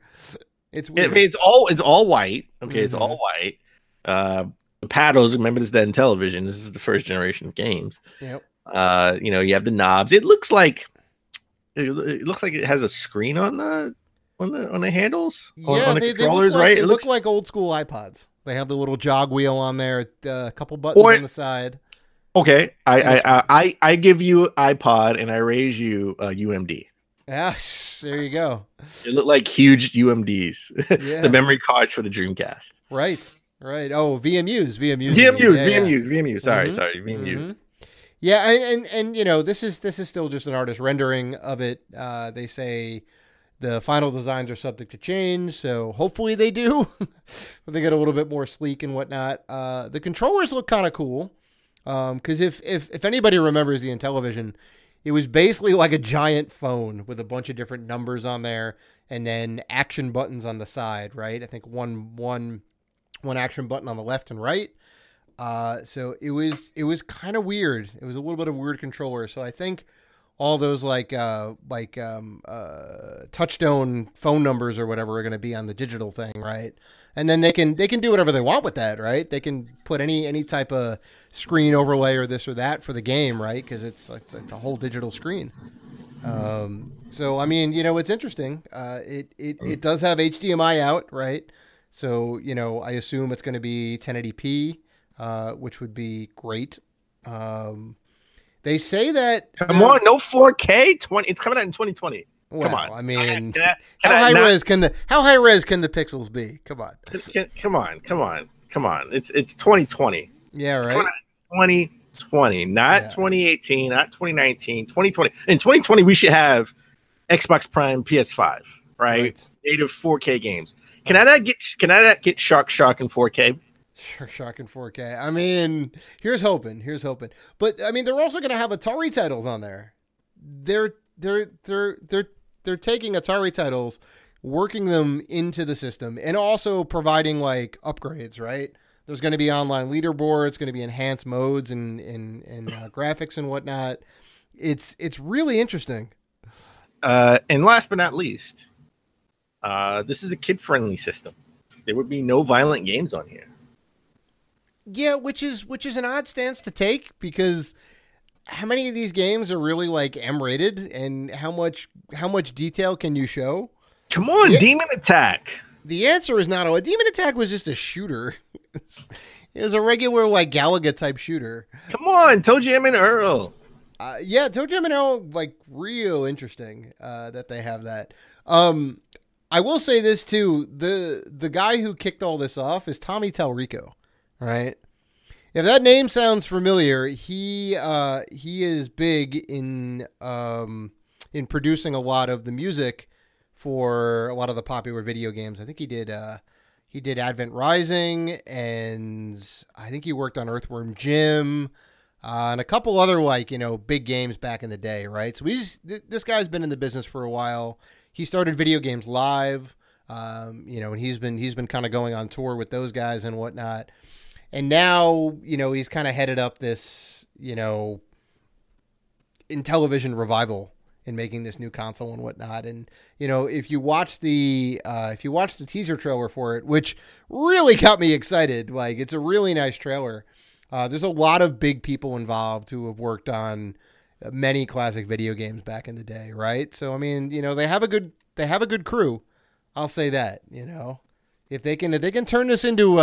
It's weird. I mean, it's all white. Okay, it's all white. The paddles. Remember, this is the Intellivision. This is the first generation of games. Yep. You have the knobs. It looks like it has a screen on the handles. On the controllers, right? It looks like old school iPods. They have the little jog wheel on there, a couple buttons on the side. Okay, I give you iPod and I raise you UMD. Yes, there you go. It looked like huge UMDs. Yeah. The memory cards for the Dreamcast. Right. Oh, VMUs. VMUs. Sorry, VMUs. Mm-hmm. Yeah, and this is still just an artist rendering of it. They say the final designs are subject to change, so hopefully they do. They get a little bit more sleek and whatnot. The controllers look kind of cool, because if anybody remembers the Intellivision, it was basically like a giant phone with a bunch of different numbers on there, and then action buttons on the side. Right, I think one action button on the left and right. So it was kind of weird. It was a little bit of a weird controller. So I think all those touchstone phone numbers or whatever are going to be on the digital thing, right? And then they can do whatever they want with that, right? They can put any type of screen overlay or this or that for the game, right? Because it's a whole digital screen. So I mean, it's interesting. It does have HDMI out, right? So I assume it's going to be 1080p. Which would be great. They say that. Come on, no 4K. It's coming out in 2020. Well, come on. I mean, how high res can the pixels be? Come on. Come on. It's 2020. Yeah, right. It's 2020, not 2018, not 2019, 2020. In 2020, we should have Xbox Prime, PS5, right? Native 4K games. Can I not get Shark in 4K? Shark in 4K. I mean, here's hoping. But I mean, they're also going to have Atari titles on there. They're taking Atari titles, working them into the system, and also providing like upgrades. Right? There's going to be online leaderboards, going to be enhanced modes and graphics and whatnot. It's really interesting. And last but not least, this is a kid-friendly system. There would be no violent games on here. Yeah, which is an odd stance to take, because how many of these games are really like M-rated, and how much detail can you show? Come on, Demon Attack. The answer is not. Demon Attack was just a shooter. It was a regular like Galaga type shooter. Come on, ToeJam and Earl. Yeah, ToeJam and Earl, like real interesting that they have that. I will say this too: the guy who kicked all this off is Tommy Talrico. Right. If that name sounds familiar, he is big in producing a lot of the music for a lot of the popular video games. I think he did Advent Rising, and I think he worked on Earthworm Jim, and a couple other big games back in the day, right? So this guy's been in the business for a while. He started Video Games Live, and he's been kind of going on tour with those guys and whatnot. And now, he's kind of headed up this, Intellivision revival in making this new console and whatnot. And, if you watch the teaser trailer for it, which really got me excited, like it's a really nice trailer. There's a lot of big people involved who have worked on many classic video games back in the day. Right. So, I mean, they have a good crew. I'll say that, if they can turn this into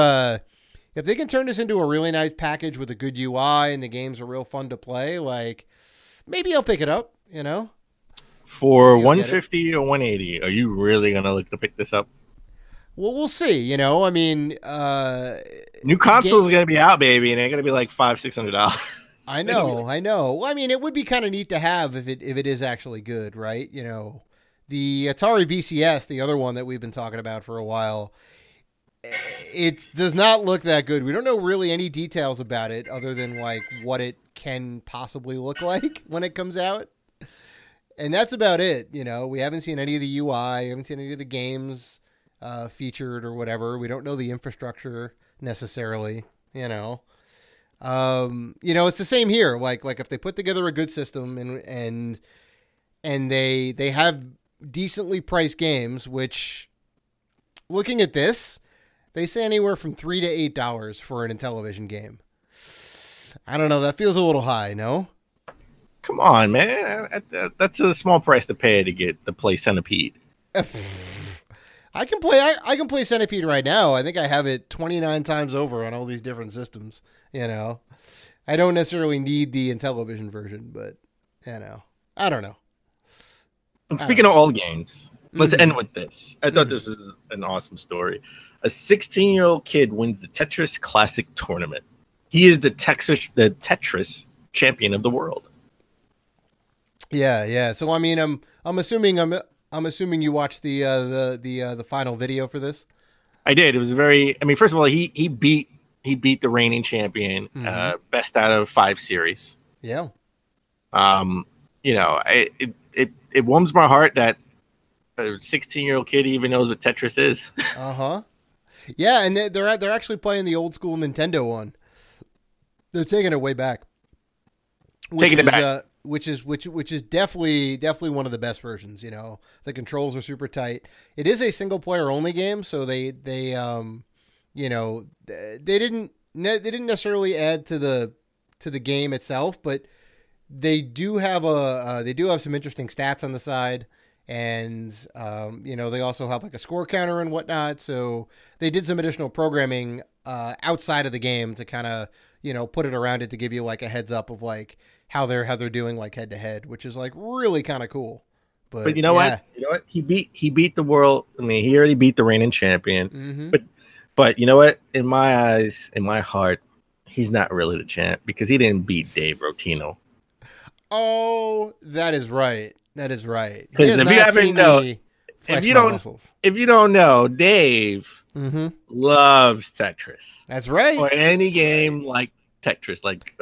a really nice package with a good UI and the games are real fun to play, like maybe I'll pick it up, For 150 or 180, are you really going to look to pick this up? Well, we'll see, I mean, new consoles are going to be out, baby, and they're going to be like $500-$600. I know. Well, I mean, it would be kind of neat to have if it is actually good, right? The Atari VCS, the other one that we've been talking about for a while, it does not look that good. We don't know really any details about it other than like what it can possibly look like when it comes out. And that's about it. We haven't seen any of the UI, we haven't seen any of the games featured or whatever. We don't know the infrastructure necessarily, It's the same here. Like if they put together a good system and they have decently priced games, which looking at this, they say anywhere from $3 to $8 for an Intellivision game. I don't know. That feels a little high, no? Come on, man. That's a small price to pay to play Centipede. I can play Centipede right now. I think I have it 29 times over on all these different systems. I don't necessarily need the Intellivision version, but I don't know. And speaking of old games, let's end with this. I thought this was an awesome story. A 16-year-old kid wins the Tetris Classic tournament. He is the Tetris champion of the world. Yeah. So I mean, I'm assuming you watched the final video for this. I did. It was very. I mean, first of all, he beat the reigning champion, best out of 5 series. Yeah. You know, it warms my heart that a 16-year-old kid even knows what Tetris is. Yeah, and they're actually playing the old school Nintendo one. They're taking it way back. Which is definitely one of the best versions. You know, the controls are super tight. It is a single player only game, so they didn't necessarily add to the game itself, but they do have some interesting stats on the side, and they also have like a score counter and whatnot. So they did some additional programming outside of the game to kind of put it around it to give you like a heads up of like how they're doing like head to head, which is like really kind of cool. But you know what? He beat the world. I mean, he already beat the reigning champion. But you know what? In my eyes, in my heart, he's not really the champ because he didn't beat Dave Rotino. Oh, that is right. Because if you don't know, Dave loves Tetris. That's right. Or any game like Tetris, like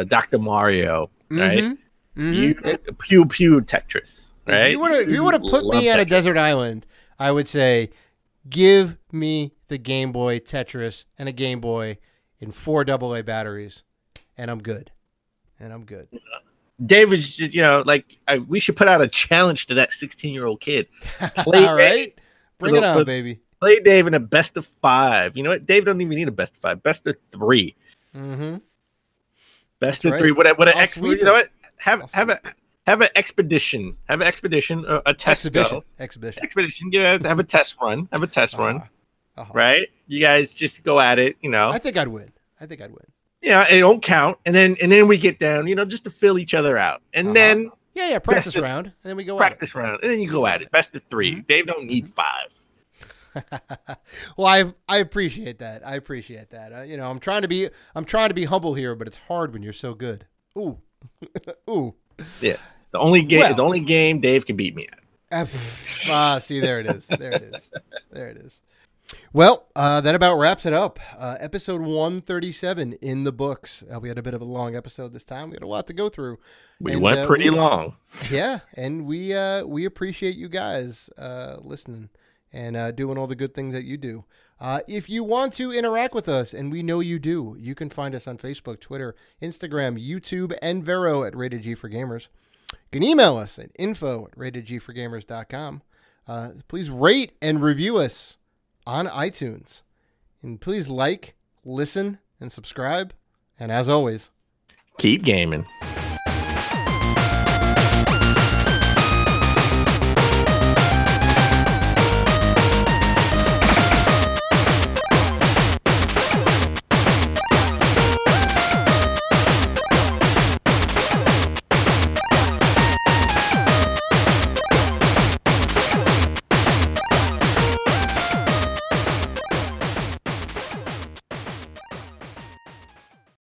Dr. Mario, right? You pew Tetris, right? If you would have put me on a desert island, I would say, give me the Game Boy Tetris and a Game Boy in 4 AA batteries, and I'm good. Dave is just, we should put out a challenge to that 16-year-old kid. Play all right, bring it on, baby. Play Dave in a best of 5. You know what? Dave doesn't even need a best of 5. Best of 3. Best of 3. What you know what? Have an expedition. Have an expedition. A test expedition. Yeah, have a test run. Right? You guys just go at it. I think I'd win. Yeah, it don't count, and then we get down, just to fill each other out, and then practice round, and then we go practice round, and then you go at it. Best of 3. Dave don't need 5. Well, I appreciate that. I'm trying to be humble here, but it's hard when you're so good. Ooh. Yeah, the only game Dave can beat me at. See, there it is. Well, that about wraps it up. Episode 137 in the books. We had a bit of a long episode this time. We had a lot to go through. We went pretty long. Yeah, and we appreciate you guys listening and doing all the good things that you do. If you want to interact with us, and we know you do, you can find us on Facebook, Twitter, Instagram, YouTube, and Vero at Rated G for Gamers. You can email us at info@ratedgforgamers.com. Please rate and review us on iTunes. And please like, listen, and subscribe. And as always, keep gaming.